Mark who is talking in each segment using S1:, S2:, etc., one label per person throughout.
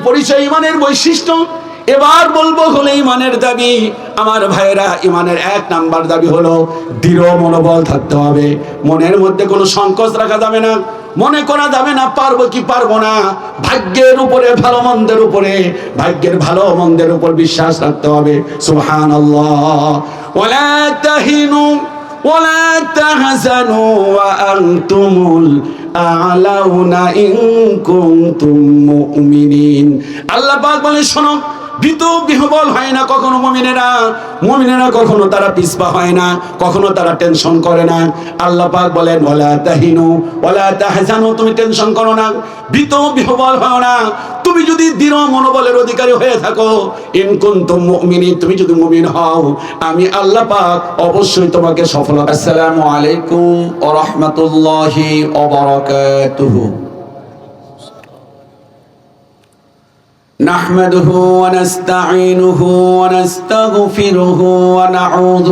S1: পরিচয়, ইমানের বৈশিষ্ট্য। এবার বলবো হলো ইমানের দাবি। আমার ভাইয়েরা, ইমানের 1 নাম্বার দাবি হলো দৃঢ় মনোবল থাকতে হবে। মনের মধ্যে কোনো সংকোচ রাখা যাবে না, মনে করা যাবে না পারবো কি পারবো না। ভাগ্যের উপরে, ভালো মন্দের উপরে, ভাগ্যের ভালো মন্দের উপর বিশ্বাস রাখতে হবে। সুবহানাল্লাহ। ওয়ালা তাহিনু ওয়ালা তাহজানু ওয়া আনতুমুল আ'লাউনা ইন কুনতুম মুমিনিন। আল্লাহ পাক বলে, শোনো, ভীত বিহ্বল হয় না কখনো মুমিনেরা। মুমিনেরা কখনো তারা পিছপা হয় না, কখনো তারা টেনশন করে না। আল্লাহ পাক বলেন, ওয়ালা তাহিনু ওয়ালা তাহজানু, তুমি টেনশন করো না, ভীত বিহ্বল হয় না। তুমি যদি দৃঢ় মনোবলের অধিকারী হয়ে থাকো, ইন কুনতুম মুমিনিন, তুমি যদি মুমিন হও, আমি আল্লাহ পাক অবশ্যই তোমাকে সফলতা। আসসালামু আলাইকুম ওয়া রাহমাতুল্লাহি ওয়া বারাকাতুহু। نحمده ونستعينه ونستغفره ونعوذ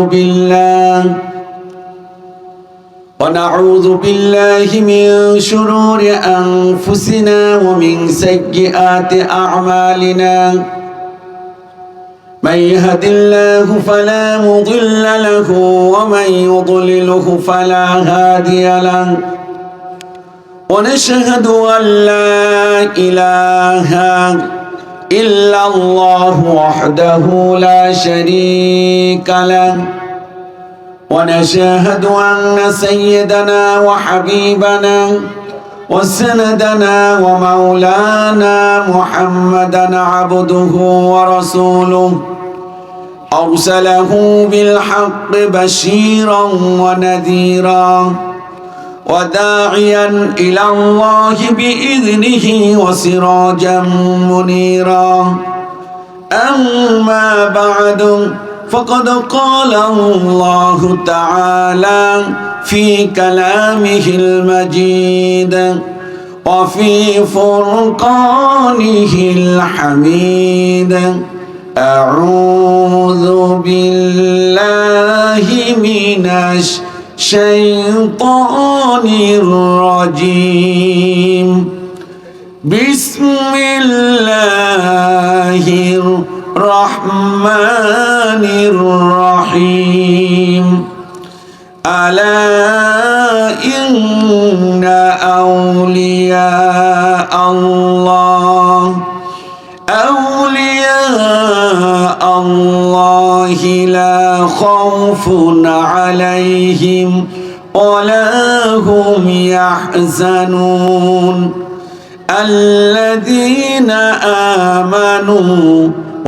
S1: بالله من شرور أنفسنا ومن سيئات أعمالنا. من يهد الله فلا مضل له ومن يضلله فلا هادي له. ونشهد أن لا إله إلا الله وحده لا شريك له. ونشهد أن سيدنا وحبيبنا وسندنا ومولانا محمدا عبده ورسوله، أرسله بالحق بشيرا ونذيرا وداعيا إلى الله بإذنه وسراجا منيرا. أما بعد، فقد قال الله تعالى في كلامه المجيد وفي فرقانه الحميد: أعوذ بالله من الشيطان الرجيم. بسم الله الرحمن الرحيم. ألا إن أولياء الله لا خوف عليهم ولا هم يحزنون. الذين آمنوا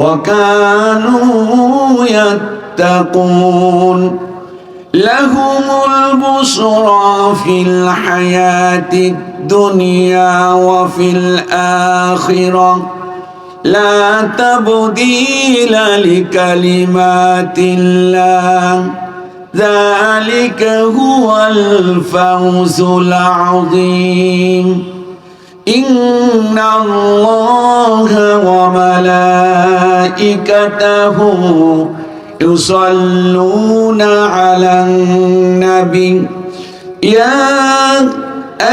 S1: وكانوا يتقون. لهم البشرى في الحياة الدنيا وفي الآخرة، لا تبديل لكلمات الله، ذلك هو الفوز العظيم. إن الله وملائكته يصلون على النبي يا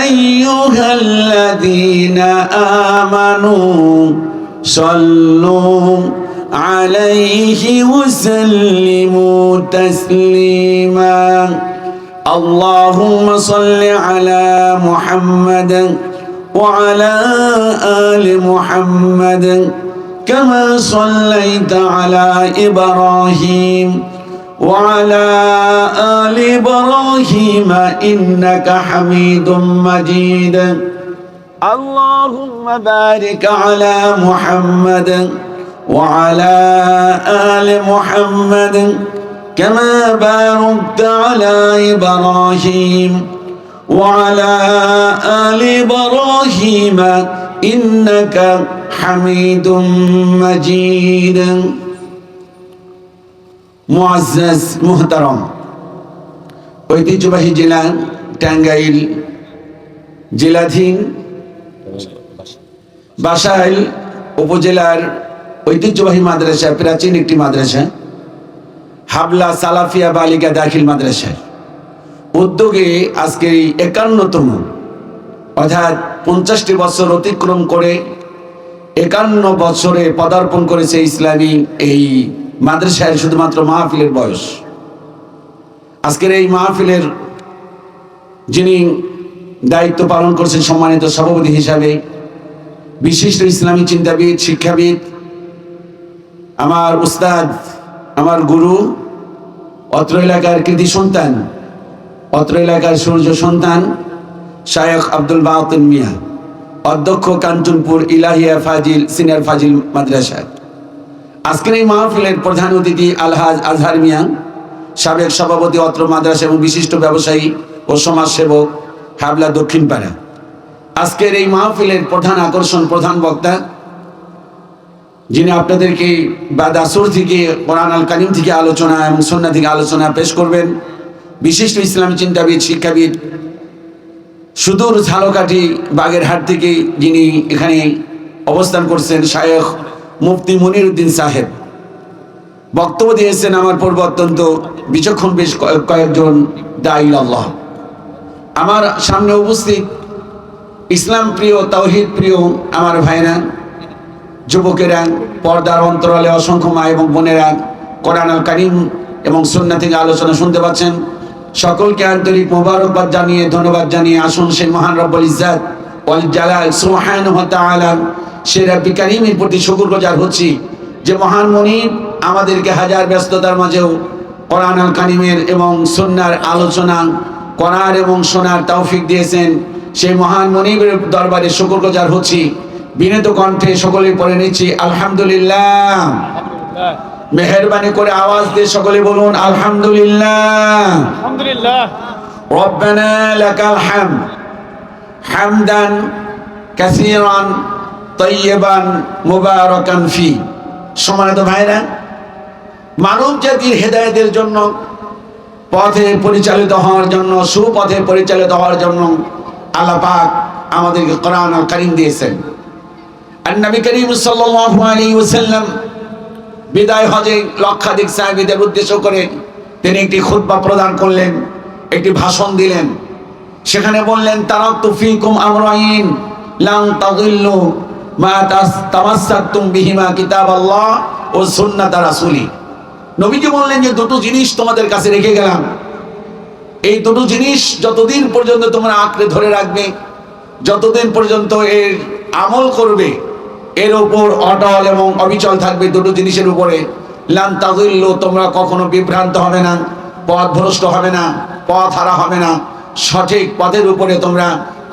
S1: أيها الذين آمنوا صلوا عليه وسلموا تسليما. اللهم صل على محمد وعلى آل محمد كما صليت على إبراهيم وعلى آل إبراهيم إنك حميد مجيد. اللهم بارك على محمد وعلى آل محمد كما باركت على إبراهيم وعلى آل إبراهيم إنك حميد مجيد. মুআজ্জাজ মুহতারাম, ঐতিহ্যবাহী জেলা টাঙ্গাইল জেলাধীন বাসাইল উপজেলার ঐতিহ্যবাহী মাদ্রাসা, প্রাচীন একটি মাদ্রাসা, হাবলা সালাফিয়া বালিকা দাখিল মাদ্রাসা উদ্যোগে আজকে 51তম অর্থাৎ 50টি বছর অতিক্রম করে 51 বছরে পদার্পণ করেছে ইসলামী এই মাদ্রাসায় শুধুমাত্র মাহফিলের বয়স। আজকের এই মাহফিলের যিনি দায়িত্ব পালন করছেন সম্মানিত সভাপতি হিসাবে, বিশিষ্ট ইসলামী চিন্তাবিদ, শিক্ষাবিদ, আমার উস্তাদ, আমার গুরু, অত্র এলাকার কৃতি সন্তান, অত্র এলাকার সূর্য সন্তান শায়েখ আব্দুল বাতিন মিয়া, অধ্যক্ষ কাঞ্চনপুর ইলাহিয়া ফাজিল সিনিয়র ফাজিল মাদ্রাসা। আজকের এই মাহফিলের প্রধান অতিথি আলহাজ আজহার মিয়া, সাবেক সভাপতি অত্র মাদ্রাসা এবং বিশিষ্ট ব্যবসায়ী ও সমাজসেবক, হাবলা দক্ষিণ পাড়া। আজকের এই মাহফিলের প্রধান আকর্ষণ, প্রধান বক্তা, যিনি আপনাদেরকে বাদ আসর থেকে কোরআন আল কারীম থেকে আলোচনা এবং সুন্নাহ থেকে আলোচনা পেশ করবেন, বিশিষ্ট ইসলামী চিন্তাবিদ, শিক্ষাবিদ, সুদূর ঝালকাঠি বাগেরহাট থেকে যিনি এখানে অবস্থান করছেন, শায়েখ মুফতি মনিরউদ্দিন সাহেব। বক্তব্য দিয়েছেন আমার পূর্ব অত্যন্ত বিচক্ষণ বেশ কয়েকজন দাঈ আল্লাহ। আমার সামনে উপস্থিত ইসলাম প্রিয়, তাওহীদ প্রিয় আমার ভাইরা, যুবকেরা, পর্দার অন্তরালে অসংখ্য মা এবং বোনেরা কোরআন আল কারীম এবং সুন্নাহ থেকে আলোচনা শুনতে পাচ্ছেন, সকলকে আন্তরিক মোবারকবাদ জানিয়ে, ধন্যবাদ জানিয়ে আসুন সেই মহান রব্বুল ইজ্জত ওয়াল জালাল সুবহানাহু ওয়া তাআলা সেই রব্বি কারীমের প্রতি শুকরগুজার হচ্ছি যে মহান মনিব আমাদেরকে হাজার ব্যস্ততার মাঝেও কোরআন আল কারীমের এবং সুন্নাহর আলোচনা করার এবং শোনার তৌফিক দিয়েছেন। সেই মহান মনিবের দরবারে শুকরগুজার হচ্ছি। বিনীত কণ্ঠে সকলে পড়ে নিচ্ছি আলহামদুলিল্লাহ। মেহেরবানি করে আওয়াজ দিয়ে সকলে বলুন আলহামদুলিল্লাহ।
S2: আলহামদুলিল্লাহ।
S1: রব্বানা লাকাল হামদ হামদান কাসীরান তাইয়্যিবান মুবারাকান ফি। সম্মানিত ভাইরা, মানব জাতির হেদায়েতের জন্য, পথে পরিচালিত হওয়ার জন্য, সুপথে পরিচালিত হওয়ার জন্য আল্লাহ পাক আমাদেরকে কোরআন আল কারীম দিয়েছেন। আর নবী করিম সাল্লাল্লাহু আলাইহি ওয়াসাল্লাম বিদায় হজে লক্ষাধিক সাহাবীদের উদ্দেশ্য করে তিনি একটি খুতবা প্রদান করলেন, একটি ভাষণ দিলেন। সেখানে বললেন, তারাকতু ফীকুম আমরাইন লান তাযিল্লু মা তামাসসাকতুম বিহিমা কিতাবাল্লাহ ও সুন্নাত রাসূলি। নবীজি বললেন যে দুটো জিনিস তোমাদের কাছে রেখে গেলাম, এই দুটো জিনিস যতদিন পর্যন্ত তোমরা আঁকড়ে ধরে রাখবে, যতদিন পর্যন্ত এর আমল করবে, এর উপর অটল এবং অবিচল থাকবে, দুটো জিনিসের উপরে, লান তাযিল্লু, তোমরা কখনো বিভ্রান্ত হবে না, পথভ্রষ্ট হবে না, পথ হারা হবে না, সঠিক পথের উপরে তোমরা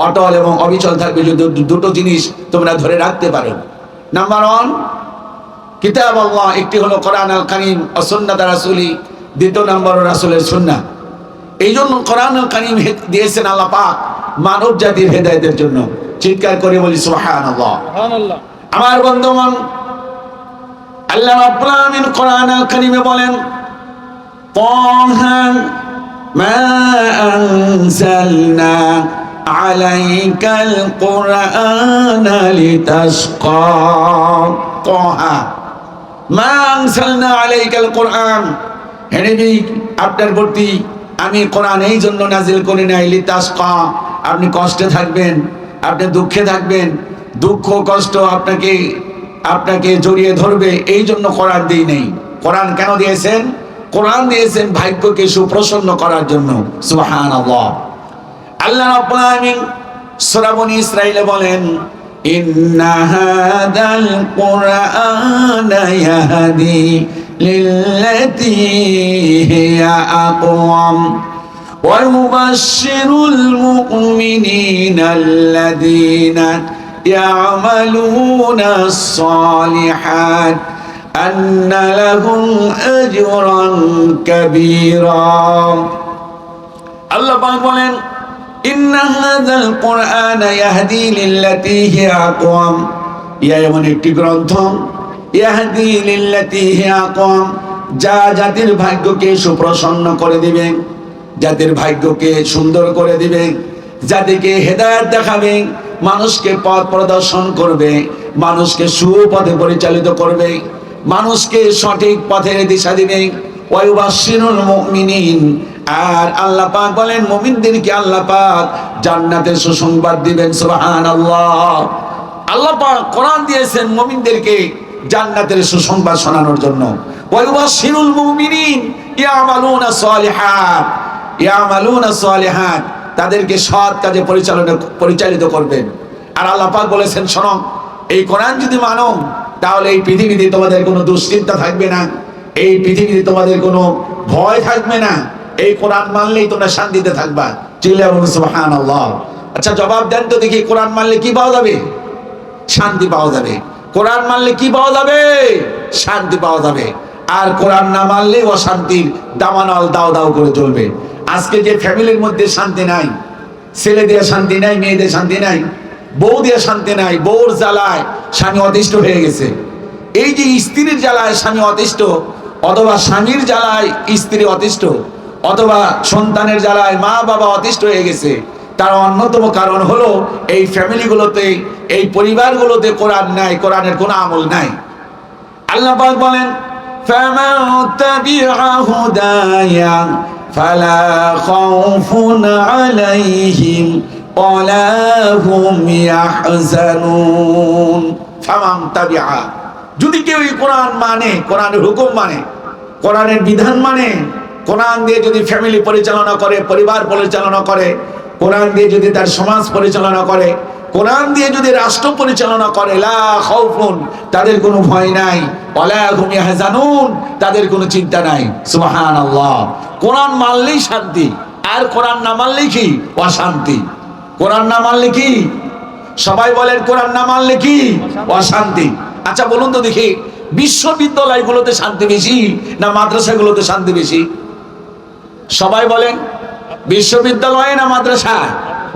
S1: অটল এবং অবিচল থাকবে যদি দুটো জিনিস তোমরা ধরে রাখতে পারো। নাম্বার 1 কিতাব আল্লাহ, একটি হলো কোরআন আল কারীম ও সুন্নাত রাসূলি, দ্বিতীয় নম্বর রাসূলের সুন্নাহ। এই জন্য কোরআন আল কারীম দিয়েছেন আল্লাহ পাক মানব জাতির হেদায়েতের জন্য। চিৎকার করে বলি সুবহানাল্লাহ।
S2: সুবহানাল্লাহ।
S1: আমার বন্ধুগণ, আল্লাহ রাব্বুল আলামিন কোরআন আল কারীমে বলেন, তাহা মা আনজালনা আলাইকাল কুরআনা লিতাশকা। তাহা মা আনজালনা আলাইকাল কুরআন, হে নবী আপনার প্রতি আমি কোরআন এই জন্য নাজিল করি নাই, লিতাশকা, আপনি কষ্টে থাকবেন, আপনি দুঃখে থাকবেন, দুঃখ কষ্ট আপনাকে জড়িয়ে ধরবে, এই জন্য কোরআন দিই নেই। কোরআন কেন দিয়েছেন? কোরআন দিয়েছেন ভাগ্যকে সুপ্রসন্ন করার জন্য। সুবহানাল্লাহ। আল্লাহ রাব্বুল আলামিন সূরা বনী ইসরাঈলে বলেন, ইন্না হাদাল কুরআনা ইয়াহদি লিল্লাতী হিয়া আকওয়াম ওয়া ইউবাশশিরুল মুমিনিনা আল্লাযীনা ইয়া'মালুনাস সালিহাত আন্না লাহুম আজরান কাবীরা। আল্লাহ পাক বলেন, ইন্না হাযাল কুরআনা ইয়াহদি লিল্লাতী হিয়া আকওয়াম, ইয়া এমন একটি গ্রন্থ, ইয়াহদি লিল্লাতী হিয়া আকওয়াম, যা জাতির ভাগ্যকে সুপ্রসন্ন করে দিবে, জাতির ভাগ্যকে সুন্দর করে দিবে, জাতিকে হেদায়েত দেখাবে, মানুষকে পথ প্রদর্শন করবে, মানুষকে সুপথে পরিচালিত করবে, মানুষকে সঠিক পথের দিশা দিবে। ওয়া ইউবাশশিরুল মুমিনিন, আর আল্লাহ পাক বলেন মুমিনদেরকে আল্লাহ পাক জান্নাতের সুসংবাদ দিবেন। সুবহানাল্লাহ। আল্লাহ পাক কোরআন দিয়েছেন মুমিনদেরকে জান্নাতের সুসংবাদ শোনানোর জন্য। ওয়া ইউবাশশিরুল মুমিনিন ইয়ামালুনা সালিহাত, ইয়ামালুনা সালিহাত, তাদেরকে সৎ কাজে পরিচালিত করবেন। আর আল্লাহ পাক বলেছেন, শোনো, এই কোরআন যদি মানো তাহলে এই পৃথিবীতে তোমাদের কোনো দুশ্চিন্তা থাকবে না, এই পৃথিবীতে তোমাদের কোনো ভয় থাকবে না। এই কোরআন মানলেই তোমরা শান্তিতে থাকবা। চিল্লায়া বলুন সুবহানাল্লাহ। আচ্ছা জবাব দেন তো দেখি, কোরআন মানলে কি পাওয়া যাবে? শান্তি পাওয়া যাবে। কোরআন মানলে কি পাওয়া যাবে? শান্তি পাওয়া যাবে। আর কোরআন না মানলে অশান্তির দামানল দাও দাও করে চলবে। আজকে যে ফ্যামিলির মধ্যে শান্তি নাই, ছেলে দিয়ে শান্তি নাই, মেয়ে দিয়ে শান্তি নাই, বউ দিয়ে শান্তি নাই, বউর জ্বালায় স্বামী অতিষ্ঠ হয়ে গেছে। এই যে স্ত্রীর জ্বালায় স্বামী অতিষ্ঠ, অথবা স্বামীর জ্বালায় স্ত্রী অতিষ্ঠ, অথবা সন্তানের জ্বালায় মা বাবা অতিষ্ঠ হয়ে গেছে, তার অন্যতম কারণ হলো এই ফ্যামিলিগুলোতে, এই পরিবারগুলোতে কোরআন নাই, কোরআনের কোনো আমল নাই। আল্লাহ পাক বলেন, ফামান তাবিআ হুদায়া ফালা খাউফুন আলাইহিম ওয়ালা হুম ইয়াহজানুন। ফামান তাবিআ, যদি কেউ কোরআন মানে, কোরআনের হুকুম মানে, কোরআনের বিধান মানে, কোরআন দিয়ে যদি ফ্যামিলি পরিচালনা করে, পরিবার পরিচালনা করে, কোরআন দিয়ে যদি তার সমাজ পরিচালনা করে, কোরআন দিয়ে যদি রাষ্ট্র পরিচালনা করে, লা খাউফুন, তাদের কোনো ভয় নাই, ওয়ালা হুম ইয়াহজানুন, তাদের কোনো চিন্তা নাই। সুবহানাল্লাহ। কোরআন মানলেই শান্তি, আর কোরআন না মানলেই কি? অশান্তি। কোরআন না মানলে কি? সবাই বলেন, কোরআন না মানলে কি? অশান্তি। আচ্ছা বলুন তো দেখি, বিশ্ববিদ্যালয়গুলোতে শান্তি বেশি না মাদ্রাসাগুলোতে শান্তি বেশি? সবাই বলেন, বিশ্ববিদ্যালয়ে না মাদ্রাসা?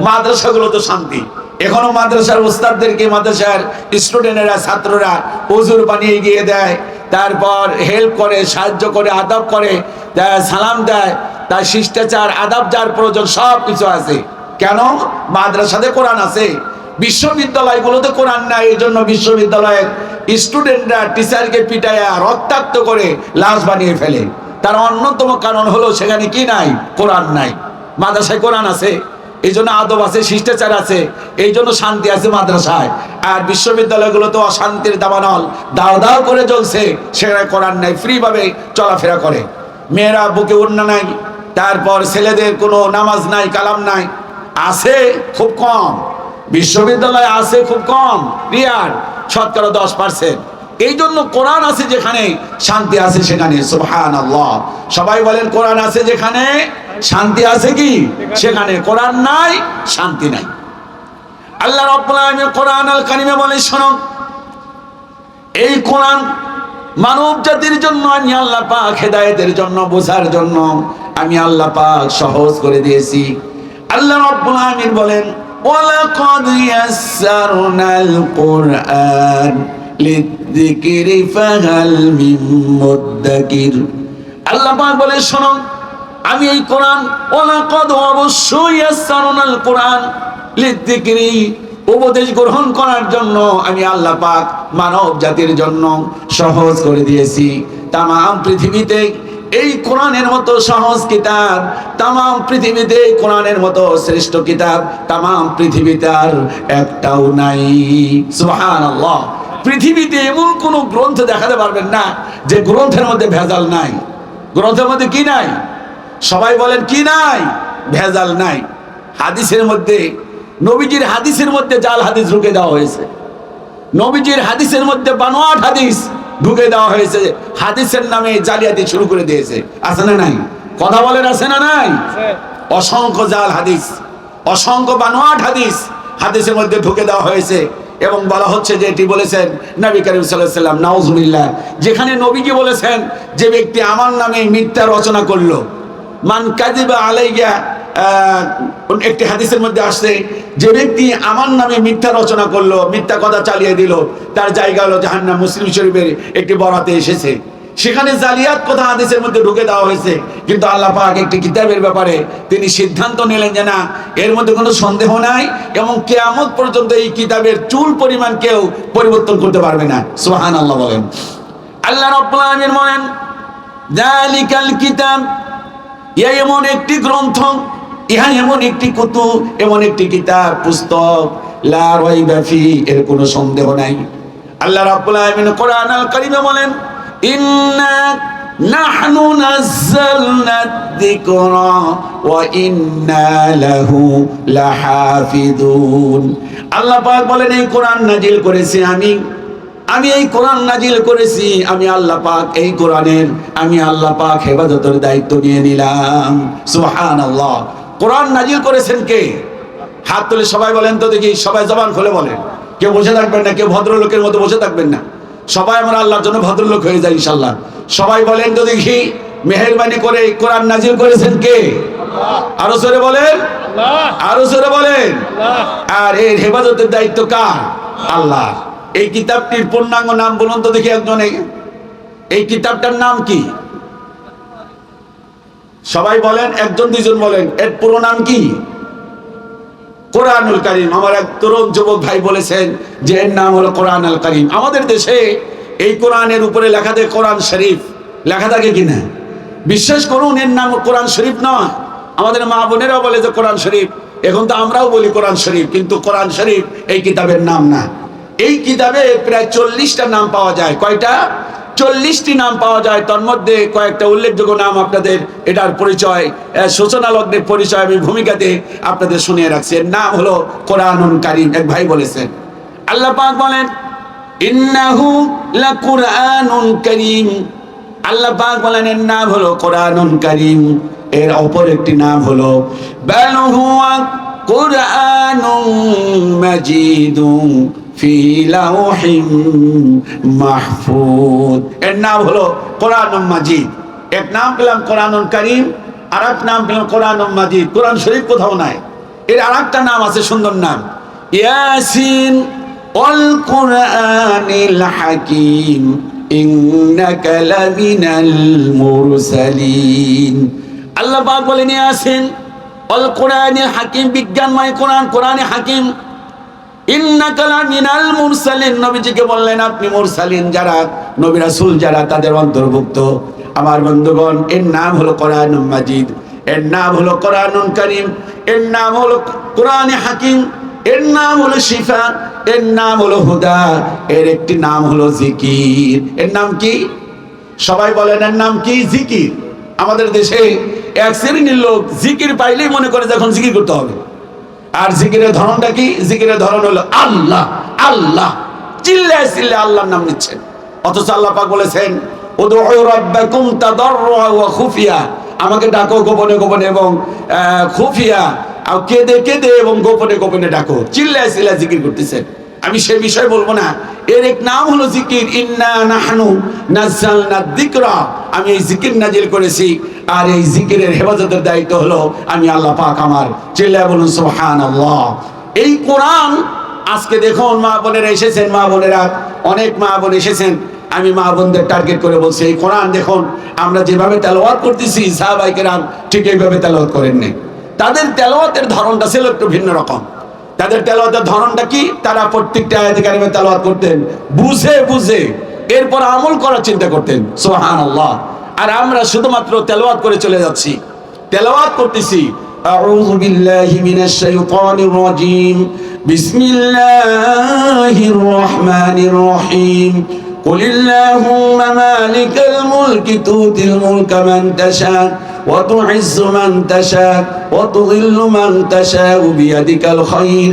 S1: মাদ্রাসাগুলোতে শান্তি। এখনো মাদ্রাসার ওস্তাদদেরকে মাদ্রাসার স্টুডেন্টরা, ছাত্ররা হুজুর বানিয়ে গিয়ে দেয়, তারপর হেল্প করে, সাহায্য করে, আদব করে, সালাম দেয়, তার শিষ্টাচার আদব যার প্রয়োজন সব কিছু আছে। কেন? মাদ্রাসাতে কোরআন আছে, বিশ্ববিদ্যালয়গুলোতে কোরআন নাই। এই জন্য বিশ্ববিদ্যালয়ের স্টুডেন্টরা টিচারকে পিটায়া রক্তাক্ত করে লাশ বানিয়ে ফেলে। তার অন্যতম কারণ হলো সেখানে কি নাই? কোরআন নাই। মাদ্রাসায় কোরআন আছে, এই জন্য আদব আছে, শিষ্টাচার আছে, এই জন্য শান্তি আছে মাদ্রাসায়। আর বিশ্ববিদ্যালয়গুলোতে অশান্তির দাবানল দাও দাও করে চলছে, সেখানে কোরআন নাই, ফ্রি ভাবে চলাফেরা করে। মেয়েরা বুকে ওড়না নাই, তারপর ছেলেদের কোনো নামাজ নাই, কালাম নাই, আছে খুব কম। বিশ্ববিদ্যালয় আছে খুব কম, রিয়ার, শতকরা 10%। এই জন্য কোরআন আছে যেখানে শান্তি আছে সেখানে। সুবহানাল্লাহ। সবাই বলেন, কোরআন আছে যেখানে শান্তি আছে কি? সেখানে। কোরআন নাই, শান্তি নাই। আল্লাহ রাব্বুল আলামিন কোরআন আল কারিমে বলে, শোনো, এই কোরআন মানব জাতির জন্য আমি আল্লাহ পাক হেদায়েতের জন্য, বোঝার জন্য আমি আল্লাহ পাক সহজ করে দিয়েছি। আল্লাহ রাব্বুল আলামিন বলেন, ওয়ালাকাদ ইয়াসসারনাল কুরআন লিযিকরি ফাহাল মিন মুদ্দাকির। আল্লাহ পাক বলে, শোনো, আমি এই কোরআন, ওয়ালাকাদ, অবশ্যই, ইয়াসসারনাল কুরআন লিযিকরি, উপদেশ গ্রহণ করার জন্য আমি আল্লাহ পাক মানব জাতির জন্য সহজ করে দিয়েছি। তামাম পৃথিবীতে এই কোরআনের মতো সহজ কিতাব, তামাম পৃথিবীতে কোরআনের মতো শ্রেষ্ঠ কিতাব তামাম পৃথিবীতে আর একটাও নাই। সুবহানাল্লাহ। পৃথিবীতে এমন কোন গ্রন্থ দেখাতে পারবেন না যে গ্রন্থের মধ্যে ভেজাল নাই। গ্রন্থের মধ্যে কি নাই? সবাই বলেন, কি নাই? ভেজাল নাই। হাদিসের মধ্যে, নবীজির হাদিসের মধ্যে জাল হাদিস ঢুকে দেওয়া হয়েছে, নবীজির হাদিসের মধ্যে বানোয়াট হাদিস ঢুকে দেওয়া হয়েছে, হাদিসের নামে জালিয়াতি শুরু করে দিয়েছে। আছে না নাই? কথা বলেন, আছে না নাই? অসংখ্য জাল হাদিস, অসংখ্য বানোয়াট হাদিস হাদিসের মধ্যে ঢুকে দেওয়া হয়েছে। এবং বলা হচ্ছে যে এটি বলেছেন নবী করিম সাল্লাল্লাহু আলাইহি ওয়াসাল্লাম, নাউজুবিল্লাহ। যেখানে নবীজি বলেছেন, যে ব্যক্তি আমার নামে মিথ্যা রচনা করলো, মান কাযিবা আলাইয়া, একটি হাদিসের মধ্যে আসছে, যে ব্যক্তি আমার নামে মিথ্যা রচনা করলো, মিথ্যা কথা চালিয়ে দিল, তার জায়গা হলো জাহান্নাম। মুসলিম শরীফের একটি বরাতে এসেছে, সেখানে জালিয়াত কথা হাদিসের মধ্যে ঢুকে দেওয়া হয়েছে। কিন্তু আল্লাহ পাক একটি কিতাবের ব্যাপারে তিনি সিদ্ধান্ত নিলেন যে না, এর মধ্যে কোনো সন্দেহ নাই, এবং কিয়ামত পর্যন্ত এই কিতাবের চুল পরিমাণ কেউ পরিবর্তন করতে পারবে না। সুবহানাল্লাহ বলেন। আল্লাহ রাব্বুল আলামিন বলেন, যালিকাল কিতাব, ইহা এমন একটি গ্রন্থ, ইহা এমন একটি কুতুব, এমন একটি কিতাব, পুস্তক, লা রাইবা ফি, এর কোনো সন্দেহ নাই। আল্লাহ রাব্বুল আলামিন কোরআন আল কারীমে বলেন, ইন্না নাহনু নাযালনা যিকরা ওয়া ইন্না লাহু লাহাফিজুন। আল্লাহ পাক বলেন, এই কোরআন নাজিল করেছি আমি এই কোরআন নাজিল করেছি আমি আল্লাহ পাক। এই কোরআনের আমি আল্লাহ পাক হেফাজতের দায়িত্ব নিয়ে নিলাম। সুবহানাল্লাহ। কোরআন নাজিল করেছেন কে? হাত তুলে সবাই বলেন তো দেখি, সবাই জবান খুলে বলেন। কেউ বসে থাকবেন না, কেউ ভদ্রলোকের মতো বসে থাকবেন না। সবাই আমরা আল্লাহর জন্য ভদ্রলোক হয়ে যাই ইনশাআল্লাহ। সবাই বলেন তো দেখি, মেহেরবানি করে কোরআন নাজিল করেছেন কে? আল্লাহ। আরো জোরে বলেন আল্লাহ। আরো জোরে বলেন আল্লাহ। আর এর হেফাজতের দায়িত্ব কার? আল্লাহ। এই কিতাবটির পূর্ণাঙ্গ নাম বলুন তো দেখি একজনে। এই কিতাবটার নাম কি? সবাই বলেন, একজন দুইজন বলেন। এর পুরো নাম কি? কোরআনুল কারীম। আমার এক তরুণ যুবক ভাই বলেছেন যে এর নাম হলো কোরআন আল কারীম। আমাদের দেশে এই কোরআনের উপরে লেখা থাকে কোরআন শরীফ, লেখা থাকে কিনা? বিশ্বাস করুন, এর নাম কোরআন শরীফ নয়। আমাদের মা বোনেরাও বলে যে কোরআন শরীফ, এখন তো আমরাও বলি কোরআন শরীফ, কিন্তু কোরআন শরীফ এই কিতাবের নাম না। এই কিতাবে প্রায় 40টা নাম পাওয়া যায়। কয়টা? 40টি নাম পাওয়া যায়। তার মধ্যে কয়েকটা উল্লেখযোগ্য নাম আপনাদের এটার পরিচয়, সূচনা লগ্নের পরিচয় আমি ভূমিকাতে আপনাদের শুনিয়ে রাখছি। এর নাম হলো কোরআনুল কারীম। এক ভাই বলেছেন, আল্লাহ পাক বলেন, ইন্নাহু লাকুরআনুন কারীম। আল্লাহ পাক বলেন এর নাম হলো কোরআনুল কারীম। এর অপর একটি নাম হলো বাল হুয়া কুরআনুম মাজিদুন ফি লাউহিম মাহফুজ। এর নাম হলো কোরআনুল মাজিদ। এক নাম পেলাম কোরআনুল কারীম, আর এক নাম পেলাম কোরআনুল মাজিদ। কোরআন শরীফ কোথাও নাই। এর আরেকটা নাম আছে, সুন্দর নাম, ইয়াসিন ওয়াল কুরআনিল হাকীম ইন্নাকা লামিনাল মুরসালিন। আল্লাহ পাক বলেন ইয়াসিন ওয়াল কুরআনিল হাকীম, বিজ্ঞানময় কোরআন, কোরআনে হাকীম। ইন্নাকা লামিনাল মুরসালিন, নবীজিকে বললেন আপনি মুরসালিন যারা, নবী রাসূল যারা, তাদের অন্তর্ভুক্ত। আমার বন্ধুগণ, এর নাম হলো কোরআনুল মাজিদ, এর নাম হলো কোরআনুল কারীম, এর নাম হলো কোরআনে হাকীম, এর নাম হলো শিফা, এর নাম হলো হুদা, এর একটি নাম হলো জিকির। এর নাম কি? সবাই বলেন, এর নাম কি? জিকির। আমাদের দেশে এক শ্রেণীর লোক জিকির পাইলেই মনে করে যখন জিকির করতে হবে। আর জিকিরের ধরনটা কি? জিকিরের ধরন হলো আল্লাহ আল্লাহ, চিল্লায় চিল্লায় আল্লাহর নাম নিচ্ছেন। অথচ আল্লাহ পাক বলেছেন, উদউ রাব্বাকুম তাদাররুআ ওয়া খুফিয়া, আমাকে ডাকো গোপনে গোপনে এবং খুফিয়া, আর কেঁদে কেঁদে এবং গোপনে গোপনে ডাকো। চিল্লায় চিল্লায় জিকির করতেছেন। আমি সে বিষয় বলবো না। এর এক নাম হলো জিকির। ইন্না নাহনু নাযালনা যিকরা, আমি এই জিকির নাজিল করেছি, আর এই জিকিরের হেফাজতের দায়িত্ব হলো আমি আল্লাহ পাক আমার। চিল্লায় বলুন সুবহানাল্লাহ। এই কোরআন আজকে দেখুন, মা বোনেরা এসেছেন, মা বোনেরা অনেক মা বোন এসেছেন। আমি মা বোনদের টার্গেট করে বলছি, এই কোরআন দেখুন আমরা যেভাবে তেলাওয়াত করতেছি, সাহাবায়ে কেরাম ঠিক এইভাবে তেলাওয়াত করেননি। তাদের তেলাওয়াতের ধরনটা ছিল একটু ভিন্ন রকম। তাদের তেলাওয়াতের ধরনটা কি? তারা প্রত্যেকটা আয়াতে কারিমে তেলাওয়াত করতেন বুঝে বুঝে, এরপর আমল করার চিন্তা করতেন। সুবহানাল্লাহ। আর আমরা শুধুমাত্র তেলাওয়াত করে চলে যাচ্ছি, তেলাওয়াত করতেছি। আউযু বিল্লাহি মিনাশ শাইতানির রাজীম, বিসমিল্লাহির রহমানির রহিম। قل اللهم مالك الملك تؤتي الملك من تشاء وتعز من تشاء وتضل من تشاء بيدك الخير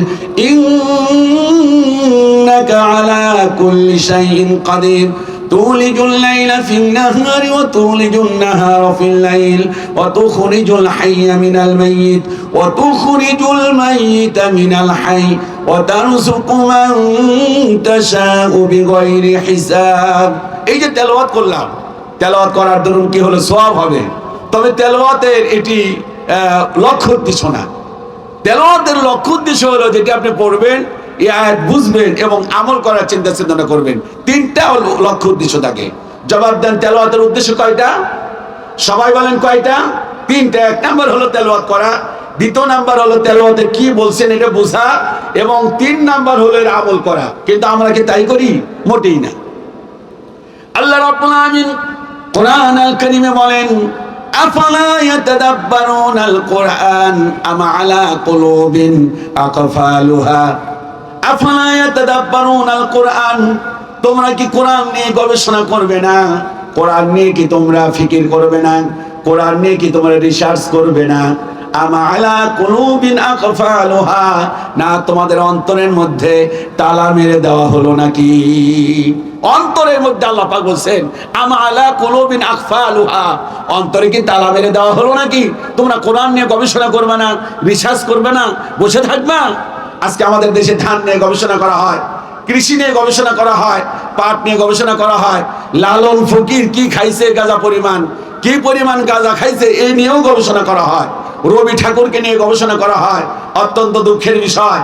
S1: إنك على كل شيء قدير تولج الليل في النهار وتولج النهار في الليل وتخرج الحي من الميت وتخرج الميت من الحي وترزق من تشاء بغير حساب। এই যে তেলাওয়াত করলাম, তেলাওয়াত করার দরুন কি হলো? সওয়াব হবে। তবে তেলাওয়াতের এটি লক্ষ্য উদ্দেশ্য না। তেলাওয়াতের লক্ষ্য উদ্দেশ্য হলো যেটি আপনি পড়বেন, এই আয়াত বুঝবেন এবং আমল করার চিন্তা চেতনা করবেন। তিনটা লক্ষ্য উদ্দেশ্য থাকে। জবাব দেন, তেলাওয়াতের উদ্দেশ্য কয়টা? সবাই বলেন কয়টা? তিনটা। এক নাম্বার হলো তেলাওয়াত করা, দ্বিতীয় নাম্বার হলো তেলাওয়াতে কি বলছেন এটা বোঝা, এবং তিন নাম্বার হলো এর আমল করা। কিন্তু আমরা কি তাই করি? মোটেই না। আল্লাহ রাব্বুল আলামিন কোরআন আল কারীমে বলেন, আফালা ইয়াতাদাব্বারুনাল কুরআন আম আলা কুলুবিন আকফালুহা। আফালা ইয়াতাদাব্বারুনাল কুরআন, তোমরা কি কোরআন নিয়ে গবেষণা করবে না? কোরআন নিয়ে কি তোমরা ফিকির করবে না? কোরআন নিয়ে কি তোমরা রিসার্চ করবে না? আমা আলা কুলুবিন আকফালুহা, না তোমাদের অন্তরের মধ্যে তালা মেরে দেওয়া হলো নাকি? অন্তরের মধ্যে আল্লাহ পাক বলছেন আমা আলা কুলুবিন আকফালুহা, অন্তরে কি তালা মেরে দেওয়া হলো নাকি? তোমরা কোরআন নিয়ে গবেষণা করবে না, রিসার্চ করবে না, বসে থাকবা? আজকে আমাদের দেশে ধান নিয়ে গবেষণা করা হয়, কৃষি নিয়ে গবেষণা করা হয়, পাট নিয়ে গবেষণা করা হয়, লালন ফকির কি খাইছে গাঁজা পরিমাণ, কি পরিমাণ গাঁজা খাইছে এই নিয়েও গবেষণা করা হয়, রবি ঠাকুরকে নিয়ে গবেষণা করা হয়। অত্যন্ত দুঃখের বিষয়,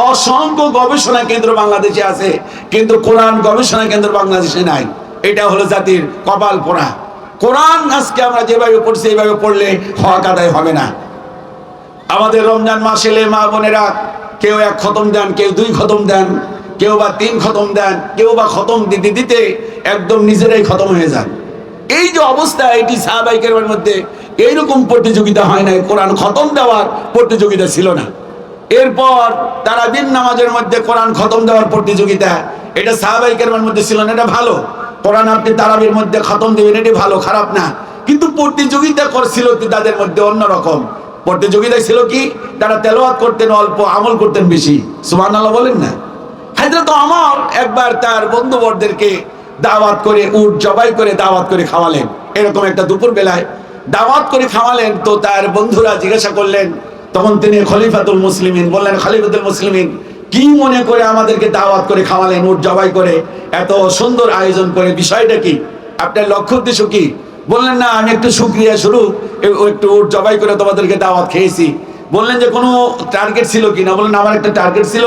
S1: অসংখ্য গবেষণা কেন্দ্র বাংলাদেশে আছে, কিন্তু কোরআন গবেষণা কেন্দ্র বাংলাদেশে নাই। এটা হলো জাতির কপাল পোড়া। কোরআন আজকে আমরা যেভাবে পড়ছি এইভাবে পড়লে হক আদায় হবে না। আমাদের রমজান মাস এলে মা বোনেরা কেউ 1 খতম দেন, কেউ 2 খতম দেন, কেউ বা 3 খতম দেন, কেউ বা খতম দিতে দিতে একদম নিজেরাই খতম হয়ে যান। এই যে অবস্থা, এটি সাহাবায়ে কেরামের মধ্যে এইরকম প্রতিযোগিতা হয় নাই, কোরআন খতম দেওয়ার প্রতিযোগিতা ছিল না। এরপর তারাবির নামাজের মধ্যে কোরআন খতম দেওয়ার প্রতিযোগিতা, এটা সাহাবায়ে কেরামের মধ্যে ছিল না। এটা ভালো, কোরআন আপনি তারাবির মধ্যে খতম দিবেন, এটি ভালো, খারাপ না। কিন্তু প্রতিযোগিতা করছিল তাদের মধ্যে অন্যরকম। প্রতিযোগিতা ছিল কি? তারা তেলাওয়াত করতেন অল্প, আমল করতেন বেশি। সুবহানাল্লাহ বলেন না? হযরত ওমর একবার তার বন্ধুবরদেরকে দাওয়াত করে উট জবাই করে দাওয়াত করে খাওয়ালেন। এরকম একটা দুপুর বেলায় দাওয়াত করে খাওয়ালেন। তো তার বন্ধুরা জিজ্ঞাসা করলেন, তখন তিনি খলিফাতুল মুসলিমিন বললেন, খলিফাতুল মুসলিমিন কি মনে করে আমাদেরকে দাওয়াত করে খাওয়ালেন উট জবাই করে, এত সুন্দর আয়োজন করে, বিষয়টা কি? আপনার লক্ষ্য উদ্দেশ্য কি? বললেন, না আমি একটু শুকরিয়া স্বরূপ একটু উট জবাই করে তোমাদেরকে দাওয়াত খেয়েছি। বললেন যে কোনো টার্গেট ছিল কি না? বললেন আমার একটা টার্গেট ছিল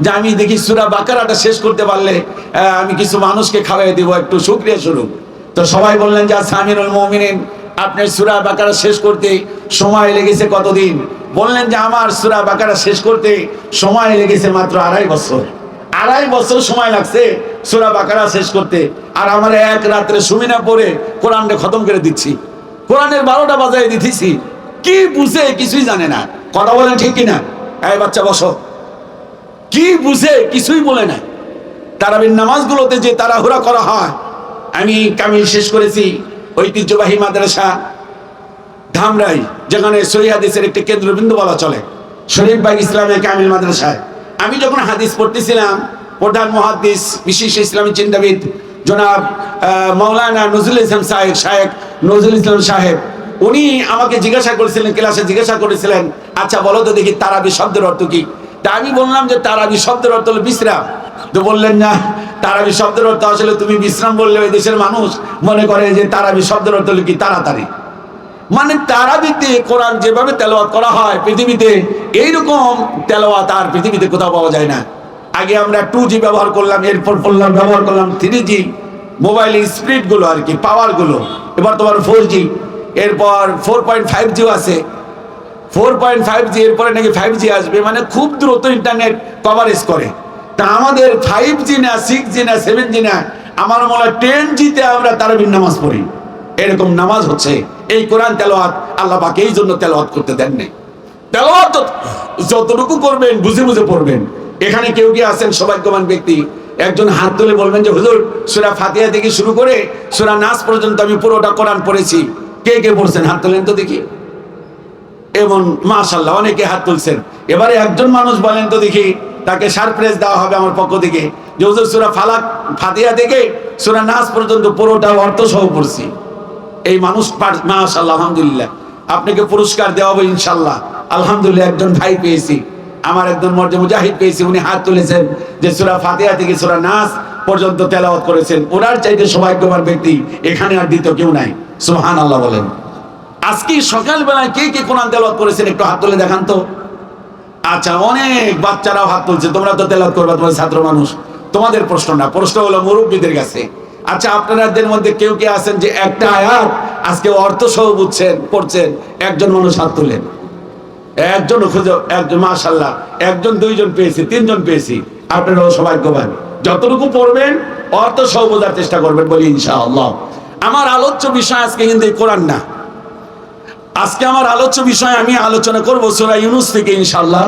S1: যে আমি দেখি সূরা বাকারাটা শেষ করতে পারলে আমি কিছু মানুষকে খাওয়াই দিব একটু শুকরিয়া স্বরূপ। তো সবাই বললেন যে আচ্ছা আমিরুল মুমিনিন, আপনার সূরা বাকারা শেষ করতে সময় লেগেছে কতদিন? বললেন যে আমার সূরা বাকারা শেষ করতে সময় লেগেছে মাত্র 2.5 বছর। 2.5 বছর সময় লাগছে সূরা বাকারা শেষ করতে, আর আমার এক রাত্রে সুমিনা পড়ে কোরআনটা খতম করে দিচ্ছি, কোরআনের 12টা বাজায় দিতেছি। কি বুঝে? কিছুই জানে না। কথা বলেন ঠিক কিনা? এই বাচ্চা বসো। কি বুঝে? কিছুই বলে না। তারাবির নামাজগুলোতে যে তাড়াহুড়া করা হয়, আমি কামিল শেষ করেছি ঐতিহ্যবাহী মাদ্রাসা ধামরাই, যেখানে সহিহ হাদিসের একটি কেন্দ্রবিন্দু বলা চলে, শরীফবাগ ইসলামিয়া কামিল মাদ্রাসায়। আমি যখন হাদিস পড়তেছিলাম, প্রধান মুহাদ্দিস বিশিষ্ট ইসলামী চিন্তাবিদ জনাব মাওলানা নজরুল ইসলাম সাহেব, শায়েখ নজরুল ইসলাম সাহেব, উনি আমাকে জিজ্ঞাসা করেছিলেন, ক্লাসে জিজ্ঞাসা করেছিলেন, আচ্ছা বলো তো দেখি তারাবি শব্দের অর্থ কি? তা আমি বললাম যে তারাবি শব্দের অর্থ হলো বিশ্রাম। তো বললেন না, তারাবি শব্দের অর্থ আসলে তুমি বিশ্রাম বললে ওই দেশের মানুষ মনে করে যে তারাবি শব্দের অর্থ হলো কি তাড়াতাড়ি। মানে তারাবিতে কোরআন যেভাবে তেলাওয়াত করা হয় পৃথিবীতে, এইরকম তেলাওয়াত আর পৃথিবীতে কোথাও পাওয়া যায় না। আগে আমরা 2G ব্যবহার করলাম, এরপর ব্যবহার করলাম 3G, মোবাইলের স্পিডগুলো আর কি, পাওয়ারগুলো। এবার তোমার 4G, এরপর 4.5G আছে, 4.5G, এরপরে নাকি 5G আসবে। মানে খুব দ্রুত ইন্টারনেট কভারেজ করে। তা আমাদের 5G না 6G না 7G না, আমার মনে হয় 10Gতে আমরা তারাবির নামাজ পড়ি। এরকম নামাজ হচ্ছে এই কোরআন তেলাওয়াত। আল্লাহ পাক এই জন্য তেলাওয়াত করতে দেন নাই। তেলাওয়াত যতটুকু করবেন বুঝে বুঝে পড়বেন। এখানে কেউ কি আছেন সৌভাগ্যবান ব্যক্তি? একজন হাত তুলে বলবেন যে হুজুর সূরা ফাতিহা থেকে শুরু করে সূরা নাস পর্যন্ত আমি পুরোটা কোরআন পড়েছি। কে কে পড়ছেন? হাত তোলেন তো দেখি। এমন মাশাআল্লাহ অনেকে হাত তুলছেন। এবারে একজন মানুষ বলেন তো দেখি, তাকে সারপ্রাইজ দেওয়া হবে আমার পক্ষ থেকে যে হুজুর সূরা ফালাক ফাতিহা থেকে সূরা নাস পর্যন্ত পুরোটা অর্থ সহ পড়ছি। এই মানুষ মাশাআল্লাহ, আলহামদুলিল্লাহ, আপনাকে পুরস্কার দেওয়া হবে ইনশাআল্লাহ। আলহামদুলিল্লাহ, একজন ভাই পেয়েছি, আমার একজন মর্যাদা মুজাহিদ পেয়েছি, উনি হাত তুলেছেন যে সূরা ফাতিহা থেকে সূরা নাস পর্যন্ত তেলাওয়াত করেছেন। ওনার চাইতে সৌভাগ্যবান ব্যক্তি এখানে আর দ্বিতীয় কেউ নাই। সুবহানাল্লাহ বলেন। আজকে সকালবেলায় কে কে কোরআন তেলাওয়াত করেছেন একটু হাত তুলে দেখান তো। আচ্ছা, অনেক বাচ্চারাও হাত তুলছে। তোমরা তো তেলাওয়াত করবে, তোমার ছাত্র মানুষ, তোমাদের প্রশ্ন না, প্রশ্ন হলো মুরব্বীদের কাছে। আচ্ছা, আপনাদের মধ্যে কেউ কে আছেন যে একটা আয়াত আজকে অর্থ সহ বুঝছেন, পড়ছেন? একজন মানুষ হাত তুলেন। একজন খুঁজে, একজন, মাশাআল্লাহ, একজন, দুইজন পেয়েছি, তিনজন পেয়েছি। আপনারাও সৌভাগ্যবান। যতটুকু পড়বেন অর্থ সহ বোঝার চেষ্টা করবেন বলি ইনশাআল্লাহ। আমার আলোচ্য বিষয় আজকে কিন্তু কোরআন না। আজকে আমার আলোচ্য বিষয় আমি আলোচনা করব সূরা ইউনূস থেকে ইনশাআল্লাহ।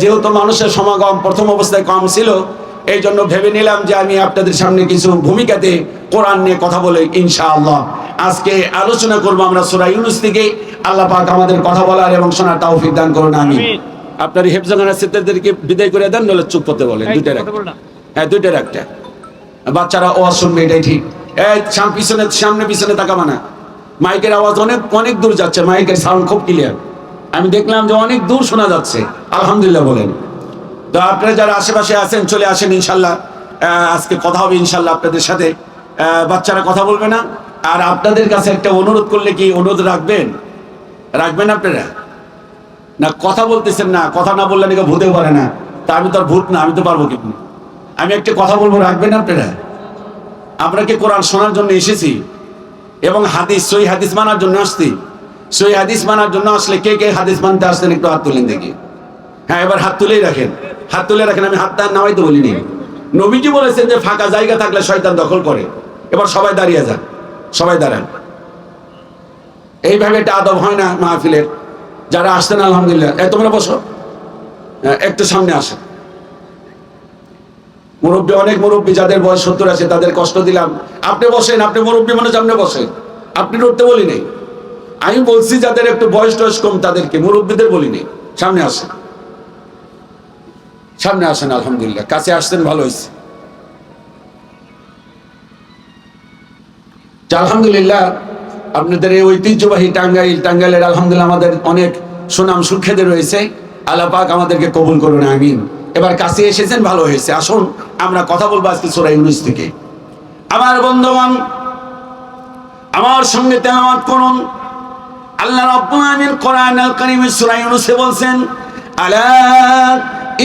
S1: যেহেতু মানুষের সমাগম প্রথম অবস্থায় কম ছিল, এই জন্য ভেবে নিলাম যে আমি আপনাদের সামনে কিছু ভূমিকাতে কোরআন নিয়ে কথা বলে ইনশাআল্লাহ আজকে আলোচনা করব আমরা সূরা ইউনূস থেকে। আল্লাহ পাক আমাদের কথা বলার এবং শোনার তৌফিক দান করুন, আমিন। আপনার হেফজাখানা সিদ্ধান্তদেরকে বিদায় করে দেন, নলে চুপ করতে বলেন। দুইটার একটা, হ্যাঁ দুইটার একটা। বাচ্চারা ওয়াজ শুনবে, এটাই ঠিক। সামনে পিছনে তাকাবা না। মাইকের আওয়াজ অনেক অনেক দূর যাচ্ছে, মাইকের সাউন্ড খুব ক্লিয়ার। আমি দেখলাম যে অনেক দূর শোনা যাচ্ছে, আলহামদুলিল্লাহ বলেন। তো আপনারা যারা আশেপাশে আছেন চলে আসেন ইনশাল্লাহ, আজকে কথা হবে ইনশাল্লাহ আপনাদের সাথে। বাচ্চারা কথা বলবে না। আর আপনাদের কাছে একটা অনুরোধ করলে কি অনুরোধ রাখবেন? রাখবেন আপনারা? না কথা বলতেছেন না, কথা না বললে নাকি ভূতেও পারে না। তা আমি তো আর ভূত না, আমি তো পারবো কি? আমি একটা কথা বলবো, রাখবেন আপনারা? আমরা কি কোরআন শোনার জন্য এসেছি এবং হাদিস, সহি হাদিস মানার জন্য আসছি? সহি হাদিস মানার জন্য আসলে কে কে হাদিস মানতে আসছেন একটু হাত তুলেন দেখি। হ্যাঁ, এবার হাত তুলেই রাখেন, হাত তুলে রাখেন। আমি হাতটা নামাইতে বলিনি। নবীজি বলেছেন যে ফাঁকা জায়গা থাকলে শয়তান দখল করে। এবার সবাই দাঁড়িয়ে যান, সবাই দাঁড়ান। এইভাবে একটা আদব হয় না মাহফিলের। যারা আসছেন আলহামদুলিল্লাহ, তোমরা বসো, একটু সামনে আসেন। মুরব্বী, অনেক মুরব্বী যাদের বয়স 70 আছে, তাদের কষ্ট দিলাম। আপনি বসেন, আপনি মুরব্বী মানুষ, আপনি বসেন। আপনি উঠতে বলি নেই, আমি বলছি যাদের একটু বয়স টয়স কম তাদেরকে, মুরব্বীদের বলি নেই। সামনে আসেন, সামনে আসেন। আলহামদুলিল্লাহ, কাছে আসছেন, ভালো হয়েছে। আলহামদুলিল্লাহ, আপনাদের এই ঐতিহ্যবাহী টাঙ্গাইলের আলহামদুলিল্লাহ আমাদের অনেক সুনাম সুখ্যাতি রয়েছে। আল্লাহ পাক আমাদেরকে কবুল করুন, আমিন। এবার কাছে এসেছেন, ভালো হয়েছে। আসুন আমরা কথা বলবো আজকে সূরা ইউনূস থেকে। আমার বন্ধুগণ, আমার সঙ্গে তেলাওয়াত করুন। আল্লাহ রাব্বুল আলামিন কোরআনুল কারীমের সূরা ইউনূসে বলছেন, আলা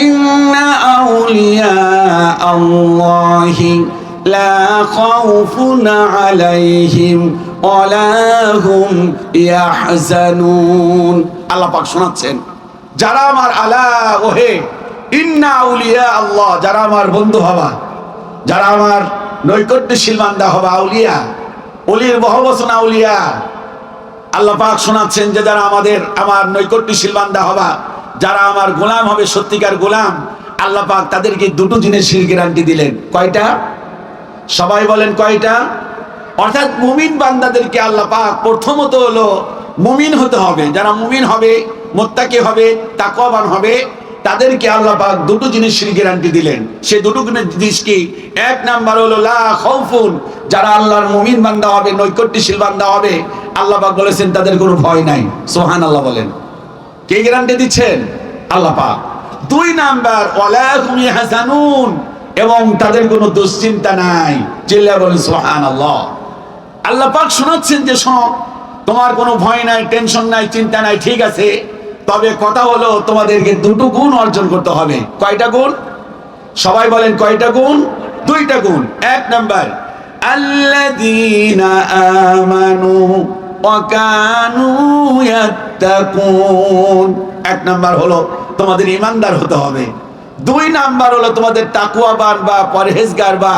S1: ইন্না আউলিয়া আল্লাহি লা খাউফুন আলাইহিম ওয়ালা হুম ইয়াহজানুন। আল্লাহ পাক শোনাচ্ছেন, যারা আমার আলা ওহে ইন্না আউলিয়া আল্লাহ, যারা আমার বন্ধু হবা, যারা আমার নৈকট্যশীল বান্দা হবা, আউলিয়া, ওলির বহুবচন আউলিয়া। আল্লাহ পাক শোনাচ্ছেন যে যারা আমার নৈকট্যশীল বান্দা হবা, যারা আমার গোলাম হবে, সত্যিকার গোলাম, আল্লাহ পাক তাদেরকে দুটো জিনিসের গ্যারান্টি দিলেন। কয়টা? সবাই বলেন কয়টা? অর্থাৎ মুমিন বান্দাদেরকে আল্লাহ পাক প্রথমত হলো মুমিন হতে হবে। যারা মুমিন হবে, মুত্তাকি হবে, তাকওয়াবান হবে, তাদেরকে আল্লাহ পাক দুটো জিনিসের গ্যারান্টি দিলেন। সেই দুটো জিনিস কি? এক নাম্বার হলো লা খাউফুন, যারা আল্লাহর মুমিন বান্দা হবে, নৈকট্যশীল বান্দা হবে, আল্লাহ পাক বলেছেন তাদের কোনো ভয় নাই। সুবহানাল্লাহ বলেন। কে গ্যারান্টি দিচ্ছেন? আল্লাহ পাক। দুই নাম্বার ওয়ালা হুম ইয়াহজানুন, এবং তাদের কোনো দুশ্চিন্তা নাই। চিল্লায়ে বলেন সুবহানাল্লাহ। আল্লাহ পাক শোনাচ্ছেন যে শোনো, তোমার কোনো ভয় নাই, টেনশন নাই, চিন্তা নাই, ঠিক আছে। তবে কথা হলো তোমাদেরকে দুটো গুণ অর্জন করতে হবে। কয়টা গুণ? সবাই বলেন কয়টা গুণ? দুইটা গুণ। এক নাম্বার আল্লাযীনা আমানু ওয়া কানু ইয়াত্তাকুন। এক নাম্বার হলো তোমাদের ঈমানদার হতে হবে। দুই নাম্বার হলো তোমাদের তাকওয়াবান বা পরহেজগার বা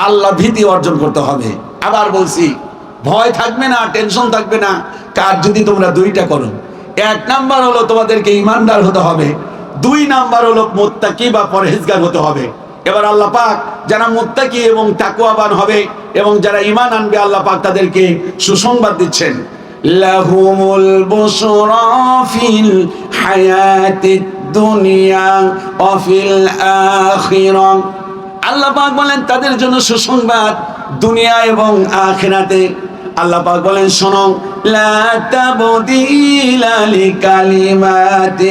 S1: আল্লাহ ভীতি অর্জন করতে হবে। আবার বলছি, ভয় থাকবে না, টেনশন থাকবে না, কার যদি তোমরা দুইটা করো। এক নাম্বার হলো তোমাদেরকে ঈমানদার হতে হবে, দুই নাম্বার হলো মুত্তাকি বা পরহেজগার হতে হবে। এবার আল্লাহ পাক যারা মুত্তাকি এবং তাকওয়াবান হবে এবং যারা ঈমান আনবে, আল্লাহ পাক তাদেরকে সুসংবাদ দিচ্ছেন, লাহুমুল বুশরা ফিল হায়াতিদ দুনিয়া ওয়া ফিল আখিরাহ। আল্লাহ পাক বলেন তাদের জন্য সুসংবাদ দুনিয়া এবং আখিরাতে। আল্লাহ পাক বলেন শোনো, লা তাবদীলা লিকালিমাতিল্লাহ,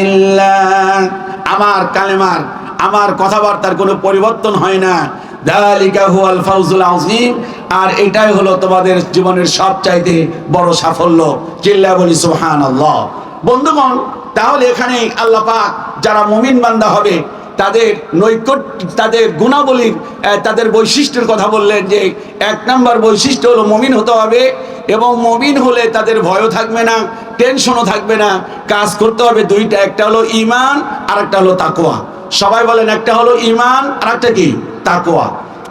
S1: আমার কালেমার, আমার কথাবার্তার কোনো পরিবর্তন হয় না। যালিকা হুয়াল ফাউজুল আযীম, আর এটাই হলো তোমাদের জীবনের সবচাইতে বড় সাফল্য। চিল্লায়ে বলি সুবহানাল্লাহ। বন্ধুগণ, তাহলে এখানে আল্লাহ পাক যারা মুমিন বান্দা হবে তাদের নৈকট্য, তাদের গুণাবলীর, তাদের বৈশিষ্ট্যের কথা বললেন যে এক নাম্বার বৈশিষ্ট্য হলো মুমিন হতে হবে, এবং মুমিন হলে তাদের ভয়ও থাকবে না, টেনশনও থাকবে না। কাজ করতে হবে দুইটা, একটা হলো ঈমান আর একটা হলো তাকওয়া। সবাই বলেন, একটা হলো ঈমান আর একটা কি? তাকওয়া।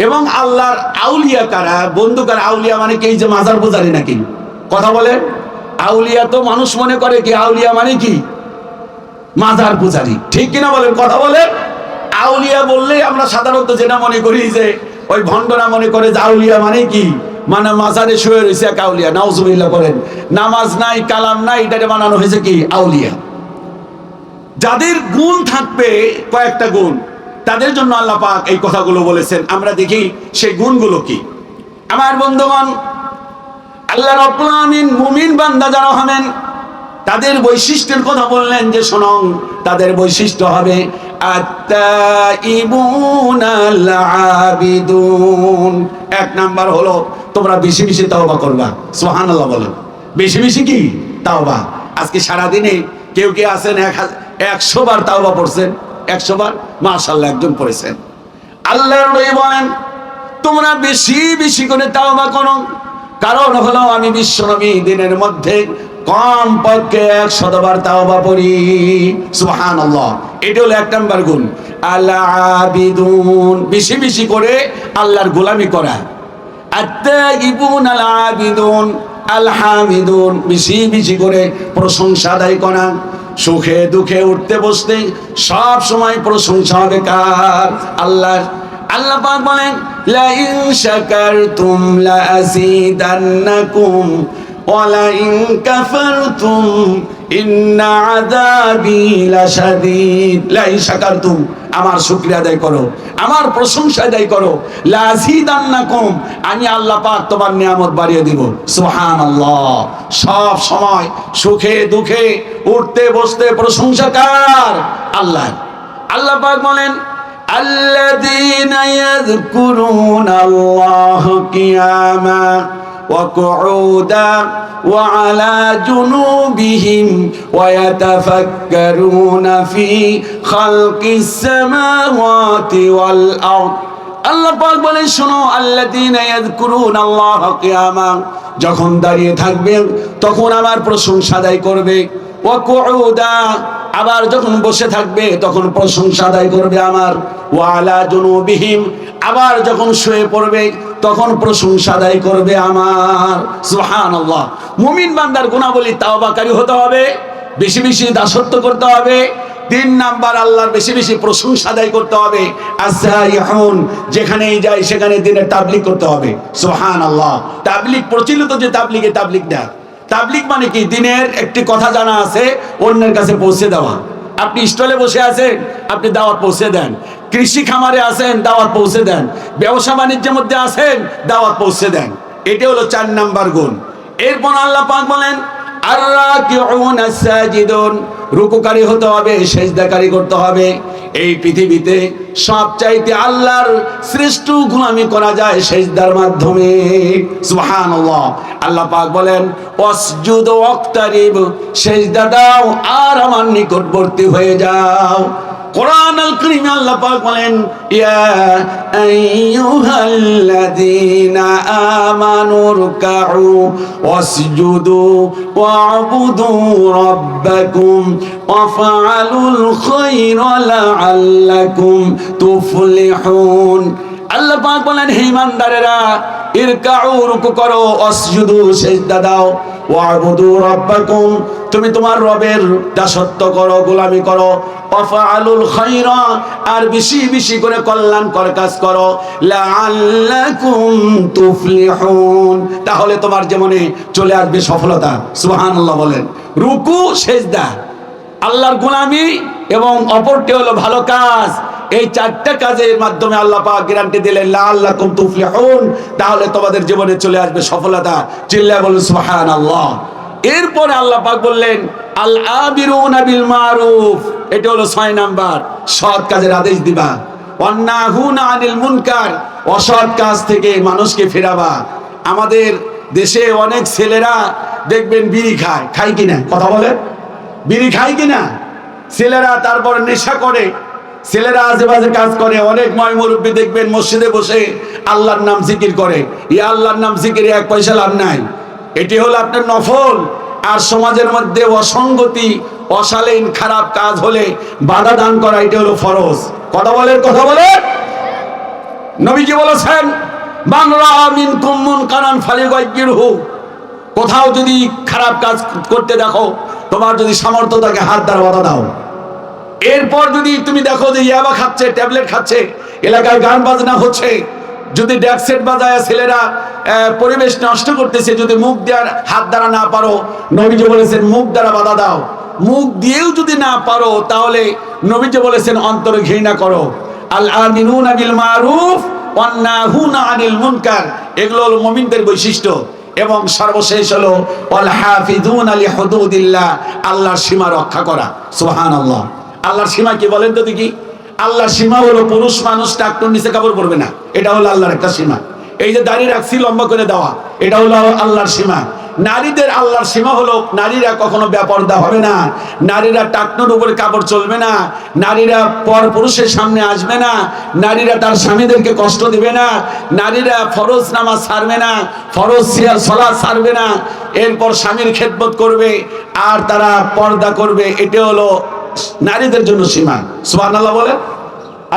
S1: এবং আল্লাহর আউলিয়া কারা? বন্ধু কারা? আউলিয়া মানে কি? এই যে মাজার পূজারি নাকি? কথা বলেন। আউলিয়া তো মানুষ মনে করে কি আউলিয়া মানে কি? মাজার পূজারী, ঠিক কিনা বলেন, কথা বলেন। আউলিয়া বললেই আমরা সাধারণত যেটা মনে করি যে ওই ভণ্ডরা মনে করে যে আউলিয়া মানে কি, মানে মাজারে শুয়ে রয়েছে এক আউলিয়া, নাউজুবিল্লাহ করেন। নামাজ নাই, কালাম নাই, এটাকে বানানো হয়েছে কি আউলিয়া। যাদের গুণ থাকবে কয়েকটা গুণ, তাদের জন্য আল্লাহ পাক এই কথাগুলো বলেছেন। আমরা দেখি সেই গুণগুলো কি। আমার বন্ধুগণ, আল্লাহ রাব্বুল আলামিন মুমিন বান্দা যারা হবেন তাদের বৈশিষ্ট্যের কথা বললেন যে শোনো, তাদের বৈশিষ্ট্য হবে আত-তাইবুনাল আবিদুন। এক নাম্বার হলো তোমরা বেশি বেশি তাওবা করবা। সুবহানাল্লাহ বলেন, বেশি বেশি কি তাওবা। আজকে সারা দিনে কেউ কে আছেন 100 বার তাওবা পড়ছেন, 100 বার, মাশাআল্লাহ একজন পড়েছেন। আল্লাহর নবী বলেন তোমরা বেশি বেশি করে তাওবা করো, কারণ হলো আমি বিশ্বনবী দিনের মধ্যে কম পক্ষে 100 বার তাওবা পড়ি। সুবহানাল্লাহ, এটা হলো এক নাম্বার গুণ। আল আবিদুন, বেশি বেশি করে আল্লাহর গোলামি করা। আত-তাইবুন আল আবিদুন আল হামিদুন, বেশি বেশি করে প্রশংসা আদায় করা। সুখে দুঃখে উঠতে বসতে সব সময় প্রশংসা হবে কার? আল্লাহ। আল্লাহ পাক বলেন লা ইন শাকারতুম লা আযীদান্নাকুম ওয়া লা ইন কাফারতুম ইন্না আযাবি লাশাদীদ। লা ইন শাকারতুম, আমার শুকরিয়া আদায় করো, আমার প্রশংসা আদায় করো। লা আযীদান্নাকুম, আমি আল্লাহ পাক তোমার নিয়ামত বাড়িয়ে দিব। সুবহানাল্লাহ, সব সময় সুখে দুঃখে উঠতে বসতে প্রশংসা কার? আল্লাহ। আল্লাহ পাক বলেন الذين يذكرون الله قياما وقعودا وعلى جنوبهم ويتفكرون في خلق السماوات والأرض। আল্লাহ পাক বলেন শোনো, আল্লাযীনা ইয়াযকুরুনা আল্লাহ কিয়ামা, যখন দাঁড়িয়ে থাকবে তখন আমার প্রশংসা আদায় করবে। ওয়া কুউদা, আবার যখন বসে থাকবে তখন প্রশংসা আদায় করবে আমার। ওয়া আলা জুনুবিহিম, আবার যখন শুয়ে পড়বে তখন প্রশংসা আদায় করবে আমার। সুবহানাল্লাহ। মুমিন বান্দার গুণাবলী তাওবাকারী হতে হবে, বেশি বেশি দাসত্ব করতে হবে। 3 নাম্বার আল্লাহর বেশি বেশি প্রশংসা আদায় করতে হবে। আস-সাইহুন, যেখানেই যায় সেখানে দিনের তাবলীগ করতে হবে। সুবহানাল্লাহ। তাবলীগ প্রচলিত যে তাবলীগে তাবলীগ না, তাবলীগ মানে কি? দিনের একটি কথা জানা আছে অন্যের কাছে পৌঁছে দেওয়া। আপনি স্টলে বসে আছেন, আপনি দাওয়াত পৌঁছে দেন। কৃষি খামারে আছেন, দাওয়াত পৌঁছে দেন। ব্যবসা বাণিজ্যের মধ্যে আছেন, দাওয়াত পৌঁছে দেন। এটা হলো 4 নাম্বার গুণ। এরপর আল্লাহ পাক বলেন আর-রাকিউন আস-সাজিদুন, রুকুকারী হতে হবে, সিজদাকারী করতে হবে। এই পৃথিবীতে সবচাইতে আল্লাহর শ্রেষ্ঠ গোলামি করা যায় সিজদার মাধ্যমে। সুবহানাল্লাহ। আল্লাহ পাক বলেন ওয়াসজুদ ওয়াক্তারিব, সিজদা দাও আর আমার নিকটবর্তী হয়ে যাও। কোরআন আল কারীমে আল্লাহ পাক বলেন ইয়া আইয়ুহাল্লাযীনা আমানু রুকউ ওয়াসজুদু ওয়া'বুদু রাব্বাকুম ওয়াফআলুল খায়রা লাআল্লাকুম তুফলিহুন। আল্লাহ পাক বলেন হে ঈমানদারেরা, ইরকাউ, রুকু করো, ওয়াসজুদু, সিজদা দাও, ওয়া'বুদু রাব্বাকুম, তুমি তোমার রবের দাসত্ব করো, গোলামি করো, ওয়াফআলুল খায়রা, আর বেশি বেশি করে কল্যাণকর কাজ করো, লাআল্লাকুম তুফলিহুন, তাহলে তোমার জীবনে চলে আসবে সফলতা। সুবহানাল্লাহ বলেন। রুকু, সিজদা, আল্লাহর গোলামি এবং অপরটি হলো ভালো কাজ। এই 4টা কাজের মাধ্যমে আল্লাহ পাক গ্যারান্টি দিলেন লাআল্লাকুম তুফলিহুন, তাহলে তোমাদের জীবনে চলে আসবে সফলতা। চিল্লায়ে বলুন সুবহানাল্লাহ। এরপরে আল্লাহ পাক বললেন আল আমিরুনা বিল মারুফ, এটা হলো 6 নাম্বার, সৎ কাজের আদেশ দিবা। ওয়ান্নাহুনা আনিল মুনকার, অসৎ কাজ থেকে মানুষকে ফেরাবা। আমাদের দেশে অনেক ছেলেরা দেখবেন বিড়ি খায়, খায় কিনা, কথা বলেন, বিড়ি খায় কিনা ছেলেরা, তারপর নেশা করে, ছেলেরা আজেবাজে কাজ করে। অনেক ময় মুরব্বী দেখবেন মসজিদে বসে আল্লাহর নাম জিকির করে। এই আল্লাহর নাম জিকিরে 1 পয়সা লাভ নাই। এটি হলো আপনার নফল। আর সমাজের মধ্যে অসঙ্গতি, অশালীন খারাপ কাজ হলে বাধা দান করা, এটা হলো ফরজ। কথা বলেন, কথা বলেন। নবীজি বলেছেন মান রাআ মিনকুম মুনকারান ফালিগাইয়িরহু, কোথাও যদি খারাপ কাজ করতে দেখো, তোমার যদি সামর্থ্য থাকে হাত দ্বারা বাধা দাও। এরপর যদি তুমি দেখো যে ইয়াবা খাচ্ছে, ট্যাবলেট খাচ্ছে, এলাকায় গান বাজনা হচ্ছে, যদি ড্যাক সেট বাজায় ছেলেরা পরিবেশ নষ্ট করতেছে, যদি মুখ দেওয়ার হাত দ্বারা না পারো, নবীজি বলেছেন মুখ দ্বারা বাধা দাও। মুখ দিয়েও যদি না পারো তাহলে নবীজি বলেছেন অন্তরে ঘৃণা করো। আল আমিনুনা বিল মারুফ ওয়ান নাহুনা আনিল মুনকার, এগুলো হলো মুমিনদের বৈশিষ্ট্য। এবং সর্বশেষ হলো ওয়াল হাফিজুনা লিহুদুদিল্লাহ, আল্লাহর সীমা রক্ষা করা। সুবহানাল্লাহ। আল্লাহর সীমা কি বলেন তো দেখি? আল্লাহর সীমা হলো পুরুষ মানুষ টাকটুর নিচে কাপড় পরবে না, এটা হলো আল্লাহর একটা সীমা। এই যে দাড়ি রাখছি লম্বা করে দেওয়া, এটা হলো আল্লাহর সীমা। নারীদের আল্লাহর সীমা হলো নারীরা কখনো বেপরদা হবে না, নারীরা টাকনুর উপরে কাপড় চলবে না, নারীরা পর পুরুষের সামনে আসবে না, নারীরা তার স্বামীদেরকে কষ্ট দিবে না, নারীরা ফরজ নামাজ ছাড়বে না, ফরজ সালাত ছাড়বে না, এরপর স্বামীর খেদমত করবে আর তারা পর্দা করবে। এটা হলো নারীদের জন্য সীমা। সুবহানাল্লাহ বলেন।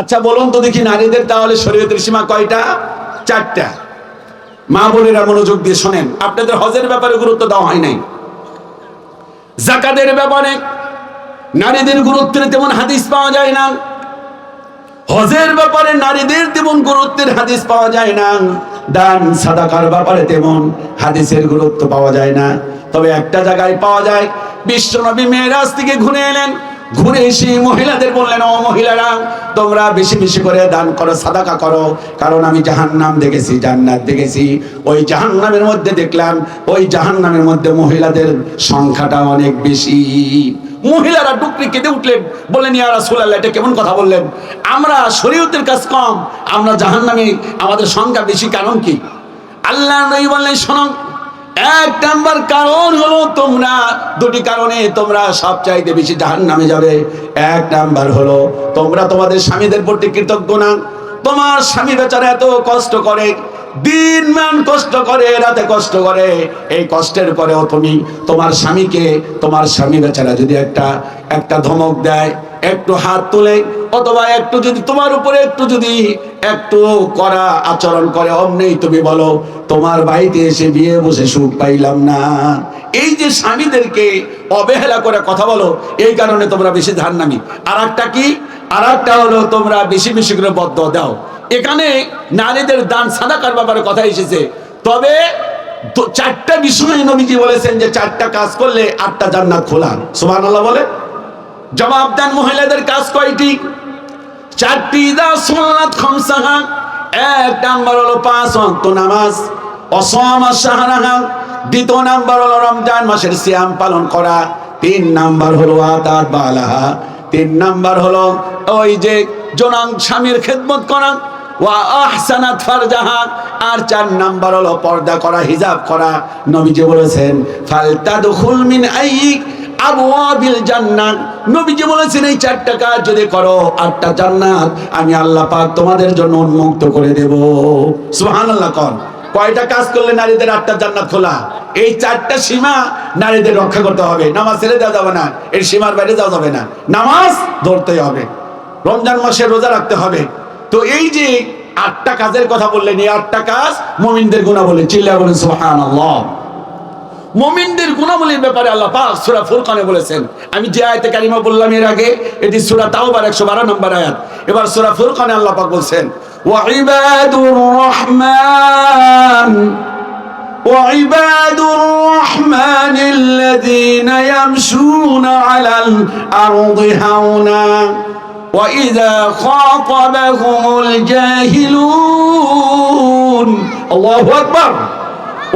S1: আচ্ছা বলুন তো দেখি, নারীদের তাহলে শরীয়তের সীমা কয়টা? 4টা। মা বোনেরা মনোযোগ দিয়ে শোনেন, আপনাদের হজের ব্যাপারে গুরুত্ব দেওয়া হয় নাই, যাকাতের ব্যাপারে নারীদের গুরুত্বের তেমন হাদিস পাওয়া যায় না, হজের ব্যাপারে নারীদের তেমন গুরুত্বের হাদিস পাওয়া যায় না, দান সাদাকার ব্যাপারে তেমন হাদিসের গুরুত্ব পাওয়া যায় না। তবে একটা জায়গায় পাওয়া যায়, বিশ্বনবী মেরাজ থেকে ঘুরে এলেন, ঘুরে এসে মহিলাদের বললেন, ও মহিলারা তোমরা বেশি বেশি করে দান করো, সাদাকা করো, কারণ আমি জাহান্নাম দেখেছি, জান্নাত দেখেছি। ওই জাহান্নামের মধ্যে দেখলাম, ওই জাহান্নামের মধ্যে মহিলাদের সংখ্যাটা অনেক বেশি। মহিলারা ডুকরি কেঁদে উঠলেন, বললেন ইয়া রাসূলুল্লাহ, এটা কেমন কথা বললেন? আমরা শরীয়তের কাজ কম, আমরা জাহান্নামে আমাদের সংখ্যা বেশি, কারণ কি? আল্লাহ নবী বললেন, শোনো, 1 নাম্বার কারণ হলো তোমরা, 2টি কারণে তোমরা সবচাইতে বেশি জাহান্নামে যাবে। 1 নাম্বার হলো তোমরা তোমাদের স্বামীদের প্রতি কৃতজ্ঞ না। তোমার স্বামী বেচারা এত কষ্ট করে, দিনমান কষ্ট করে, রাতে কষ্ট করে, এই কষ্টের পরেও তুমি তোমার স্বামীকে, তোমার স্বামী বেচারা যদি একটা ধমক দেয়, একটু হাত তুলে, অথবা একটু যদি তোমার উপরে একটু করা আচরণ করে, অমনি তুমি বলো তোমার বাড়িতে এসে বিয়ে বসে সুখ পাইলাম না। এই যে স্বামীদেরকে অবহেলা করে কথা বলো, এই কারণে তোমরা বেশি জাহান্নামী। আর একটা কি? আর একটা হলো তোমরা বেশি বেশি করে বদদোয়া দাও। এখানে নারীদের দান সাদাকার ব্যাপারে কথা এসেছে, তবে 4টা বিষয় নবীজি বলেছেন যে 4টা কাজ করলে 8টা জান্নাত খোলা। সুবহানাল্লাহ বলে। জবাব দেন, মহিলাদের কাজ কয়টি? 4টি। দা সালাত খামসাহা, 1 নাম্বার হলো 5 ওয়াক্ত নামাজ, অসামা শাহরাহা, 2 নাম্বার হলো রমজান মাসের সিয়াম পালন করা, 3 নাম্বার হলো আতাত বালাহা, 3 নাম্বার হলো ওই যে জনাং স্বামীর খেদমত করা, ওয়া আহসানাত ফারজাহা, আর 4 নাম্বার হলো পর্দা করা, হিজাব করা। নবীজি বলেছেন ফালতাদখুল মিন আইয়িক আবওয়াবিল জান্নাত, নবীজি বলেছেন এই 4টা কাজ যদি করো 8টা জান্নাত আমি আল্লাহ পাক তোমাদের জন্য উন্মুক্ত করে দেব। সুবহানাল্লাহ। কয়টা কাজ করলে নারীদের 8টা জান্নাত খোলা? এই 4টা সীমা নারীদের রক্ষা করতে হবে। নামাজ ছেড়ে দেওয়া যাবে না, এর সীমার বাইরে যাওয়া যাবে না, নামাজ ধরতেই হবে, রমজান মাসে রোজা রাখতে হবে। তো এই যে 8টা কাজের কথা বললেন, এই 8টা কাজ মুমিনদের গুণাবলী। চিল্লায়া বলেন সুবহানাল্লাহ। মুমিনদের গুণাবলীর ব্যাপারে আল্লাহ পাক সূরা ফুরকানে বলেছেন। আমি যে আয়াতে কারিমা বললাম এর আগে, এটি সূরা তাওবার 112 নম্বর আয়াত। এবার সূরা ফুরকানে আল্লাহ পাক বলছেন, ওয়া ইবাদুর রাহমানিল্লাযীনা ইয়ামশুনা আলাল আরদি হাওনা ওয়া ইযা খাতাবাহুমুল জাহিলুন, আল্লাহু আকবার,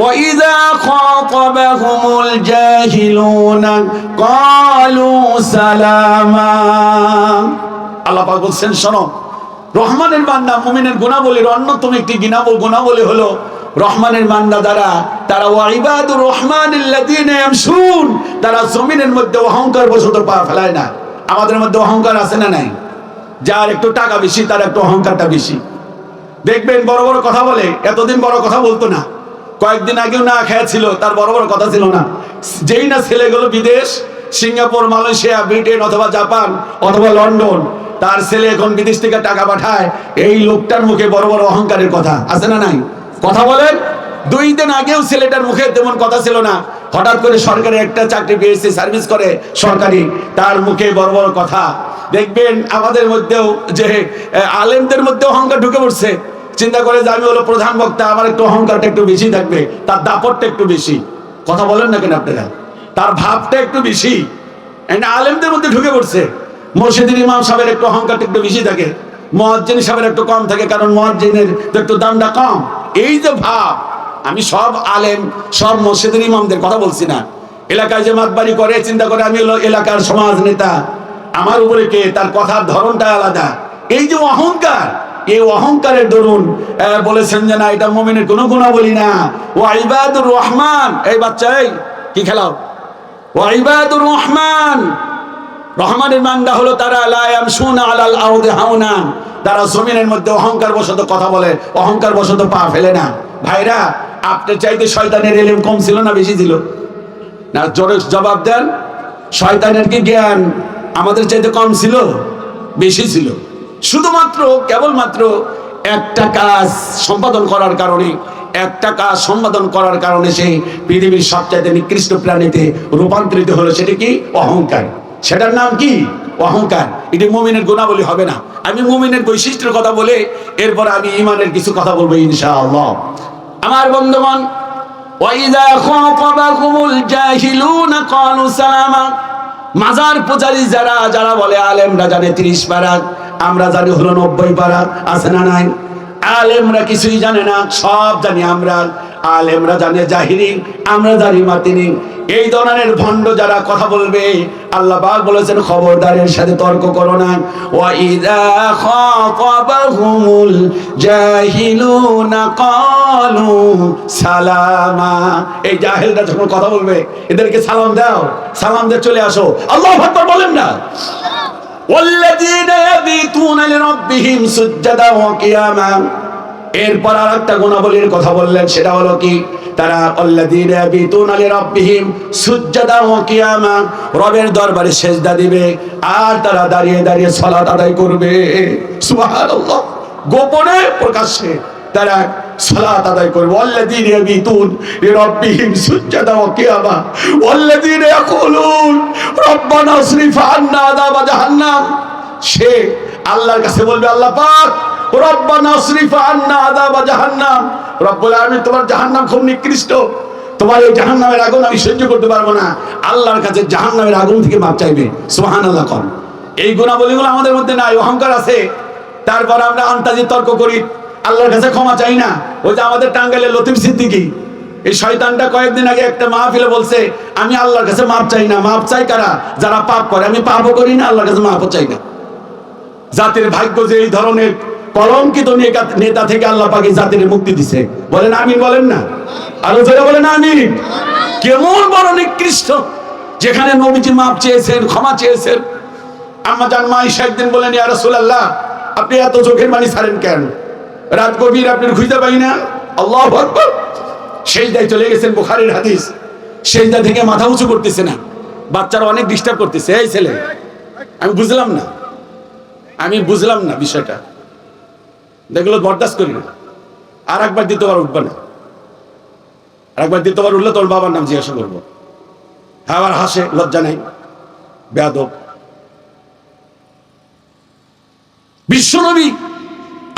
S1: وَإِذَا خَاطَبَهُمُ الْجَاهِلُونَ قَالُوا سَلَامًا। আল্লাহ পাক বলছেন, শোনো, রহমানের বান্দা মুমিনের গুণাবলীর অন্যতম একটি গুণাবলী হলো রহমানের বান্দা তারা ওয়াইবাদুর রহমানিল্লাযীনা ইয়ামশুন, তারা জমিনের মধ্যে অহংকার বশত পা ফেলায় না। আমাদের মধ্যে অহংকার আছে না নাই? যার একটু টাকা বেশি তার একটু অহংকারটা বেশি। দেখবেন বড় বড় কথা বলে, এতদিন বড় কথা বলতো না, কয়েকদিন আগেও না খেয়েছিল, তার বড় বড় কথা ছিল না। যেই না ছেলে গেল বিদেশ, সিঙ্গাপুর, মালয়েশিয়া, ব্রিটেন অথবা জাপান অথবা লন্ডন, তার ছেলে এখন বিদেশ থেকে টাকা পাঠায়, এই লোকটার মুখে বড় বড় অহংকারের কথা আছে না নাই? কথা বলেন। 2 দিন আগেও ছেলেটার মুখে তেমন কথা ছিল না, হঠাৎ করে সরকারি একটা চাকরি পেয়েছে, সার্ভিস করে সরকারি, তার মুখে বড় বড় কথা। দেখবেন আমাদের মধ্যেও যে আলেমদের মধ্যে অহংকার ঢুকে পড়ছে, চিন্তা করে যে আমি হলো প্রধান বক্তা, আমার একটু অহংকারটা একটু বেশি থাকবে, তার দাপটটা একটু বেশি। কথা বলেন না কেন আপনারা? তার ভাবটা একটু বেশি, আলেমদের মধ্যে ঢুকে পড়ছে। মসজিদের ইমাম সাহেবের একটু অহংকারটা একটু বেশি থাকে, মুয়াজ্জিন সাহেবের একটু কম থাকে, কারণ মুয়াজ্জিনের একটু দামটা কম। এই যে ভাব, আমি সব আলেম সব মসজিদের ইমামদের কথা বলছি না। এলাকায় যে মাতবাড়ি করে, চিন্তা করে আমি হলো এলাকার সমাজ নেতা, আমার উপরে কে, তার কথার ধরনটা আলাদা। এই যে অহংকার, এই অহংকারের দরুন বলেছেন যে না, এটা মুমিনের কোনো গুণাবলী না। ওয়া ইবাদুর রহমান, এই বাচ্চা এই কি খেলাও, ওয়া ইবাদুর রহমান, রহমানের বান্দা হলো তারা, লা ইয়ামশুনা আলাল আরদি হাওনা, তারা জমিনের মধ্যে অহংকার বশত কথা বলে, অহংকার বশত পা ফেলে না। ভাইরা, আপনার চাইতে শয়তানের ইলম কম ছিল না বেশি ছিল? না জোরে জবাব দেন। শয়তানের কি জ্ঞান আমাদের চাইতে কম ছিল? বেশি ছিল। শুধুমাত্র কেবলমাত্র একটা কাজ সম্পাদন করার কারণে, একটা কাজ সম্পাদন করার কারণে সে পৃথিবীর সবচাইতে নিকৃষ্ট প্রাণীতে রূপান্তরিত হলো। সেটা কি? অহংকার। সেটার নাম কি? অহংকার। এটি মুমিনের গুণাবলী হবে না। আমি মুমিনের বৈশিষ্ট্যের কথা বলে এরপর আমি ঈমানের কিছু কথা বলবো ইনশাআল্লাহ। আমার বন্ধুগণ, ওয়াইদা খাতাবাহুমুল জাহিলুনা ক্বালু সালামা, মাজার পূজারী যারা যারা বলে আলেমরা জানে 30 পারা, আমরা জানি হলো 90 পারা, আছে না নাই? আলেমরা কিছুই জানে না, সব জানি আমরা। আলেমরা জানে জাহিরি, আমরা জানি মাতিনি। এই ধরনের ভণ্ড যারা কথা বলবে, আল্লাহ পাক বলেছেন খবরদারের সাথে তর্ক করো না। ওয়া ইযা খাতাবাহুমুল জাহিলুনা ক্বালু সালামা, এই জাহেলরা যখন কথা বলবে এদেরকে সালাম দাও, সালাম দিয়ে চলে আসো। আল্লাহু আকবার বলেন না? ওয়াল্লাযীনা ইয়াবিতুনা লিরাব্বিহিম সুজদাা ওয়া কিয়ামা। এরপর আরেকটা গুণাবলীর কথা বললেন, সেটা হলো কি? তারা আল্লাযীনা ইয়াবিতুনা লিরাব্বিহিম সুজদাা ওয়া কিয়ামা, রবের দরবারে সিজদা দিবে আর তারা দাঁড়িয়ে দাঁড়িয়ে সালাত আদায় করবে। সুবহানাল্লাহ। গোপনে প্রকাশ্যে তারা সালাত আদায় করবে। আল্লাযীনা ইয়াবিতুনা লিরাব্বিহিম সুজদাা ওয়া কিয়ামা ওয়াল্লাযীনা ইয়াকুলুন রব্বানা আসরিফ আন্না আযাবা জাহান্নাম। সে আল্লাহর কাছে বলবে, আল্লাহ পাক রব্বানা আসরিফ আন্না আযাবা জাহান্নাম, রব্বুল আলামিন তোমার জাহান্নাম খুব নিকৃষ্ট, তোমার এই জাহান্নামের আগুন আমি সহ্য করতে পারবো না। আল্লাহর কাছে জাহান্নামের আগুন থেকে মাপ চাইবে। সুবহানাল্লাহ। কোন এই গুণাবলীগুলো আমাদের মধ্যে নাই, অহংকার আছে। তারপর আমরা আন্তাজি তর্ক করি, আল্লাহর কাছে ক্ষমা চাই না। ওই যে আমাদের টাঙ্গাইলের লতিফ সিদ্দিকী, এই শয়তানটা কয়েকদিন আগে একটা মাহফিলে বলছে, আমি আল্লাহর কাছে মাপ চাই না। মাপ চাই কারা? যারা পাপ করে। আমি পাপও করি না, আল্লাহর কাছে মাপও চাই না। জাতির ভাগ্য যে এই ধরনের কলঙ্কিত নেতা থেকে আল্লাহ পাক এই জাতির মুক্তি দিছে। বলেন আমিন, বলেন না? আরো জোরে বলেন আমিন। কেমন বড় নিকৃষ্ট, যেখানে নবীজি মাপ চেয়েছেন, ক্ষমা চেয়েছেন। আম্মা জান মা আয়েশা একদিন বলেন, ইয়া রাসূলুল্লাহ, আপনি এত চোখের পানি ছাড়েন কেন? রাত গভীর, আপনি খুঁজে পাই না? আল্লাহু আকবার। সেজদায় চলে গেছেন, বুখারীর হাদিস। সেজদা থেকে মাথা উঁচু করতেছে না, বাচ্চারা অনেক ডিস্টার্ব করতেছে। এই ছেলে, আমি বুঝলাম না বিষয়টা, দেখলো বরদাস্ত করি না। আর একবার দ্বিতীয়বার উঠবে না, আর একবার দ্বিতীয়বার উঠলে তোর বাবার নাম জিজ্ঞাসা করবো। আবার হাসে, লজ্জা নাই, বেয়াদব। বিশ্বনবী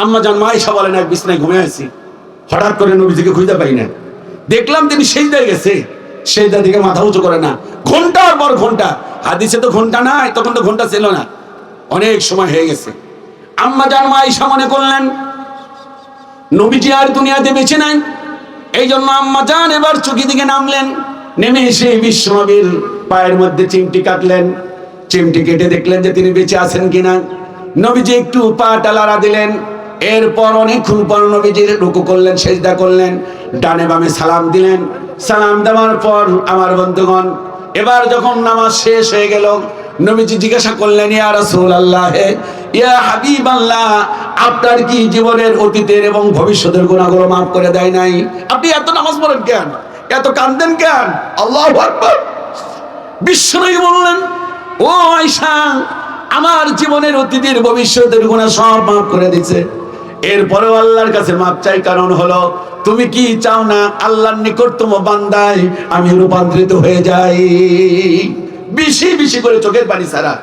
S1: আম্মা জান মা আয়েশা বলেন, এক বিছানায় ঘুমিয়ে আছি, হঠাৎ করে নবীজিকে খুঁজে পাই না। দেখলাম তিনি সেজদায় গেছে, সেজদা দিকে মাথা উঁচু করে না। ঘন্টার পর ঘন্টা, হাদিসে তো ঘন্টা নাই, তখন তো ঘন্টা ছিল না, অনেক সময় হয়ে গেছে। আম্মা জান মা আয়েশা মনে করলেন নবীজি আর দুনিয়াতে বেঁচে নাই। এই জন্য আম্মা জান এবার চকি দিকে নামলেন, নেমে এসে বিশ্বনবীর পায়ের মধ্যে চিমটি কাটলেন। চিমটি কেটে দেখলেন যে তিনি বেঁচে আছেন কিনা। নবীজি একটু পাটা লাড়া দিলেন। এরপর অনেকক্ষণ পর নবীজি রুকু করলেন, সেজদা করলেন, ডানে বামে সালাম দিলেন। সালাম দেওয়ার পর আমার বন্ধুগণ, এবার যখন নামাজ শেষ হয়ে গেল, নবীজি জিজ্ঞাসা করলেন, ইয়া রাসূলুল্লাহ, ইয়া হাবিবাল্লাহ, আপনার কি জীবনের অতীতের এবং ভবিষ্যতের গুনাহগুলো মাফ করে দেয় নাই? আপনি এত নামাজ পড়েন কেন? এত কাঁদেন কেন? আল্লাহু আকবার। বিশ্বনবী বললেন, ও আয়েশা, আমার জীবনের অতীতের ভবিষ্যতের গুনাহ সব মাফ করে দিয়েছে। এরপরেও আল্লাহর কাছে মাপ চাই, কারণ হলো তুমি কি চাও না আল্লাহর নিকটতম বান্দায় আমি রূপান্তরিত হয়ে যাই। বেশি বেশি করে চোখের পানি ছাড়া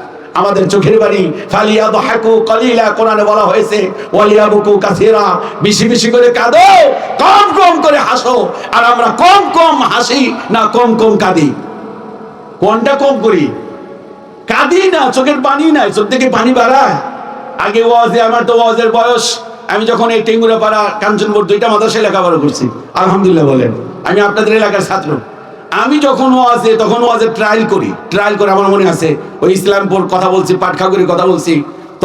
S1: আমাদের চোখের পানি ফালিয়াদহাকু কলিলা, কোরআনে বলা হয়েছে ওয়ালিয়াবকু কাসীরা, বেশি বেশি করে কাঁদো, কম কম করে হাসো। আর আমরা কম কম হাসি না কম কম কাঁদি? কোনটা কম করি? কাঁদি না, চোখের পানি নাই, চোখ থেকে পানি বাড়ায়। আগে ওয়াজে, আমার তো ওয়াজের বয়স, আমি যখন এই টেঙ্গুরাপাড়া কাঞ্চনপুর 2টা মাদ্রাসায় লেখাপড়া করছি, আলহামদুলিল্লাহ বলেন, আমি আপনাদের এলাকার ছাত্র। আমি যখন ওয়াজে, তখন ওয়াজে ট্রায়াল করে, আমার মনে আছে ওই ইসলামপুর কথা বলছি, পাটখাগুড়ির কথা বলছি,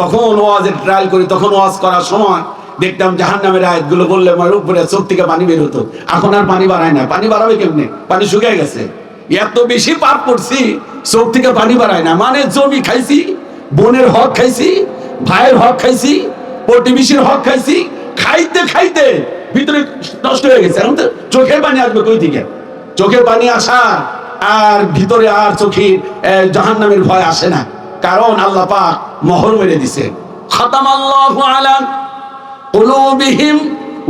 S1: তখন ওয়াজে ট্রায়াল করি। তখন ওয়াজ করার সময় দেখতাম জাহান্নামের আয়াতগুলো বললে আমার উপরে চোখ থেকে পানি বের হতো। এখন আর পানি বাড়ায় না। পানি বাড়াবে কেমনে? পানি শুকিয়ে গেছে। এত বেশি পাপ করছি, চোখ থেকে পানি বাড়ায় না। মানে জমি খাইছি, বোনের হক খাইছি, ভাইয়ের হক খাইছি, প্রতিবেশীর হক খাইছি, খাইতে খাইতে ভিতরে নষ্ট হয়ে গেছে। এখন তো চোখের পানি আসবে কই থেকে? চোখের পানি আসা আর ভিতরে আর চোখে জাহান্নামের ভয় আসে না, কারণ আল্লাহ পাক মোহর মেরে দিছে। খাতামাল্লাহু আলা কুলুবিহিম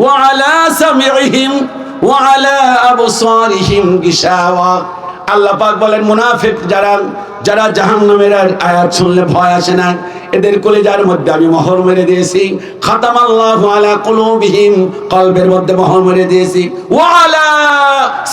S1: ওয়া আলা সামিইহিম ওয়া আলা আবসারিহিম গিশাওয়া। আল্লাহ পাক বলেন মুনাফিক যারা জাহান্নামের আয়াত শুনলে ভয় আসে না, এদের কলিজার মধ্যে আমি মোহর মেরে দিয়েছি। খাতামাল্লাহু আলা কুলুবিহিম, কলবের মধ্যে মোহর মেরে দিয়েছি। ওয়া আলা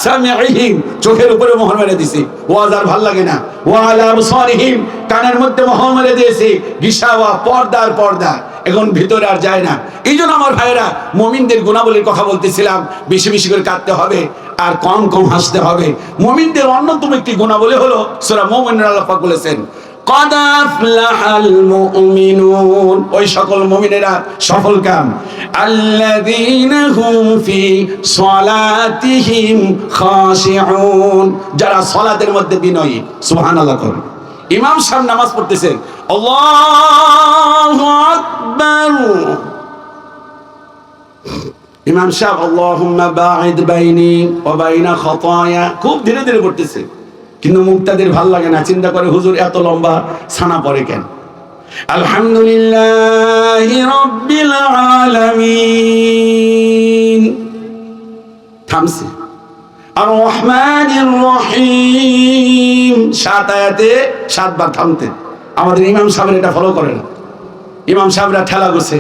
S1: সামিইহিম, চোখের উপরে মোহর মেরে দিয়েছি, ওয়াজ আর ভাল লাগে না। ওয়া আলা আবসারিহিম, কানের মধ্যে মোহর মেরে দিয়েছি। গিশাওয়া, পর্দার পর্দা, এখন ভিতরে আর যায় না। এই জন্য আমার ভাইয়েরা, মুমিনদের গুণাবলীর কথা বলতেছিলাম, বেশি বেশি করে কাঁদতে হবে আর কম কম হাসতে হবে। মুমিনদের অন্যতম একটি গুণাবলী হলো, সূরা মুমিনুন আল্লাহ পাক বলেছেন قد أفلح المؤمنون, ওই সকল মুমিনেরা সফল কাম। الذين هم في صلاتهم خاشعون, যারা সালাতের মধ্যে বিনয়ী। সুবহানাল্লাহ করুন। ইমাম সাহেব নামাজ পড়তেছেন, আল্লাহু আকবার, ইমাম সাহেব আল্লাহুম্মা বাঈদ বাইনি ওয়া বাইনা খাতায়া, খুব ধীরে ধীরে পড়তেছে, কিন্তু মুক্তাদের ভাল লাগে না, চিন্তা করে হুজুর এত লম্বা ছানা পড়ে কেন। আলহামদুলিল্লাহি রাব্বিল আলামিন, থামছে। আর রহমানির রহিম, 7 আয়াতে 7 বার থামতে। আমাদের ইমাম সাহেব এটা ফলো করে না। ইমাম সাহেবরা ঠেলা গেছে।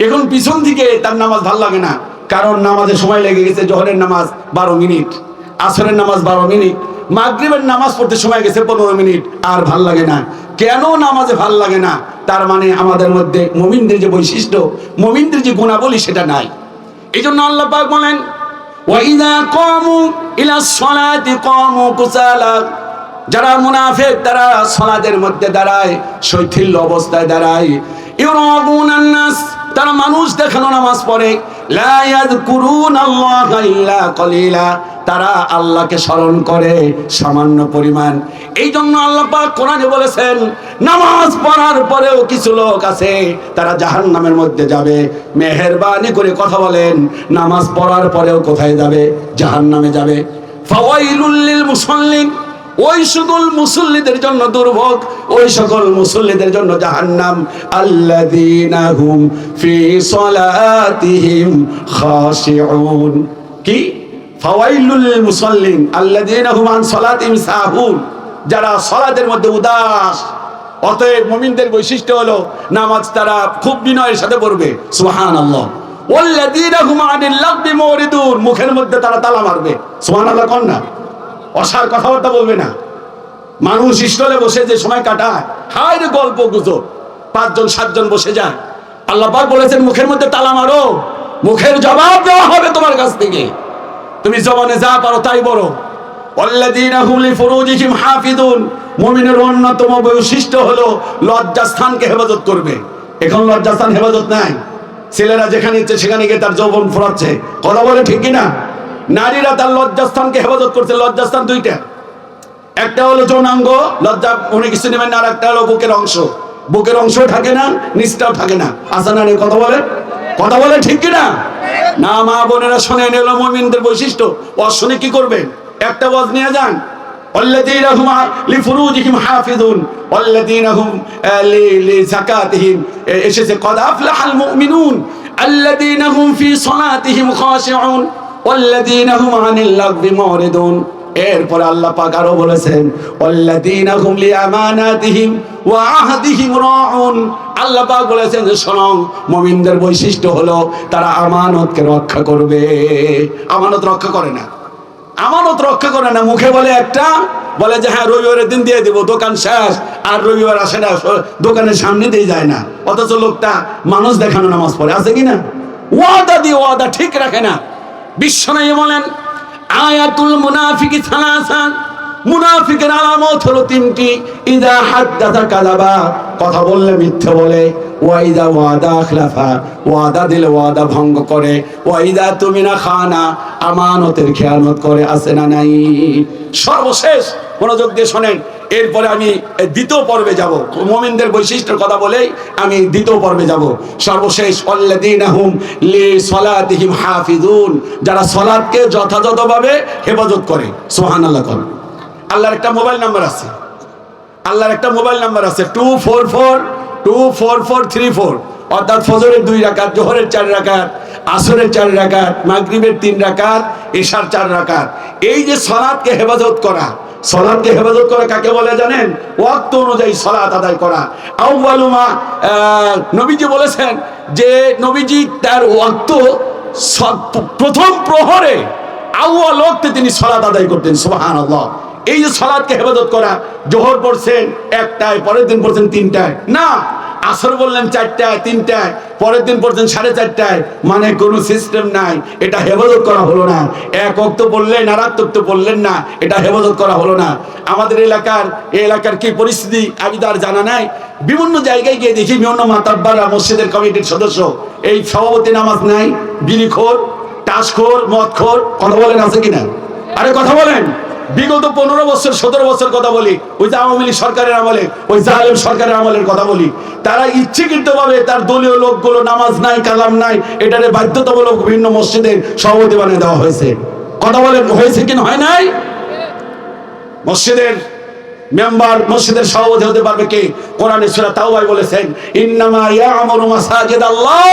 S1: এখন পিছন থেকে তার নামাজ ভাল লাগে না, কারণ নামাজের সময় লেগে গেছে। জোহরের নামাজ 12 মিনিট, আসরের নামাজ 12 মিনিট, মাগরিবের নামাজ পড়তে সময় গেছে 15 মিনিট, আর ভাল লাগে না। কেন নামাজে ভাল লাগে না? তার মানে আমাদের মধ্যে মুমিনদের যে বৈশিষ্ট্য, মুমিনদের যে গুণাবলী, সেটা নাই। এই জন্য আল্লাহ পাক বলেন ওয়াইদা কামু ইলাস সালাতি কামু কুসালা, যারা মুনাফিক তারা সালাতের মধ্যে দাঁড়ায় শৈথিল্য অবস্থায় দাঁড়ায়। ইউরাবুনান নাস, তারা মানুষ দেখানো নামাজ পড়ে। লা ইয়াযকুরুনাল্লাহা ইল্লা কলিলা, তারা আল্লাহকে স্মরণ করে সামান্য পরিমাণ। এই জন্য আল্লাহ পাক কোরআনে বলেছেন নামাজ পড়ার পরেও কিছু লোক আছে তারা জাহান্নামের মধ্যে যাবে। মেহেরবানি করে কথা বলেন, নামাজ পড়ার পরেও কোথায় যাবে? জাহান্নামে যাবে। ফাওয়াইলুল লিল মুসাল্লিন, ওই সকল মুসল্লিদের জন্য দুর্ভোগ, ওই সকল মুসল্লিদের জন্য জাহান্নাম। আল্লাযীনা হুম ফি সালাতিহিম খাশিউন, কি? ফাওয়াইলুল লিল মুসাল্লিন আল্লাযীনা হুম আন সালাতিহিম সাহুন, যারা সালাতের মধ্যে উদাস। অতএব মুমিনদের বৈশিষ্ট্য হলো নামাজ তারা খুব বিনয়ের সাথে পড়বে। সুবহানাল্লাহ। ওয়াল্লাযীনা হুম আনিল লাগবি মুরিদুন, মুখের মধ্যে তারা তালা মারবে। সুবহানাল্লাহ কোন না, অসার কথাবার্তা বলবে না। মানুষ স্টলে বসে যে সময় কাটায়, হায় রে গল্প গুজব, 5 জন 7 জন বসে যায়। আল্লাহ পাক বলেছেন মুখের মধ্যে তালা মারো, মুখের জবাব দেওয়া হবে তোমার কাছ থেকে। তুমি জবানে যা পারো তাই বলো। ওয়াল্লাযীনা হুম লিফুরুজিহিম হাফিজুন, মুমিনের অন্যতম বৈশিষ্ট্য হলো লজ্জাস্থানকে হেফাজত করবে। এখন লজ্জাস্থান হেফাজত নাই, ছেলেরা যেখানে ইচ্ছে সেখানে গিয়ে তার যৌবন ফোরাচ্ছে। কথা বলে ঠিক কিনা? নারীরা তার লজ্জাস্থানকে হেফাজত করছে। লজ্জাস্থান 2টা, একটা হলো যৌনাঙ্গ, লজ্জা উনি কিছু নেবেন না, আর একটা হলো বুকের অংশ। বুকের অংশও থাকে না, নিচটাও থাকে না। আসা না, কথা বলে ঠিক কিনা? না মা বোনেরা শোনেন, এলো মুমিনদের বৈশিষ্ট্য। শুনে কি করবেন? একটা ওয়াজ নিয়ে যান, والذين هم لفروجهم حافظون والذين هم لزكاتهم এসেছে قد أفلح المؤمنون আল্লাযীনা হুম ফি সালাতিহিম খাশিউন ওয়াল্লাযীনা হুম আনিল লাগবি মুরিদুন। এরপরে আল্লাহ পাক আরো বলেছেন ওয়াল্লাযীনা হুম লিআমানাতিহিম ওয়া আহদিহিম রাউন। আল্লাহ পাক বলেছেন যে শোনো, মুমিনদের বৈশিষ্ট্য হলো তারা আমানতকে রক্ষা করবে। আমানত রক্ষা করে না, আমানত রক্ষা করে না। মুখে বলে একটা, বলে যে হ্যাঁ রবিবারের দিন দিয়ে দিব, দোকান শেষ, আর রবিবার আসে না, দোকানের সামনে দিয়ে যায় না, অথচ লোকটা মানুষ দেখানো নামাজ পড়ে, আছে কিনা? ওয়াদা দিয়ে ওয়াদা ঠিক রাখে না। বিশ্বনবী বলেন আয়াতুল মুনাফিকি সালাসা, মুনাফিকের আলামত হলো তিনটি। ইযা হাদাসা কাযাবা, কথা বললে মিথ্যে বলে। ওয়া ইযা ওয়াদা আখলাফা, ওয়াদা দিলে ওয়াদা ভঙ্গ করে। ওয়া ইযা তুমিনা খানা, আমানতের খেয়ানত করে। আছে না নাই? সর্বশেষ মনোযোগ দিয়ে শোনেন, এরপরে আমি দ্বিতীয় পর্বে যাব। মুমিনদের বৈশিষ্ট্যের কথা বলেই আমি দ্বিতীয় পর্বে যাব। সর্বশেষ আল্লাযীনা হুম লিসালাতিহিম হাফিজুন, যারা সালাতকে যথাযথভাবে হেফাজত করে। সুবহানাল্লাহ। কোন আল্লাহর একটা মোবাইল নাম্বার আছে, আল্লাহর একটা মোবাইল নাম্বার আছে 244244434, অর্থাৎ ফজরের 2 রাকাত, জোহরের 4 রাকাত, আসরের 4 রাকাত, মাগরিবের 3 রাকাত, ইশার 4 রাকাত। এই যে সালাতকে হেফাজত করা, সালাতকে হেফাজত করা কাকে বলে জানেন? ওয়াক্ত অনুযায়ী সালাত আদায় করা। আউয়ালুমা, নবীজি বলেছেন যে নবীজি তার ওয়াক্ত প্রথম প্রহরে আউয়াল ওয়াক্তে তিনি সালাত আদায় করতেন। সুবহানাল্লাহ। এই যে সালাতকে হেফাজত করা, জোহর পড়ছেন 1টায়, পরের দিন পড়ছেন 3টায়, না আসর বললেন 4টায়, 3টায়, পরের দিন পড়ছেন 4:30টায়, মানে কোনো সিস্টেম নাই। এটা হেফাজত করা হলো না। এক ওয়াক্ত বললেন আর এক ওয়াক্ত বললেন না, এটা হেফাজত করা হলো না। আমাদের এই এলাকার কি পরিস্থিতি আমি তো আর জানা নাই। বিভিন্ন জায়গায় গিয়ে দেখি বিভিন্ন মাতাব্বাররা, মসজিদের কমিটির সদস্য, এই সভাপতি নামাজ নাই, বিড়িখোর, টাসখোর, মদখোর, কথা বলেন আছে কিনা? আরে কথা বলেন। বিগত 15 বছর 17 বছর কথা বলি, ওই যে আওয়ামী লীগ সরকারের আমলে, ওই জালেম সরকারের আমলের কথা বলি। তারা ইচ্ছাকৃতভাবে তার দলীয় লোকগুলো নামাজ নাই, কালাম নাই, এটারে বাধ্যতামূলক বিভিন্ন মসজিদের সভাপতি বানিয়ে দেওয়া হয়েছে। কথা বলেন হয়েছে কিনা? হয় নাই? মসজিদের মেম্বার, মসজিদের সভাপতি হতে পারবে কে? কোরআনে সূরা তাওবায় বলেছেন ইন্নামা ইয়া'মুরু মাসাজিদাল্লাহ,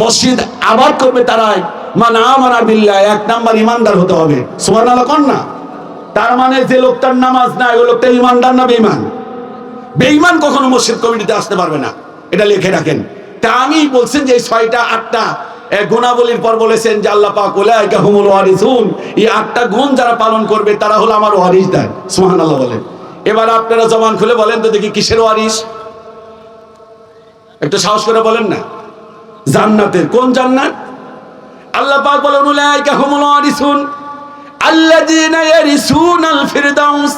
S1: মসজিদ আবাদ করবে তারাই মান আমানা বিল্লাহ, 1 নাম্বার ইমানদার হতে হবে। সুবহানাল্লাহ। কোন না? তার মানে যে লোকটার নামাজ নাই, ওই লোকটা ইমানদার না বেঈমান? বেঈমান কখনো মসজিদ কমিটিতে আসতে পারবে না, এটা লিখে রাখেন। তা আমি বলছেন যে 6টা 8টা গুণাবলীর পর বলেছেন যে আল্লাহ পাক উলাইকা হুমুল ওয়ারিসুন, এই 8টা গুণ যারা পালন করবে তারা হলো আমার ওয়ারিসদার। সুবহানাল্লাহ বলেন। এবার আপনারা জবান খুলে বলেন তো দেখি কিসের ওয়ারিস? একটু সাহস করে বলেন না। জান্নাতের। কোন জান্নাত? আল্লাহ পাক বলেন উলাইকা হুমুল ওয়ারিসুন আল্লাযীনা ইয়ারিসুনাল ফিরদাউস।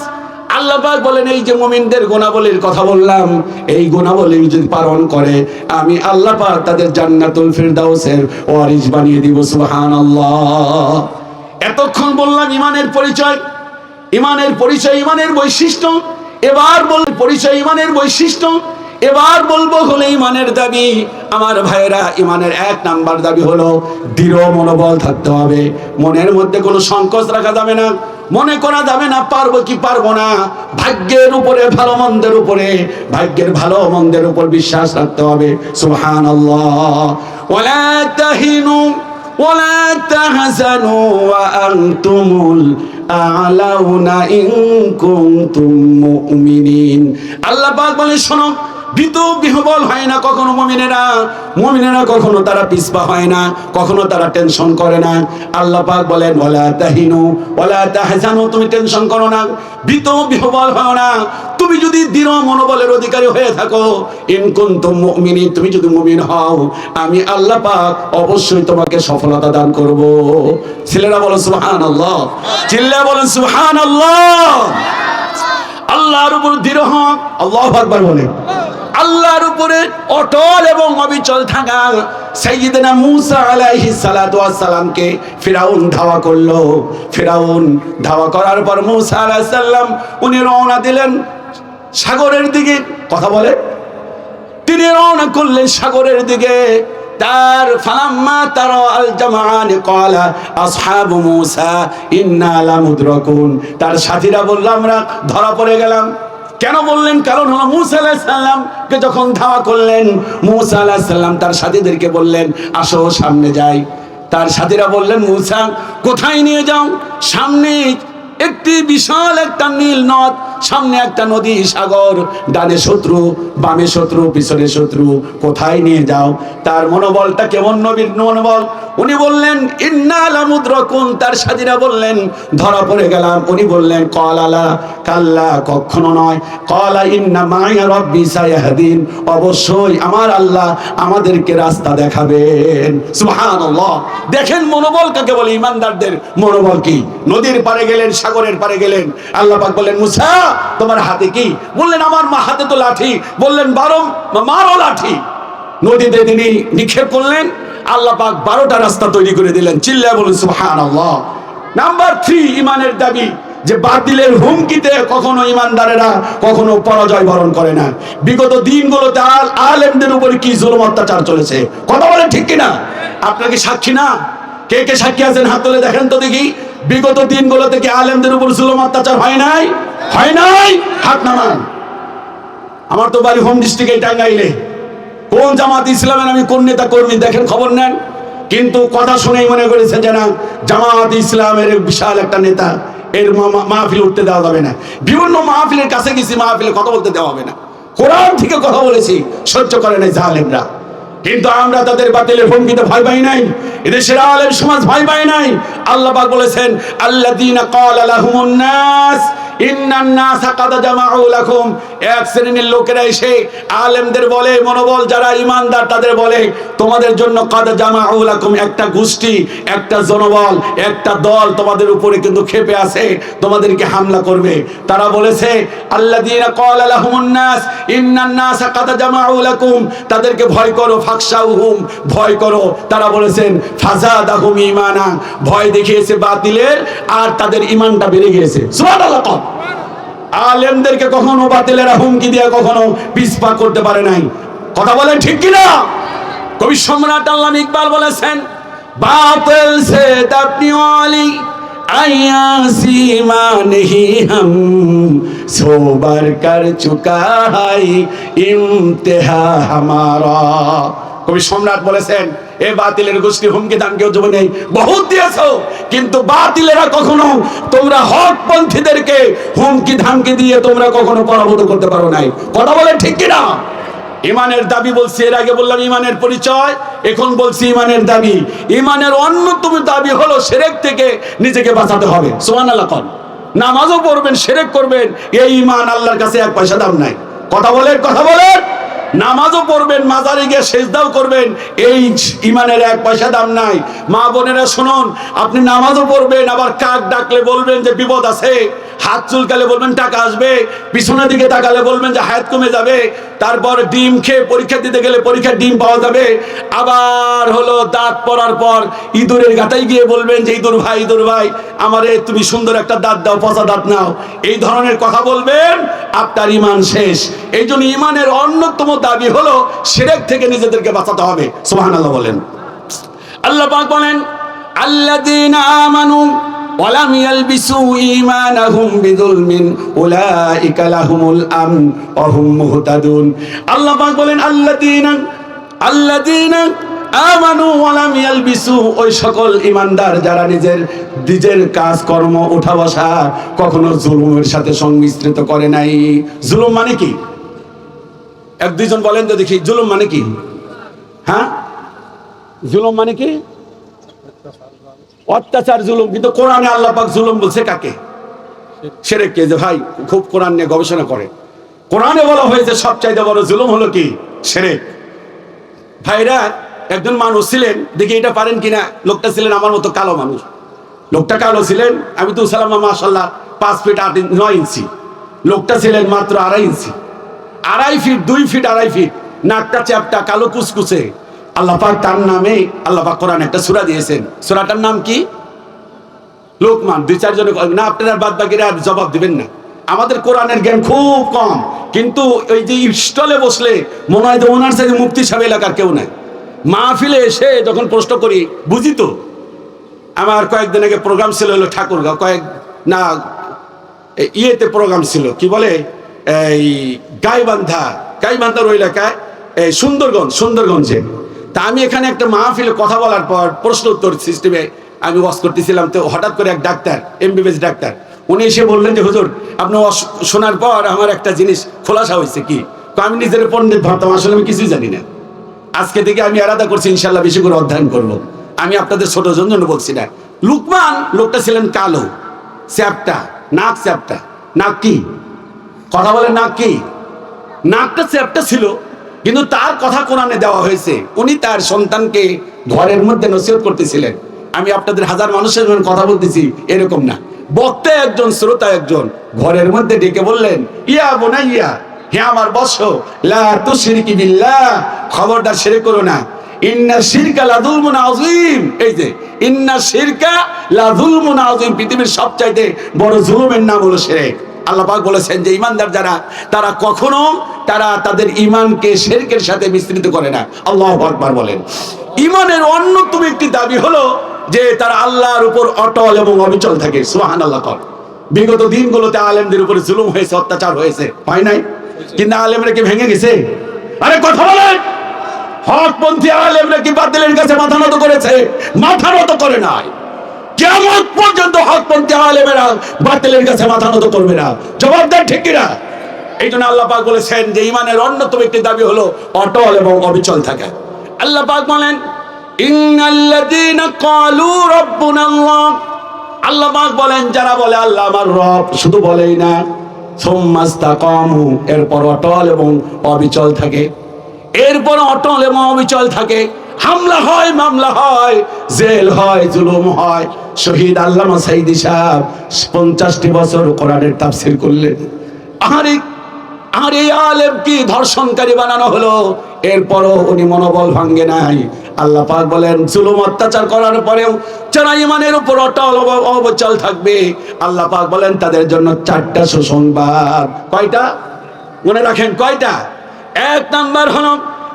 S1: আল্লাহ পাক বলেন এই যে মুমিনদের গুণাবলীর কথা বললাম, এই গুণাবলী যদি পালন করে আমি আল্লাহ পাক তাদের জান্নাতুল ফিরদাউসের ওয়ারিস বানিয়ে দিব। সুবহানাল্লাহ। এতক্ষণ বললাম ইমানের পরিচয়, ইমানের পরিচয়, ইমানের বৈশিষ্ট্য। এবার বল পরিচয়, ইমানের বৈশিষ্ট্য। এবার বলবো হলো ইমানের দাবি। আমার ভাইয়েরা, ইমানের 1 নাম্বার দাবি হলো দৃঢ় মনোবল থাকতে হবে। মনের মধ্যে কোনো সংকোচ রাখা যাবে না, মনে করা যাবে না পারবো কি পারবো না। ভাগ্যের উপরে, ভালো মন্দের উপরে, ভাগ্যের ভালো মন্দের উপর বিশ্বাস রাখতে হবে। সুবহানাল্লাহ। ওয়ালা তাহিনু ওয়ালা তাহজানু ওয়া আনতুমুল আ'লাউনা ইন কুনতুম মুমিনিন। আল্লাহ পাক বলেন শোনো, ভীত বিহ্বল হয় না কখনো মুমিনেরা। মুমিনেরা কখনো তারা পিছপা হয় না, কখনো তারা টেনশন করে না। আল্লাহ পাক বলেন ওয়ালা তাহিনু ওয়ালা তাহজানু, তুমি টেনশন করো না, ভীত বিহ্বল হয় না। তুমি যদি দৃঢ় মনোবলের অধিকারী হয়ে থাকো, ইন কুনতুম মুমিনিন, তুমি যদি মুমিন হও, আমি আল্লাহ পাক অবশ্যই তোমাকে সফলতা দান করব। ছেলেরা বলেন সুবহানাল্লাহ, চিল্লায়ে বলেন সুবহানাল্লাহ। আল্লাহর উপর দৃঢ় হক, আল্লাহু আকবার বলেন। আল্লাহর উপরে অটল এবং অবিচল থাকা। সাইয়্যিদনা মূসা আলাইহিস সালাতু ওয়াস সালামকে ফিরাউন ধাওয়া করলো। ফিরাউন ধাওয়া করার পর মূসা আলাইহিস সালাম উনি রওনা দিলেন সাগরের দিকে। কথা বলে, তিনি রওনা করলেন সাগরের দিকে। তার ফালাম্মা তারা আল জামাআন ক্বালা আসহাবু মূসা ইন্না লামুদরাকুন, তার সাথীরা বলল আমরা ধরা পড়ে গেলাম। কেন বললেন? কারণ হলো মুসা আলাইহিস সালামকে যখন ধাওয়া করলেন, মুসা আলাইহিস সালাম তার সাথীদেরকে বললেন, আসো সামনে যাই। তার সাথীরা বললেন, মুসা কোথায় নিয়ে যাও? সামনে একটি বিশাল একটা নীল নদ, সামনে একটা নদী সাগর, ডানে শত্রু, বামে শত্রু, পিছনে শত্রু, কোথায় নিয়ে যাও? তার মনোবলটা কেমন নবীর মনোবল! উনি বললেন, ইন্না লামুদরাকুন। তার সাথীরা বললেন, ধরা পড়ে গেলাম। উনি বললেন, ক্বালা কাল্লা, কখনো নয়। ক্বালা ইন্না মাইয়া রাব্বি সায়াহদিন, অবশ্যই আমার আল্লাহ আমাদেরকে রাস্তা দেখাবেন। সুবহানাল্লাহ। দেখেন মনোবল কাকে বলে, ইমানদারদের মনোবল কি! নদীর পারে গেলেন, সাগরের পারে গেলেন, আল্লাহ পাক বললেন, মুসা তোমার হাতে কি? বললেন, আমার হাতে তো লাঠি। বললেন, মারো লাঠি। নদীতে তিনি নিক্ষেপ করলেন, আল্লাহ পাক 12টা রাস্তা তৈরি করে দিলেন। চিল্লায় বলুন সুবহানাল্লাহ। নাম্বার 3, ইমানের দাবি যে বাতিলের হুমকিতে কখনো ইমানদারেরা কখনো পরাজয় বরণ করে না। বিগত দিনগুলোতে আলেমদের উপরে কি জুলুম অত্যাচার চলেছে, কথা বলেন ঠিক কিনা? আপনারা কি সাক্ষী না? কে কে সাক্ষী আছেন? হাত তুলে দেখেন তো দেখি। বিগত দিনগুলোতে কি আলেমদের উপর জুলুম অত্যাচার হয় নাই? হয় নাই? হাত নামান। আমার তো বাড়ি হোম ডিস্ট্রিক্টে, টাঙ্গাইলে। কোন জামাত ইসলামের আমি কোন নেতা কর্মী দেখেন, খবর নেন। কিন্তু কথা শুনেই মনে করেছেন যে না, জামাত ইসলামের বিশাল একটা নেতা, এর মাহফিল উঠতে দেওয়া যাবে না। বিভিন্ন মাহফিলের কাছে গেছি, মাহফিলে কথা বলতে দেওয়া হবে না। কোরআন থেকে কথা বলেছি, সহ্য করে নাই জালেমরা। কিন্তু আমরা তাদের বাতিলের হুমকিতে ভয় পাই নাই, এদেশের আলেম সমাজ ভয় পায় নাই। আল্লাহ পাক বলেছেন, আল্লাযীনা ক্বালা লাহুমুন নাস ইন্নান নাসা কাদ জামাউ লাকুম। এক শ্রেণীর লোকেরা এসে আলেমদের বলে, মনোবল যারা ইমানদার তাদের বলে, তোমাদের জন্য কাদ জামাউ লাকুম, একটা গোষ্ঠী, একটা জনবল, একটা দল তোমাদের উপরে কিন্তু ক্ষেপে আছে, তোমাদেরকে হামলা করবে। তারা বলেছে, আল্লাযীনা ক্বালা লাহুমুন নাস ইন্নান নাসা কাদ জামাউ লাকুম, তাদেরকে ভয় করো, ফাখশাউহুম, ভয় করো। তারা বলেছেন, ফাযাদাহুম ঈমানা, ভয় দেখিয়েছে বাতিলের, আর তাদের ঈমানটা বেড়ে গিয়েছে। সুবহানাল্লাহ। আলেমদেরকে কখনো বাতিলেরা হুমকি দিয়ে কখনো পিছপা করতে পারে নাই, কথা বলেন ঠিক কিনা? কবি সম্রাট আল্লামা ইকবাল বলেছেন, বাতিল সে আপনি ওয়ালি আয়াসি মানহি হাম সোবার কর চুকা হাই ইমতিহা হামারা। কবি সম্রাট বলেছেন, এ বাতিলের গোষ্ঠী হুমকি দামকেও জীবনে বহুত দিয়েছো, কিন্তু বাতিলেরা কখনো তোমরা হকপন্থীদেরকে হুমকি ধামকি দিয়ে তোমরা কখনো পরাভূত করতে পারো নাই, কথা বলে ঠিক কিনা? ইমানের দাবি বলছি, এর আগে বললাম ইমানের পরিচয়, এখন বলছি ইমানের দাবি। ইমানের অন্যতম দাবি হলো শিরক থেকে নিজেকে বাঁচাতে হবে। সুবহানাল্লাহ। নামাজও পড়বেন, শিরক করবেন, এই ইমান আল্লাহর কাছে 1 পয়সা দাম নাই, কথা বলেন, কথা বলেন। নামাজও পড়বেন, মাজারে গিয়ে সেজদাও করবেন, এই ইমানের 1 পয়সা দাম নাই। মা বোনেরা শুনুন, আপনি নামাজও পড়বেন, আবার কাক ডাকলে বলবেন যে বিপদ আছে, হাত চুলকালে বলবেন টাকা আসবে, পিছনের দিকে তাকালে বলবেন যে হায়াত কমে যাবে, তারপর ডিম খেয়ে পরীক্ষা দিতে গেলে পরীক্ষার ডিম পাওয়া যাবে, আবার হলো দাঁত পড়ার পর ইঁদুরের গাতায় গিয়ে বলবেন যে ইঁদুর ভাই আমারে তুমি সুন্দর একটা দাঁত দাও, পচা দাঁত নাও, এই ধরনের কথা বলবেন, আপনার ইমান শেষ। এই জন্য ইমানের অন্যতম দাবি হলো শিরক থেকে নিজেদেরকে বাঁচাতে হবে। সুবহানাল্লাহ বলেন। আল্লাহ পাক বলেন, আল্লাযীনা আমানু ওয়া লাম ইয়ালবিসু ঈমানাহুম বিযুলমিন উলাইকা লাহুমুল আমন ওয়া হুম মুহতাদুন। আল্লাহ পাক বলেন, আল্লাযীনা আমানু ওয়া লাম ইয়ালবিসু, ওই সকল ঈমানদার যারা নিজের কাজ কর্ম ওঠা বসা কখনো জুলুমের সাথে সংমিশ্রিত করে নাই। জুলুম মানে কি? 1-2 জন বলেন তো দেখি, জুলুম মানে কি? হ্যাঁ, জুলুম মানে কি? অত্যাচার, জুলুম। কিন্তু কোরআনে আল্লাহ পাক জুলুম বলছে কাকে? শিরককে। যে ভাই খুব কোরআন নিয়ে গবেষণা করে, কোরআনে বলা হয়েছে সবচাইতে বড় জুলুম হলো কি? শিরক। ভাইরা, একজন মানুষ ছিলেন, দেখি এটা পারেন কিনা, লোকটা ছিলেন আমার মতো কালো মানুষ। লোকটা কালো ছিলেন, আমি তো সালাম মাশাআল্লাহ 5 ফিট 8 ইঞ্চি 9 ইঞ্চি, লোকটা ছিলেন মাত্র 2.5 ইঞ্চি, 2.5 ফিট 2 ফিট 2.5 ফিট, নাকটা চ্যাপটা, কালো কুচকুচে। আল্লাহ পাক তার নামে আল্লাহ পাক কোরআনে একটা সূরা দিয়েছেন। সূরাটার নাম কি? লোকমান। 2-4 জনে না, আপনারা বাদ বাকিরা জবাব দিবেন না, আমাদের কোরআনের জ্ঞান খুব কম। কিন্তু ওই যে স্টলে বসলে মনে হয় যে ওনার সাথে মুফতি সাহেব এলাকার কেউ নাই। মাহফিলে এসে যখন প্রশ্ন করি, বুঝি তো। আমার কয়েকদিন আগে প্রোগ্রাম ছিল হলো ঠাকুরগাঁও, ইয়েতে প্রোগ্রাম ছিল, কি বলে এই গাইবান্ধার ওই এলাকায়, এই সুন্দরগঞ্জে। তা আমি এখানে একটা মাহফিলে কথা বলার পর প্রশ্ন উত্তর সিস্টেমে আমি ওয়াজ করতেছিলাম, তো হঠাৎ করে এক ডাক্তার, এমবিবিএস ডাক্তার, উনি এসে বললেন যে হুজুর আপনি শোনার পর আমার একটা জিনিস খোলাসা হয়েছে। কি? আমি নিজের পণ্ডিত ভাবতাম, আসলে আমি কিছুই জানি না। আজকে থেকে আমি এরাদা করছি ইনশাল্লাহ বেশি করে অধ্যয়ন করব। আমি আপনাদের ছোট জন্য বলছি না। লুকমান লোকটা ছিলেন কালো, চ্যাপটা, নাক চ্যাপটা। নাক কি? কথা বলে নাক কি? নাকটা চ্যাপটা ছিল, কিন্তু তার কথা কোরআনে দেওয়া হয়েছে। উনি তার সন্তানকে ঘরের মধ্যে নসিহত করতেছিলেন। আমি আপনাদের হাজার মানুষের জন্য কথা বলতেছি এরকম না, বক্তা একজন, শ্রোতা একজন ঘরের মধ্যে ডেকে বললেন, ইয়া বোনাইয়া, হে আমার বৎস, লা তুশরিকি বিল্লাহ, খবরদার শিরক করো না। ইন্না শিরকা লাযুলমুন আযীম। এই যে ইন্না শিরকা লাযুলমুন আযীম, পৃথিবীর সবচাইতে বড় জুলুমের নাম হলো শিরক। আল্লাহ পাক বলেছেন যে ইমানদার যারা, তারা কখনো তাদের ইমানকে শিরকের সাথে মিশ্রিত করে না। আল্লাহু আকবার বলেন। ইমানের অন্যতম একটি দাবি হলো যে তারা আল্লাহর উপর অটল এবং অবিচল থাকে। সুবহানাল্লাহ। বিগত দিনগুলোতে আলেমদের উপরে জুলুম হয়েছে, অত্যাচার হয়েছে, হয় নাই? কিন্তু আলেমরা কি ভেঙে গেছে? আরে কথা বলেন। হকপন্থী আলেমরা কি বাতিলের কাছে মাথা নত করেছে? মাথা নত করে নাই। কিয়ামত পর্যন্ত হকপন্থী আলেমেরা বাতিলের কাছে মাথা নত করবে না। জবাব দেন ঠিক কিনা? এই জন্য আল্লাহ পাক বলেছেন যে ইমানের অন্যতম একটি দাবি হলো অটল এবং অবিচল থাকা। আল্লাহ পাক বলেন, ইন্নাল্লাযীনা ক্বালু রাব্বুনাল্লাহ, আল্লাহ পাক বলেন যারা বলে আল্লাহ আমার রব, শুধু বলেই না, সুম্মাস্তাকামু, এরপর অটল এবং অবিচল থাকে। এরপর অটল এবং অবিচল থাকে। হামলা হয়, মামলা হয়, জেল হয়, জুলুম হয়। শহীদ আল্লামা সাইদি সাহেব 50টি বছর কোরআনের তাফসীর করলেন। আর এই আলেম কি ধর্ষণকারী বানানো হলো, এরপরও উনি মনোবল ভাঙ্গে নাই। আল্লাহ পাক বলেন জুলুম অত্যাচার করার পরেও যারা ইমানের উপর অটল অবিচল থাকবে, আল্লাহ পাক বলেন তাদের জন্য 4টা সুসংবাদ। কয়টা? মনে রাখেন কয়টা? এক নাম্বার হলো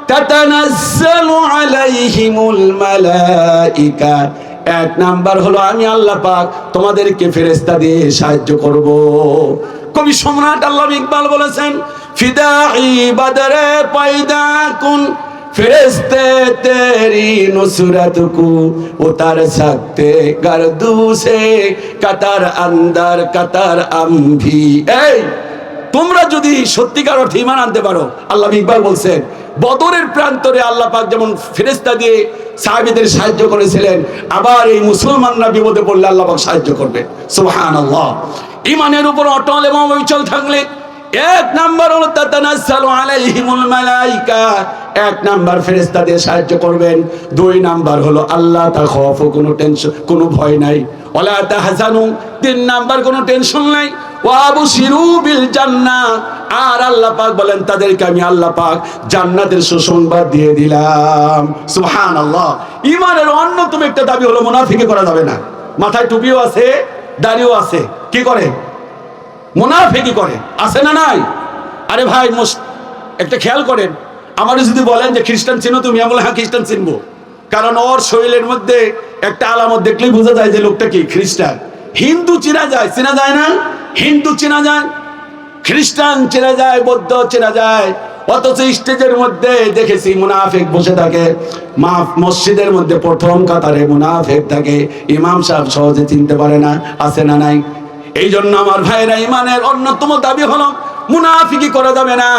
S1: তাতানাজ্জালু আলাইহিমুল মালাইকা। এক নাম্বার হলো আমি আল্লাহ পাক তোমাদেরকে ফেরেশতা দিয়ে সাহায্য করব। কবি সম্রাট আল্লামা ইকবাল বলেছেন, ফিদাই বদরে পয়দা কুন, ফেরেশতে তেরি নুসরত কো উতার সকতে গর্দু সে কাতার আন্দার কাতার আম্ভি। এই তোমরা যদি সত্যিকার অর্থে ঈমান আনতে পারো, আল্লামা ইকবাল বলছেন বদরের প্রান্তরে আল্লাহ পাক যেমন ফেরেশতা দিয়ে সাহাবীদের সাহায্য করেছিলেন, আবার এই মুসলমানরা বিপদে পড়লে আল্লাহ পাক সাহায্য করবে। সুবহানাল্লাহ। ইমানের উপর অটল এবং অবিচল থাকলে এক নাম্বার হলো তাতানাজ্জালু আলাইহিমুল মালাইকা, এক নাম্বার ফেরেশতা দিয়ে সাহায্য করবেন। 2 নাম্বার হলো আল্লাহ তাখাফু, কোনো টেনশন, কোনো ভয় নাই। ওয়ালা তাহজানু, 3 নাম্বার কোনো টেনশন নাই। ওয়া আবশিরু বিল জান্নাহ, আর আল্লাহ পাক বলেন তাদেরকে আমি আল্লাহ পাক জান্নাতের সুসংবাদ দিয়ে দিলাম। সুবহানাল্লাহ। ইমানের অন্যতম একটা দাবি হলো মুনাফিকি করা যাবে না। মাথায় টুপিও আছে, দাড়িও আছে, কি করে? মুনাফিকি করে। আছে না নাই? আরে ভাই একটা খেয়াল করেন, আমারও যদি বলেন যে খ্রিস্টান চিনো তুমি, আমি বলে হ্যাঁ খ্রিস্টান চিনবো, কারণ ওর শরীরের মধ্যে একটা আলামত দেখলেই বোঝা যায় যে লোকটা কি খ্রিস্টান। হিন্দু চেনা যায়, চেনা যায় না? হিন্দু চেনা যায়, খ্রিস্টান চেনা যায়, বৌদ্ধ চেনা যায়। অথচ স্টেজের মধ্যে দেখেছি মুনাফিক বসে থাকে, মসজিদের মধ্যে প্রথম কাতারে মুনাফিক থাকে, ইমাম সাহেব সহজে চিনতে পারে না। আছে না নাই? এই জন্য আমার ভাইরা ইমানের অন্যতম দাবি হলো মুনাফিকি করা যাবে না।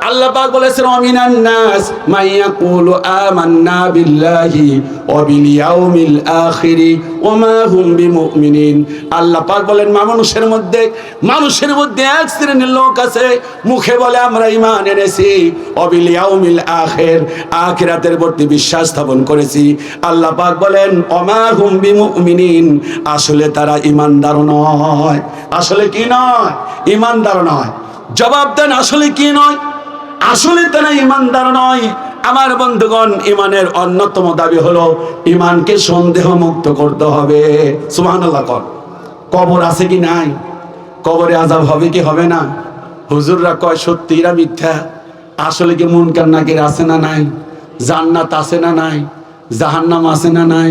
S1: আল্লাহ পাক বলেছেন ওয়ামিনান নাস মাইয়াকুলু আমান্না বিল্লাহি ওয়া বিল ইয়াউমিল আখিরি ওয়া মা হুম বিমুমিনিন। আল্লাহ পাক বলেন মানুষের মধ্যে এক শ্রেণীর লোক আছে, মুখে বলে আমরা ঈমান এনেছি, ওয়া বিল ইয়াউমিল আখির, আখিরাতের প্রতি বিশ্বাস স্থাপন করেছি। আল্লাহ পাক বলেন ওয়া মা হুম বিমুমিনিন, আসলে তারা ঈমানদার নয়। আসলে কি নয়? ঈমানদার নয়। জবাব দেন, আসলে কি নয়? আসলে তারা ঈমানদার নয়। আমার বন্ধুগণ, ঈমানের অন্যতম দাবি হলো ঈমানকে সন্দেহ মুক্ত করতে হবে। সুবহানাল্লাহ। কবর আছে কি নাই? কবরে আযাব হবে কি হবে না? হুজুররা কয় সত্যি, এরা মিথ্যা। আসলে কি মুনকার নাকির আছে না নাই? জান্নাত আছে না নাই? জাহান্নাম আছে না নাই?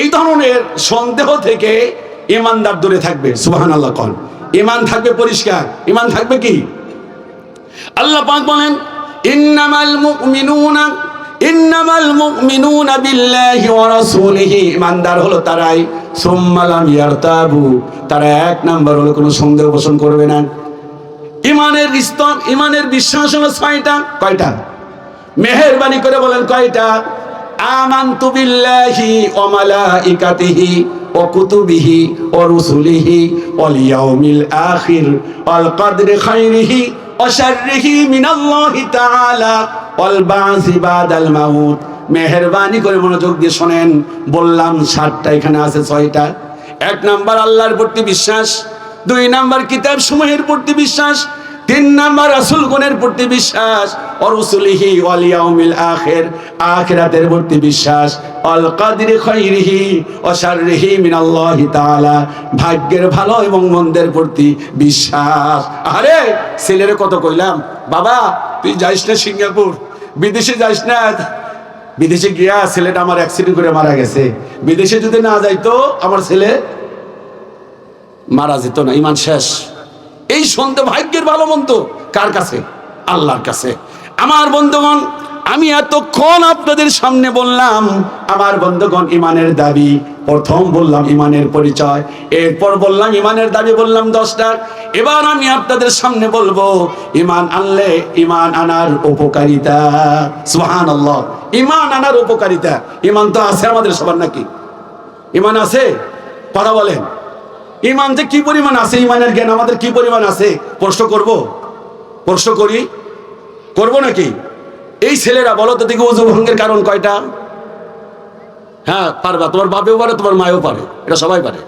S1: এই ধরনের সন্দেহ থেকে ঈমানদার দূরে থাকবে। সুবহানাল্লাহ। ইমান থাকবে পরিষ্কার, ইমান থাকবে কি? আল্লাহ পাক বলেন ইন্নামাল মুমিনুনা বিল্লাহি ওয়া রাসূলিহি, ইমানদার হলো তারাই সুম্মা লাম ইয়ারতাবু, তারা এক নাম্বার হলো কোনো সন্দেহ পোষণ করবে না। ইমানের স্তর, ইমানের বিশ্বাস হলো 6টা। কয়টা? মেহেরবানি করে বলেন কয়টা? আমানতু বিল্লাহি ওয়া মালাইকাতিহি ওয়া কুতুবিহি ওয়া রুসুলিহি ওয়াল ইয়াউমিল আখির ওয়াল কদরি খাইরিহি ওয়া শাররিহি মিনাল্লাহি তাআলা ওয়াল বা'সি বাদাল মাউত। মেহেরবানি করে মনোযোগ দিয়ে শুনেন, বললাম 7টা, এখানে আছে 6টা। 1 নাম্বার আল্লাহর প্রতি বিশ্বাস, 2 নাম্বার কিতাব সমূহের প্রতি বিশ্বাস, 3 নাম্বার রাসূলগণের প্রতি বিশ্বাস, ওয়া রুসুলিহি ওয়াল ইয়াউমিল আখির, আখিরাতের প্রতি বিশ্বাস, ওয়াল কদরি খাইরিহি ওয়া শাররিহি মিনাল্লাহি তাআলা, ভাগ্যের ভালো এবং মন্দের প্রতি বিশ্বাস। আরে ছেলেরে কত কইলাম, বাবা তুই যাইস না সিঙ্গাপুর, বিদেশে যাইস না। বিদেশে গিয়া ছেলেটা আমার অ্যাক্সিডেন্ট করে মারা গেছে, বিদেশে যদি না যাইতো আমার ছেলে মারা যেত না, ইমান শেষ। এই শুনতে ভাগ্যের ভালো মন্দ কার কাছে? আল্লাহর কাছে। আমার বন্ধুগণ, আমি এতক্ষণ আপনাদের সামনে বললাম আমার বন্ধুগণ ইমানের দাবি, প্রথম বললাম ইমানের পরিচয়, এরপর বললাম ইমানের দাবি, বললাম 10টা। এবার আমি আপনাদের সামনে বলবো ইমান আনলে ইমান আনার উপকারিতা। সুবহানাল্লাহ, ইমান আনার উপকারিতা। ইমান তো আছে আমাদের সবার নাকি? ইমান আছে? কথা বলেন, ইমান যে কি পরিমাণ আছে, ইমানের জ্ঞান আমাদের কি পরিমাণ আছে? প্রশ্ন করব? প্রশ্ন করি? করব নাকি? এই ছেলেরা বলো তো দেখি ওযু ভঙ্গের কারণ কয়টা? হ্যাঁ পারবা, তোমার বাপেও পারে, তোমার মায়েও পারে, এটা সবাই পারে।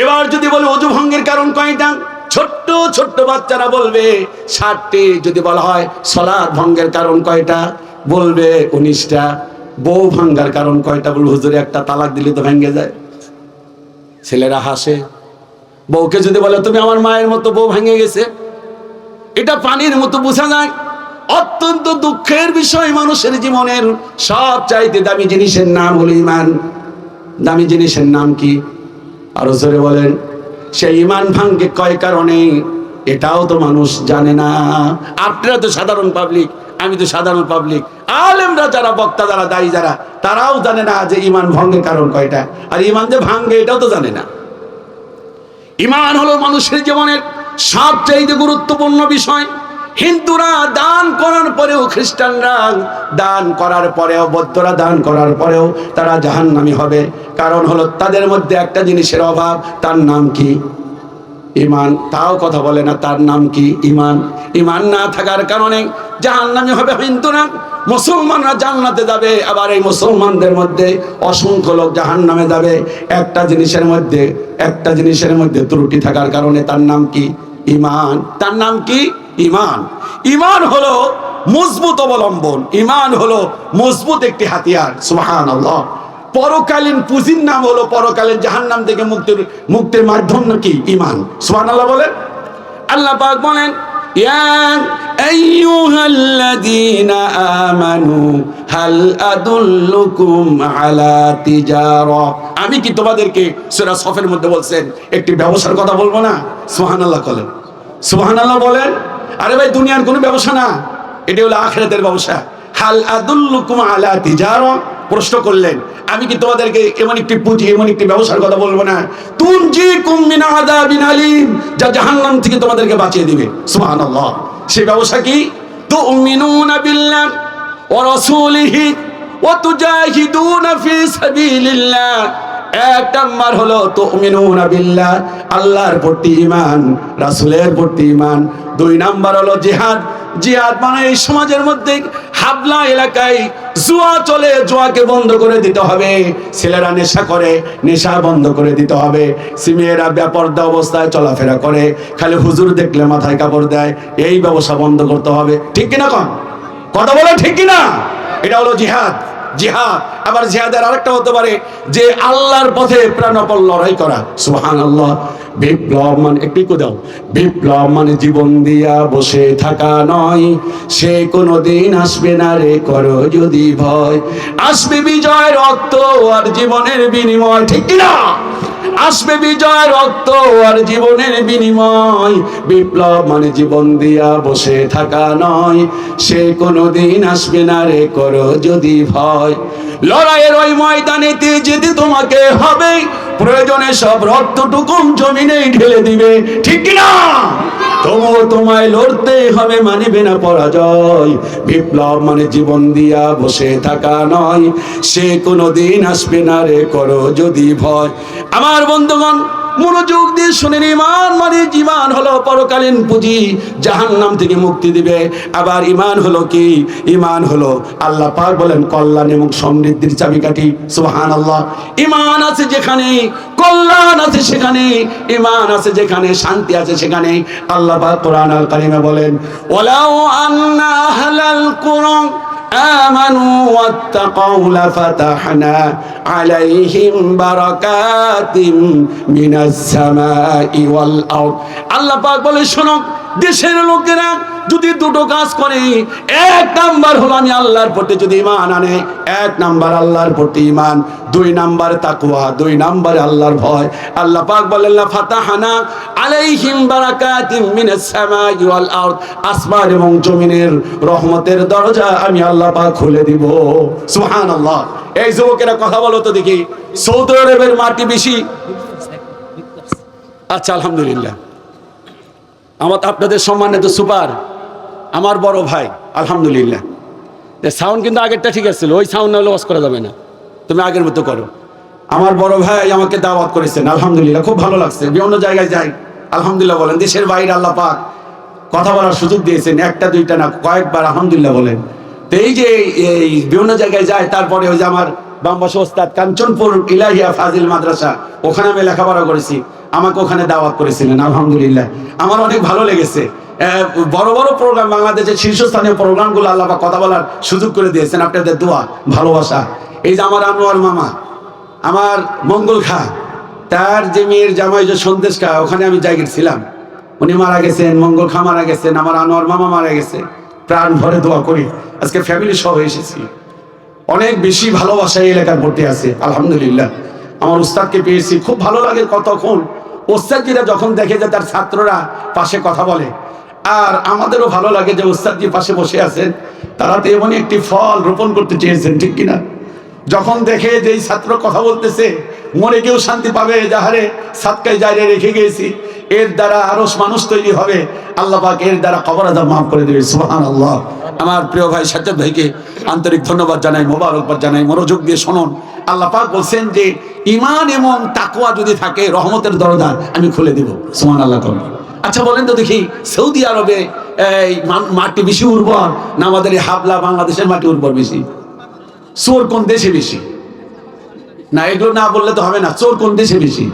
S1: এবার যদি বলে ওযু ভঙ্গের কারণ কয়টা, ছোট্ট ছোট্ট বাচ্চারা বলবে 7টি। যদি বলা হয় সালাত ভঙ্গের কারণ কয়টা, বলবে 19টা। বউ ভাঙ্গার কারণ কয়টা, বলবে হুজুর একটা তালাক দিলে তো ভেঙে যায়। ছেলেরা হাসে। বউকে যদি বলে তুমি আমার মায়ের মতো, বউ ভেঙে গেছে। এটা পানির মতো বোঝা যায়। অত্যন্ত দুঃখের বিষয়, মানুষের জীবনের সব চাইতে দামি জিনিসের নাম হলো ইমান। দামি জিনিসের নাম কি? আরো জোরে বলেন। সেই ইমান ভাঙ্গে কয় কারণে, এটাও তো মানুষ জানে না। আপনারা তো সাধারণ পাবলিক, আমি তো সাধারণ পাবলিক। আলেমরা যারা, বক্তা যারা, দায়ী যারা, তারাও জানে না যে ইমান ভঙ্গের কারণ কয়টা, আর ইমান যে ভাঙ্গে এটাও তো জানে না। ইমান হলো মানুষের জীবনের সবচেয়ে গুরুত্বপূর্ণ বিষয়। হিন্দুরা দান করার পরেও, খ্রিস্টানরা দান করার পরেও, বৌদ্ধরা দান করার পরেও তারা জাহান্নামী হবে। কারণ হলো তাদের মধ্যে একটা জিনিসের অভাব, তার নাম কি? ইমান। তাও কথা বলে না, তার নাম কি? ইমান। ইমান না থাকার কারণে জাহান্নামী হবে হিন্দুরা। মুসলমানরা জান্নাতে যাবে, আবার এই মুসলমানদের মধ্যে অসংখ্য লোক জাহান্নামে যাবে। একটা জিনিসের মধ্যে ত্রুটি থাকার কারণে, তার নাম কি? ইমান। তার নাম কি? ইমান। ইমান হলো মজবুত অবলম্বন, ইমান হলো মজবুত একটি হাতিয়ার। সুবহানাল্লাহ। পরকালীন পুঁজির নাম হলো, পরকালীন জাহান্নাম থেকে মুক্তির মাধ্যম নাকি? ইমান। সুবহানাল্লাহ বলেন। আল্লাহ পাক বলেন ইয়া আইয়ুহাল্লাযীনা আমানু হাল আদুল্লুকুম আলা তিজারা। আমি কি তোমাদেরকে, সূরা সফের মধ্যে বলছেন, একটি ব্যবসার কথা বলবো না? সুবহানাল্লাহ বলেন, সুবহানাল্লাহ বলেন। আরে ভাই, দুনিয়ার কোনো ব্যবসা না, এটা হলো আখিরাতের ব্যবসা। হাল আদুল্লুকুম আলা তিজারা, প্রশ্ন করলেন আমি কি তোমাদেরকে এমন একটি পুঁজি, এমন একটি ব্যবসার কথা বলবো না? তুনজিকুম মিন আযাবিন আলীম, যা জাহান্নাম থেকে তোমাদেরকে বাঁচিয়ে দিবে। সুবহানাল্লাহ। সেই ব্যবসা কি? তুমিনুনা বিল্লাহ ওয়া রাসূলিহি ওয়া তুজাহিদুনা ফি সাবিলিল্লাহ। এক নাম্বার হলো তুমিনুনা বিল্লাহ, আল্লাহর প্রতি ঈমান, রাসূলের প্রতি ঈমান। 2 নাম্বার হলো জিহাদ। জিহাদ মানে এই সমাজের মধ্যে হাবলা এলাকায় জুয়া চলে, জুয়াকে বন্ধ করে দিতে হবে। ছেলেরা নেশা করে, নেশা বন্ধ করে দিতে হবে। মেয়েরা বেপরদা অবস্থায় চলাফেরা করে, খালি হুজুর দেখলে মাথায় কাপড় দেয়, এই ব্যবসা বন্ধ করতে হবে। ঠিক কিনা? কথা বলে ঠিক কিনা? এটা হলো জিহাদ। জিহাদ। আবার জিহাদের আরেকটা হতে পারে যে আল্লাহর পথে প্রাণপণ লড়াই করা। সুবহানাল্লাহ। বিপ্লব মানে, একটু দাও, বিপ্লব মানে জীবন দিয়া বসে থাকা নয়, সে কোনোদিন আসবে না রে করো যদি ভয়, আসবে বিজয় রক্ত আর জীবনের বিনিময়। ঠিক কিনা? আসবে বিজয়, রক্ত আর জীবনের বিনিময়। বিপ্লব মানে জীবন দিয়া বসে থাকা নয়, সে কোনোদিন আসবে না রে করো যদি ভয়। লড়াইয়ের ওই ময়দানেতে যেতে তোমাকে হবে, প্রয়োজনে সব রক্তটুকুন জমিনে ঢেলে দিবে, ঠিক কিনা? তবুও তোমায় লড়তে হবে, মানিবে না পরাজয়। বিপ্লব মানে জীবন দিয়া বসে থাকা নয়, সে কোনোদিন আসবে না রে করো যদি ভয়। আমার বন্ধুগণ, মনোযোগ দিয়ে শুনেন, ঈমান মানে, ঈমান হলো পরকালীন পুঁজি, জাহান্নাম থেকে মুক্তি দিবে। আবার ঈমান হলো কি? ঈমান হলো আল্লাহ পাক বলেন কল্যাণ এবং সমৃদ্ধির চাবিকাঠি। সুবহানাল্লাহ। ঈমান আছে যেখানে কল্যাণ আছে সেখানে, ঈমান আছে যেখানে শান্তি আছে সেখানে। আল্লাহ পাক কোরআন আল কারিমে বলেন, ওয়ালাউ আন্না আহলাল কুরআন আমানু ওয়াত্তাকাউ লাফাতাহনা আলাইহিম বারাকাতিম মিনাস সামাই ওয়াল আরদ। আল্লাহ পাক বলে, শোনো, দেশের লোকেরা যদি দুটো কাজ করে, এক নাম্বার হলো আমি আল্লাহর প্রতি যদি ঈমান আনে, এক নাম্বার আল্লাহর প্রতি ঈমান, দুই নাম্বার তাকওয়া, দুই নাম্বার আল্লাহর ভয়। আল্লাহ পাক বলেন লাফাতাহনা আলাইহিম বারাকাতিম মিনাস সামাই ওয়াল আরদ, আসমান এবং জমিনের রহমতের দরজা আমি আল্লাহ পাক খুলে দিব। সুবহানাল্লাহ। এই যুবকেরা কথা বলো তো দেখি, সৌদি আরবের মাটি বেশি? আচ্ছা, আলহামদুলিল্লাহ। আমার আপনাদের সম্মানিত সুপার, আমার বড় ভাই, আলহামদুলিল্লাহ। সাউন্ড কিন্তু আগেরটা ঠিক আছে, ওই সাউন্ড না হলে ওয়াজ করা যাবে না, তুমি আগের মতো করো। আমার বড় ভাই আমাকে দাওয়াত করেছেন, আলহামদুলিল্লাহ, খুব ভালো লাগছে। বিভিন্ন জায়গায় যাই, আলহামদুলিল্লাহ বলেন। দেশের বাইরে আল্লাহ পাক কথা বলার সুযোগ দিয়েছেন, একটা দুইটা না, কয়েকবার আলহামদুলিল্লাহ বলেন। তো এই যে এই বিভিন্ন জায়গায় যায়, তারপরে ওই যে আমার বামবাসী ওস্তাদ কাঞ্চনপুর ইলাহিয়া ফাজিল মাদ্রাসা, ওখানে আমি লেখাপড়া করেছি, আমাকে ওখানে দাওয়াত করেছিলেন, আলহামদুলিল্লাহ। আমার অনেক ভালো লেগেছে। বড় বড় প্রোগ্রাম, বাংলাদেশের শীর্ষস্থানীয় প্রোগ্রামগুলো আল্লাহ পাক কথা বলার সুযোগ করে দিয়েছেন, আপনাদের দোয়া ভালোবাসা। এই যে আমার আনোয়ার মামা, আমার মঙ্গল খা, তার যে মেয়ের জামাই যে সন্দেশ খা, ওখানে আমি জায়গায় ছিলাম, উনি মারা গেছেন, মঙ্গল খা মারা গেছেন, আমার আনোয়ার মামা মারা গেছে। প্রাণ ভরে দোয়া করি, আজকে ফ্যামিলি সহ এসেছি। অনেক বেশি ভালোবাসা এই এলাকার প্রতি আছে, আলহামদুলিল্লাহ। আমার উস্তাদকে পেয়েছি, খুব ভালো লাগে। কতক্ষণ উস্তাদজিরা যখন দেখে যে তার ছাত্ররা পাশে কথা বলে, আর আমাদেরও ভালো লাগে যে উস্তাদজি পাশে বসে আছেন, তারা তো এমনই একটি ফল রোপণ করতে চেয়েছেন, ঠিক কিনা? যখন দেখে যে এই ছাত্র কথা বলতেছে, মনে কেউ শান্তি পাবে, যাহারে সাতকায় জায়গায় রেখে গিয়েছি, এর দ্বারা আরো মানুষ তৈরি হবে, আল্লাহ পাক এর দ্বারা কবর আযাব মাফ করে দেবে। সুবহানাল্লাহ। আমার প্রিয় ভাই সাজ্জাদ ভাইকে আন্তরিক ধন্যবাদ জানাই, মোবারকবাদ জানাই। মনোযোগ দিয়ে শুনুন, আল্লাহ পাক বলছেন যে ঈমান এবং তাকওয়া যদি থাকে, রহমতের দরজা আমি খুলে দিব। সুবহানাল্লাহ। আচ্ছা বলেন তো দেখি, সৌদি আরবে এই মাটি বেশি উর্বর না আমাদের এই হাবলা বাংলাদেশের মাটি উর্বর বেশি? চোর কোন দেশে বেশি? না, এগুলো না বললে তো হবে না। চোর কোন দেশে বেশি?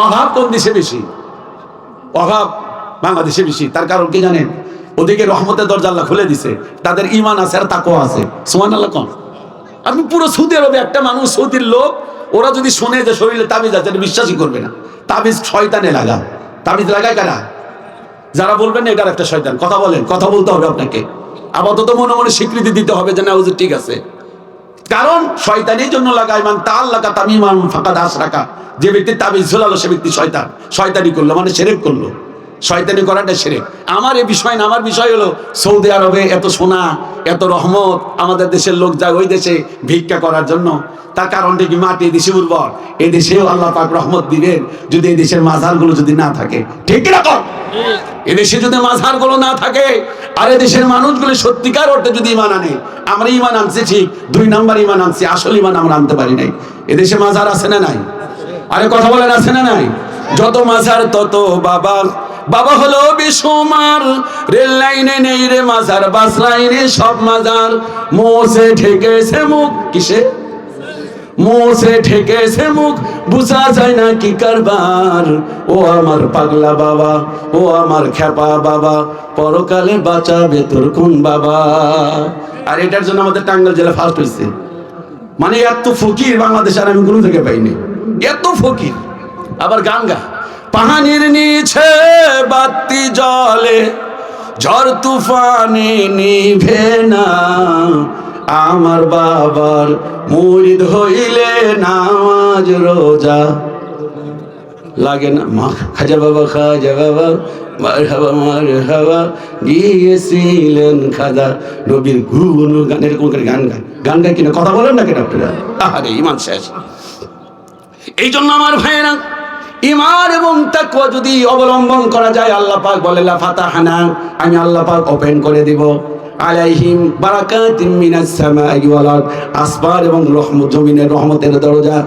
S1: অভাব কোন দেশে বেশি? অভাব বাংলাদেশে বেশি। তার কারণ কি জানেন? ওদিকে রহমতের দরজা আল্লাহ খুলে দিছে, তাদের ঈমান আছে আর তাকওয়া আছে। সুবহানাল্লাহ। কম আপনি পুরো সৌদি আরবে একটা মানুষ, সৌদির লোক, ওরা যদি শোনে যে শরীরে তাবিজ আছে, বিশ্বাসই করবে না। তাবিজ শয়তানে লাগা। তাবিজ লাগায় কারা? যারা বলবেন এটার একটা শয়তান। কথা বলেন, কথা বলতে হবে আপনাকে। আপাতত মনে মনে স্বীকৃতি দিতে হবে যে না, হুজুর ঠিক আছে। কারণ শয়তানের জন্য লাগায়, মান তাআল্লাকা তামিমান ফাকাদ আশরাকা। যে ব্যক্তি তাবিজ ঝোলালো সে ব্যক্তি শয়তান, শয়তানি করলো, মানে শিরক করলো। শয়তানি করাটা শিরক। আমার এই বিষয় না, আমার বিষয় হলো সৌদি আরবে এত সোনা, এত রহমত, আমাদের দেশের লোক যায় ওই দেশে ভিক্ষা করার জন্য। তার কারণটা কি? মাটি দেশে উর্বর, এই দেশেও আল্লাহ পাক রহমত দিবেন যদি এই দেশের মাজারগুলো যদি না থাকে, ঠিক কিরকম? এদেশে যদি মাঝহারগুলো না থাকে, আর এদেশের মানুষগুলো সত্যিকার অর্থে যদি ঈমান আনে, আমরা ঈমান আনছি ঠিক, দুই নাম্বার ঈমান আনছি, আসল ঈমান আমরা আনতে পারি নাই। এদেশে মাঝহার আছে না নাই? আরে কথা বলেন, আছে না নাই? যত মাঝহার তত বাবা। বাবা হলো বেসুমার, রেল লাইনে নেই রে মাঝহার, বাস লাইনে সব মাঝহার। মোছে ঠেকেছে মুখ, কিসে? মোছে ঠেকেছে মুখ, বুঝা যায় না কি কারবার। ও আমার পাগলা বাবা, ও আমার খেপা বাবা, পরকালে বাঁচাবে তোর কোন বাবা। আর এটার জন্য আমাদের টাঙ্গাইল জেলা ফার্স্ট হয়েছে। মানে এত ফকির বাংলাদেশ আর আমি কোনো থেকে পাইনি, এত ফকির। আবার গান গা, পাহাড়ের নিচে বাতি জ্বলে, ঝড় তুফানে নিভে না, আমার বাবার মুরিদ হইলে নামাজ রোজা। লাগে না? মা খাজা বাবা মারহাবা গিয়েছিলেন খাজা নবীর গুণ গান, এরকম করে গান গায় কিনা, কথা বলেন না কেন আপনারা? আরে ইমান শেষ। এই জন্য আমার ভাইয়েরা, ঈমান এবং তাকওয়া যদি অবলম্বন করা যায়, আল্লাহ পাক বলে লা ফাতাহনা, আমি আল্লাহ পাক ওপেন করে দিব আলাইহিম বারাকাতিম মিনাস সামাই ওয়াল আরদ, আসমান এবং রহমত, জমিনের রহমতের দরজা।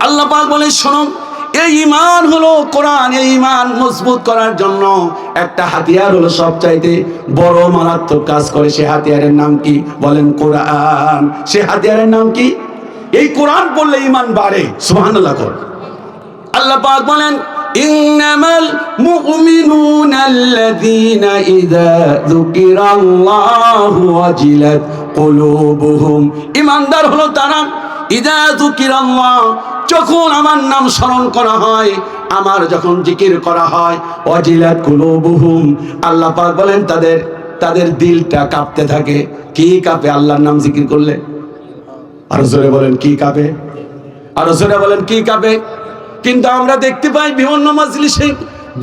S1: আল্লাহ পাক বলে শোনো, এই ঈমান হলো কোরআন। এই ঈমান মজবুত করার জন্য একটা হাতিয়ার হলো সবচাইতে বড় মারাত্মক কাজ করে। সে হাতিয়ারের নাম কি? বলেন কোরআন। সে হাতিয়ারের নাম কি? এই কোরআন পড়লে ঈমান বাড়ে। সুবহানাল্লাহ। আল্লাহ পাক বলেন ইন্নামাল মুমিনুনা আল্লাযীনা ইযা যুকিরাল্লাহু ওয়াজিলাত কুলুবুহুম, ঈমানদার হলো তারা ইযা যুকিরাল্লাহ, যখন আমার নাম স্মরণ করা হয়, আমার যখন জিকির করা হয়, ওয়াজিলাত কুলুবুহুম, আল্লাহ পাক বলেন তাদের দিলটা কাঁপতে থাকে। কি কাঁপে আল্লাহর নাম জিকির করলে? আরো জোরে বলেন কি কাঁপে? আরো জোরে বলেন কি কাঁপে? কিন্তু আমরা দেখতে পাই বিভিন্ন মাজলিসে,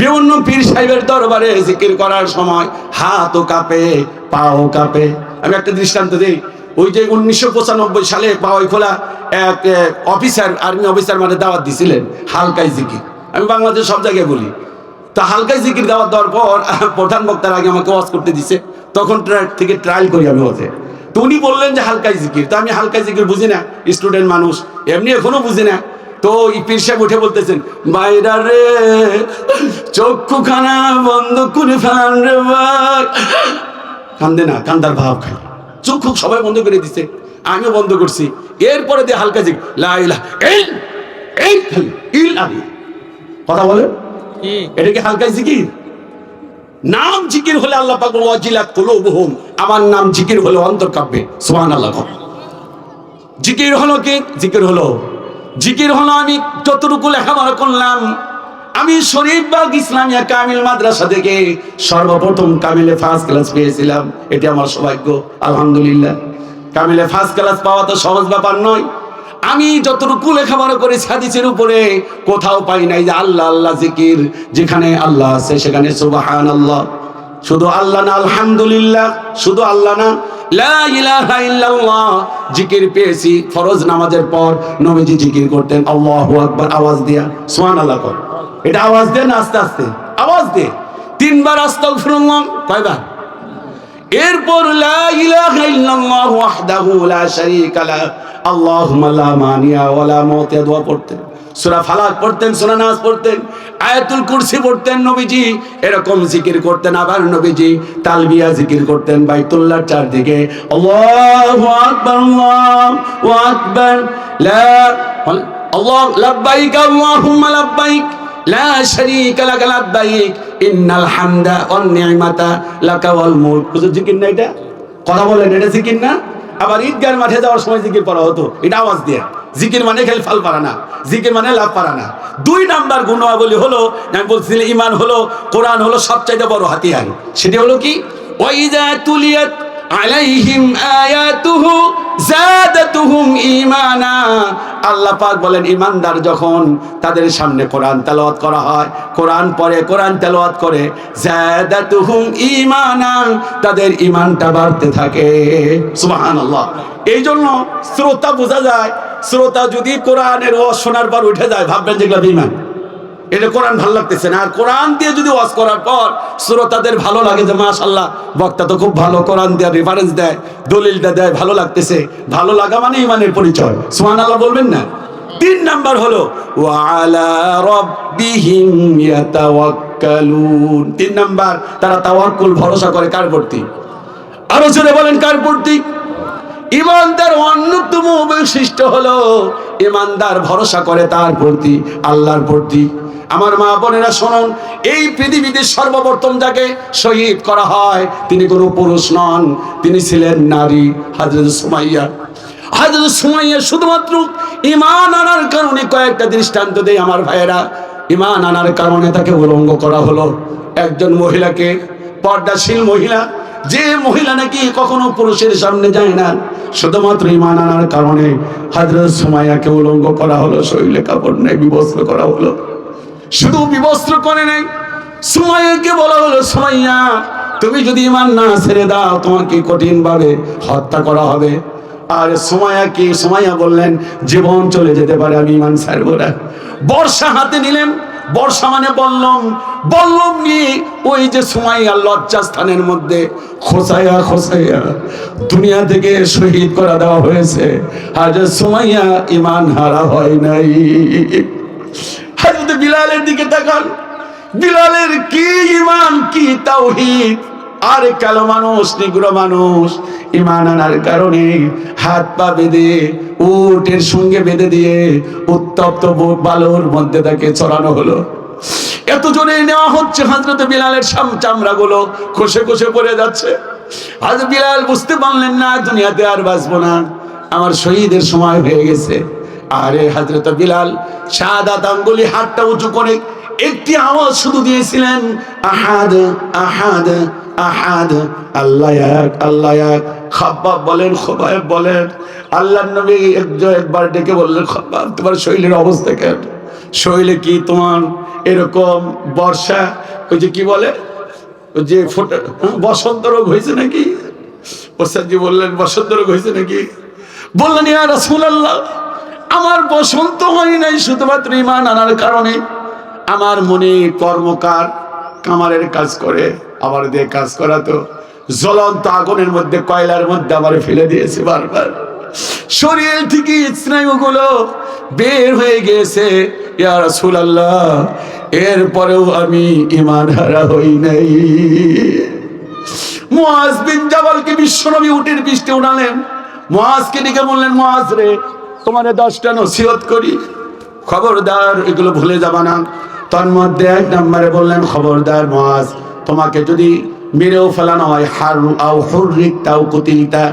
S1: বিভিন্ন পীর সাহেবের দরবারে জিকির করার সময় হাতও কাঁপে, পাও কাঁপে। আমি একটা দৃষ্টান্ত দিই। ওই যে 1995 সালে পাওয়াই খোলা এক অফিসার, আর্মি অফিসার মানে দাওয়াত দিছিলেন হালকাই জিকির। আমি বাংলাদেশ সব জায়গায় বলি, তা হালকাই জিকির দাওয়াত দেওয়ার পর প্রধান বক্তার আগে আমাকে ওয়াজ করতে দিছে। তখন থেকে ট্রায়াল করি আমি ওতে। তো উনি বললেন যে হালকাই জিকির। তা আমি হালকাই জিকির বুঝি না, স্টুডেন্ট মানুষ, এমনি এখনো বুঝি না। তো পীর সাহেব উঠে বলতেছেন, বাইরা রে চক্ষুখানা বন্ধ করে ফেলান রে ভাই। কান্দে না, কান্দার ভাব খাই। চক্ষু সবাই বন্ধ করে দিছে, আমিও বন্ধ করছি। এরপরে দিয়ে হালকা জিকির, লা ইলাহা ইল্লাল্লাহ। কথা বলে এটা কি হালকা জিকির? নাম জিকির হলে আল্লাহ পাক ওয়াজিলাত কুলুবুহুম, আমার নাম জিকির হলে অন্তর কাঁপবে। সুবহানাল্লাহ। জিকির হলো কি? জিকির হলো আমি যতটুকু লেখাপড়া করলাম, আমি শরীফবাগ ইসলামিয়া কামিল মাদ্রাসা থেকে সর্বপ্রথম কামিলে ফার্স্ট ক্লাস পেয়েছিলাম। এটা আমার সৌভাগ্য, আলহামদুলিল্লাহ। কামিলে ফার্স্ট ক্লাস পাওয়া তো সহজ ব্যাপার নয়। আমি যতটুকু লেখাপড়া করেছি হাদিসের উপরে, কোথাও পাই নাই যে আল্লাহ আল্লাহ জিকির, যেখানে আল্লাহ আছে সেখানে সুবহানাল্লাহ। শুধু আল্লাহ না, আলহামদুলিল্লাহ। শুধু আল্লাহ না, লা ইলাহা ইল্লাল্লাহ জিকির পেয়েছি। ফরজ নামাজের পর নবীজি জিকির করতেন আল্লাহু আকবার, আওয়াজ দিয়া। সুবহানাল্লাহ কর, এটা আওয়াজ দেন, আস্তে আস্তে আওয়াজ দে। 3 বার আস্তাগফিরুল্লাহ, কয়বার? এরপর লা ইলাহা ইল্লাল্লাহ ওয়াহদাহু লা শারীকা লা আল্লাহুম্মা লা মানিয়া ওয়া লা মুতিয়া দোয়া পড়তেন। সূরা ফালাক পড়তেন, সূরা নাস পড়তেন, আয়াতুল কুরসি পড়তেন। নবীজি এরকম জিকির করতেন। আবার নবীজি তালবিয়া জিকির করতেন বাইতুল্লাহর চারদিকে, আল্লাহু আকবার আল্লাহু আকবার, আল্লাহ লাব্বাইক আল্লাহুম্মা লাব্বাইক লা শারীকা লাক লাব্বাইক ইন্নাল হামদা ওয়ান নি'মাতা লাকা ওয়াল মুলক। জিকির না এটা? কথা বলেন, এটা জিকির না? আবার ঈদগার মাঠে যাওয়ার সময় জিকির করা হতো, এটা আওয়াজ দিয়ে। জিকির মানে খেল ফাল পারা না, জিকির মানে লাভ পারা না। 2 নাম্বার গুণাবলী হলো, আমি বলছিলাম ঈমান হলো, কোরআন হলো সবচাইতে বড় হাতিয়ার। সেটা হলো কি? ওয়াইযা তুলিয়াত আলাইহিম আয়াতুহু যাদাতুহুম ঈমানা। আল্লাহ পাক বলেন ঈমানদার যখন তাদের সামনে কোরআন তেলাওয়াত করা হয়, কোরআন পড়ে, কোরআন তেলাওয়াত করে, যাদাতুহুম ঈমানা, তাদের ঈমানটা বাড়তে থাকে। সুবহানাল্লাহ। এই জন্য শ্রোতা বোঝা যায়, শ্রোতা যদি কোরআনের ওয়াজ শোনার পর উঠে যায়, ভাববেন যেগুলো বেঈমান, এটা কোরআন ভালো লাগতেছে না। আর কোরআন দিয়ে যদি ওয়াজ করার পর শ্রোতাদের ভালো লাগে যে মাশাআল্লাহ বক্তা তো খুব ভালো কোরআন দিয়ে রেফারেন্স দেয়, দলিলটা দেয়, ভালো লাগতেছে, ভালো লাগা মানে ঈমানের পরিচয়। সুবহানাল্লাহ বলবেন না? 3 নাম্বার হলো ওয়া আলা রাব্বিহিম ইয়াতাওয়াক্কালুন। 3 নাম্বার, তারা তাওয়াক্কুল, ভরসা করে কার প্রতি? আরো জোরে বলেন কার প্রতি? ঈমানদার অন্যতম বৈশিষ্ট্য হলো ঈমানদার ভরসা করে তার প্রতি, আল্লাহর প্রতি। আমার মা বোনেরা শুনুন, এই পৃথিবীতে সর্বপ্রথম যাকে শহীদ করা হয় তিনি কোনো পুরুষ নন, তিনি ছিলেন নারী, হযরত সুমাইয়া। হযরত সুমাইয়া শুধুমাত্র ঈমান আনার কারণে, কয়েকটা দৃষ্টান্ত দেই আমার ভাইয়েরা, ঈমান আনার কারণে তাকে উলঙ্গ করা হলো। একজন মহিলাকে, পর্দাশীল মহিলা, যে মহিলা নাকি কখনো পুরুষের সামনে যায় না, শুধুমাত্র ঈমান আনার কারণে হযরত সুমাইয়াকে উলঙ্গ করা হলো, শরীরে কাপড় নেই, বিবস্ত্র করা হলো। শুধু বিবস্ত্র করে নাই, সুমাইয়াকে বলা হলো, সুমাইয়া তুমি যদি ঈমান না ছেড়ে দাও তোমাকে কঠিন ভাবে হত্যা করা হবে। আর সুমাইয়া বললেন জীবন চলে যেতে পারে, আমি ঈমান ছাড়বো না। বর্ষা হাতে নিলেন, বর্ষা মানে বল্লম নিয়ে ওই যে সুমাইয়া লজ্জাস্থানের মধ্যে খোসাইয়া দুনিয়া থেকে শহীদ করা দেওয়া হয়েছে। আর সুমাইয়া ঈমান হারা হয় নাই। হযরত বিলালের দিকে তাকান, বিলালের কি ঈমান, কি তাওহীদ। আর কালো মানুষ, নিগ্রো মানুষ, ঈমান আনার কারণে হাত পা বেঁধে উটের সঙ্গে বেঁধে দিয়ে উত্তপ্ত বালুর মধ্যে তাকে চড়ানো হলো। এত জোরে নেওয়া হচ্ছে, হযরত বিলালের চামড়াগুলো খসে খসে পড়ে যাচ্ছে। হযরত বিলাল বুঝতে পারলেন না দুনিয়াতে আর বাঁচবো না, আমার শহীদের সময় হয়ে গেছে। আরে হযরত বিলাল শাহাদাত আঙ্গুলি হাতটা উঁচু করে একটি আওয়াজ শুধু দিয়েছিলেন, আহাদ আহাদ আহাদ, আল্লাহ এক আল্লাহ এক। খাব্বাব বলেন, খোবাইব বলেন, আল্লাহর নবী একবার ডেকে বললেন, খাব্বাব তোমার শরীরের অবস্থা কেন? শরীরে কি তোমার এরকম বর্ষা, ওই যে কি বলে, ওই যে বসন্ত রোগ হয়েছে নাকি? ওস্তাদজি বললেন বসন্ত রোগ হয়েছে নাকি? বললেন ইয়া রাসূলুল্লাহ, আমার বসন্ত হয় নাই শুধুমাত্র ঈমান আনার কারণে। আমার মনে কর্মকার কামারের কাজ করে, আমার দিয়ে কাজ করাতো, জ্বলন্ত আগুনের মধ্যে, কয়লার মধ্যে আমার ফেলে দিয়েছে বারবার। শরীর থেকে স্নায়ুগুলো বের হয়ে গেছে ইয়া রাসূলুল্লাহ, এরপরেও আমি ঈমান হারা হই নাই। মুআজ বিন জাবালকে বিশ্বনবী উটের পৃষ্ঠে উঠালেন। মুআজকে ডেকে বললেন, মুআজ রে, তোমারে 10টা নসিহত করি, খবরদার এগুলো ভুলে যাবা না। তার মধ্যে 1 নম্বরে বললেন, খবরদার মুআজ, তোমাকে যদি মেরেও ফেলানো হয়, হারু আও হুররিক তাও কুতিলতা,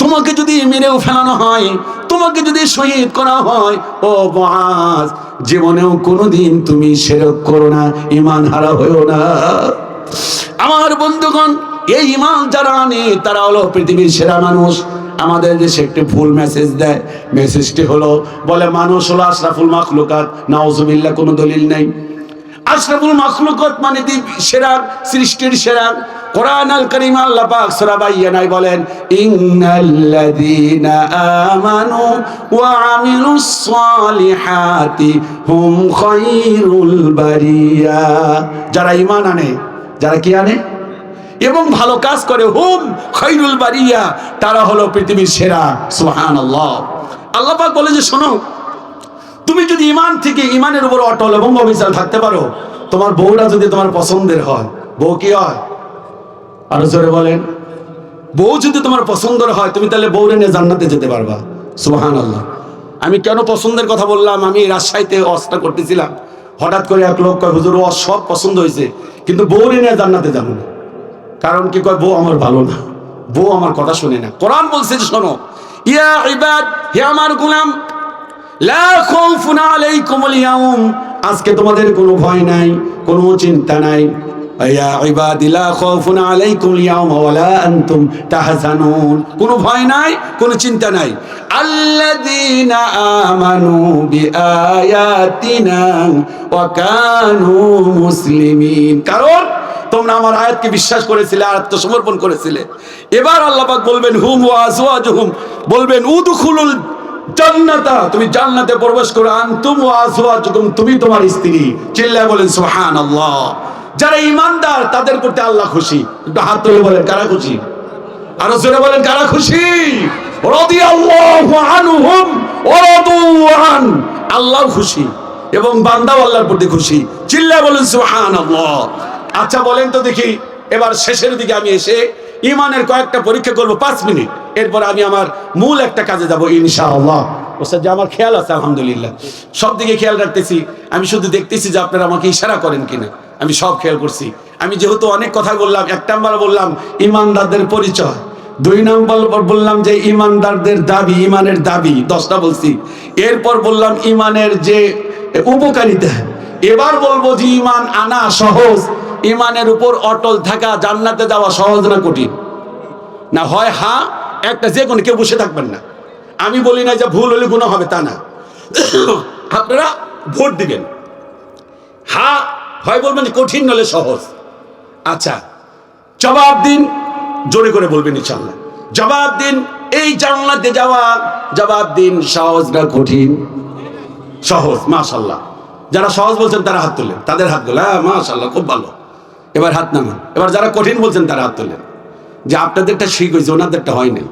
S1: তোমাকে যদি মেরেও ফেলানো হয়, তোমাকে যদি শহীদ করা হয়, ও মুআজ জীবনেও কোনোদিন তুমি শিরক করো না, ঈমান হারা হইও না। আমার বন্ধুগণ, এই ঈমান যারা আনে তারা হলো পৃথিবীর সেরা মানুষ। আমাদের দেশে একটি ভুল মেসেজ দেয়, মেসেজটি হলো, বলে মানুষ হলো আশরাফুল মাখলুকাত। নাউজুবিল্লাহ, কোনো দলিল নাই। আশরাফুল মাখলুকাত মানে সেরা, সৃষ্টির সেরা। কোরআন আল কারীম আল্লাহ পাক সূরা বাইয়ানায় বলেন, ইন্নাল্লাযীনা আমানু ওয়া আমিলুস সালিহাতি হুম খায়রুল বারিয়া। যারা ঈমান আনে, যারা কি আনে এবং ভালো কাজ করে, হুম খায়রুল বারিয়া, তারা হলো পৃথিবীর সেরা। সুবহানাল্লাহ। আল্লাহ পাক বলে যে শোনো, তুমি যদি ঈমান থেকে ঈমানের উপর অটল এবং অবিচল থাকতে পারো, তোমার বউরা যদি তোমার পছন্দের হয়, বউ কি হয় আরো জোরে বলেন, বউ যদি তোমার পছন্দের হয়, তুমি তাহলে বউরে নিয়ে জান্নাতে যেতে পারবা। সুবহানাল্লাহ। আমি কেন পছন্দের কথা বললাম, আমি রাজশাহীতে ওয়াজটা করতেছিলাম, হঠাৎ করে এক লোক কয়, হুজুর ওয়াজ সব পছন্দ হয়েছে কিন্তু বউরে নিয়ে জান্নাতে যাবো না। কারণ কি কয়, বউ আমার ভালো না, বউ আমার কথা শুনে না। কোরআন বলছে যে শোনো, ইয়া ইবাদ, হে আমার গোলাম, লা খাউফুন আলাইকুমুল ইয়াউম, আজকে তোমাদের কোনো ভয় নাই, কোনো চিন্তা নাই। ইয়া ইবাদি লা খাউফুন আলাইকুমুল ইয়াউম ওয়া লা আনতুম তাহজানুন, কোনো ভয় নাই, কোনো চিন্তা নাই। আল্লাযীনা আমানু বিআয়াতিনা ওয়া কানু মুসলিমিন, কারণ তোমরা আমার আয়াতকে বিশ্বাস করেছিলে, আত্মসমর্পণ করেছিলে। এবার আল্লাহ পাক বলবেন, হুম ওয়া আজওয়াজুহুম, বলবেন উদখুলুল জান্নাতা, তুমি জান্নাতে প্রবেশ করো, আনতুম ওয়া আজওয়াজুকুম, তুমি তোমার স্ত্রী। চিল্লায় বলেন সুবহানাল্লাহ। যারা ঈমানদার তাদের প্রতি আল্লাহ খুশি। একটু হাত তুলে বলেন কারা খুশি, আরো জোরে বলেন কারা খুশি। রাদিয়াল্লাহু আনহুম ওয়া রাদু আন, আল্লাহ খুশি এবং বান্দাও আল্লাহর প্রতি খুশি। চিল্লায় বলেন সুবহানাল্লাহ। আচ্ছা বলেন তো দেখি, এবার শেষের দিকে আমি এসে ঈমানের কয়েকটা পরীক্ষা করব 5 মিনিট, এরপর আমি আমার মূল একটা কাজে যাব ইনশাআল্লাহ। ওস্তাদ যে আমার খেয়াল আছে আলহামদুলিল্লাহ, সব দিকে খেয়াল রাখতেছি। আমি শুধু দেখতেছি যে আপনারা আমাকে ইশারা করেন কিনা, আমি সব খেয়াল করছি। আমি যেহেতু অনেক কথা বললাম, 1 নাম্বার বললাম ঈমানদারদের পরিচয়, 2 নাম্বার বললাম যে ঈমানদারদের দাবি, ঈমানের দাবি 10টা বলছি। এরপর বললাম ঈমানের যে উপকারিতা। এবার বলবো যে ঈমান আনা সহজ, ঈমানের উপর অটল থাকা, জান্নাতে যাওয়া সহজ না কঠিন? না হয় হ্যাঁ একটা, যে কোনো, কেউ বসে থাকবেন না। আমি বলি না যে ভুল হলে গুনাহ হবে, তা না। আপনারা ভোট দিবেন, হ্যাঁ হয় বলবেন যে কঠিন নলে সহজ। আচ্ছা জবাব দিন, জোরে করে বলবেন ইনশাআল্লাহ। জবাব দিন, এই জান্নাতে যাওয়া, জবাব দিন সহজ না কঠিন? সহজ, মাশাআল্লাহ। যারা সহজ বলছেন তারা হাত তোলেন, তাদের হাত তোলেন। হ্যাঁ মাশাআল্লাহ, খুব ভালো। এবার হাত নামান। এবার যারা কঠিন বলছেন তারা হাত তোলেন। যে আপনাদেরটা ঠিক হয়েছে, ওনাদেরটা হয়নি।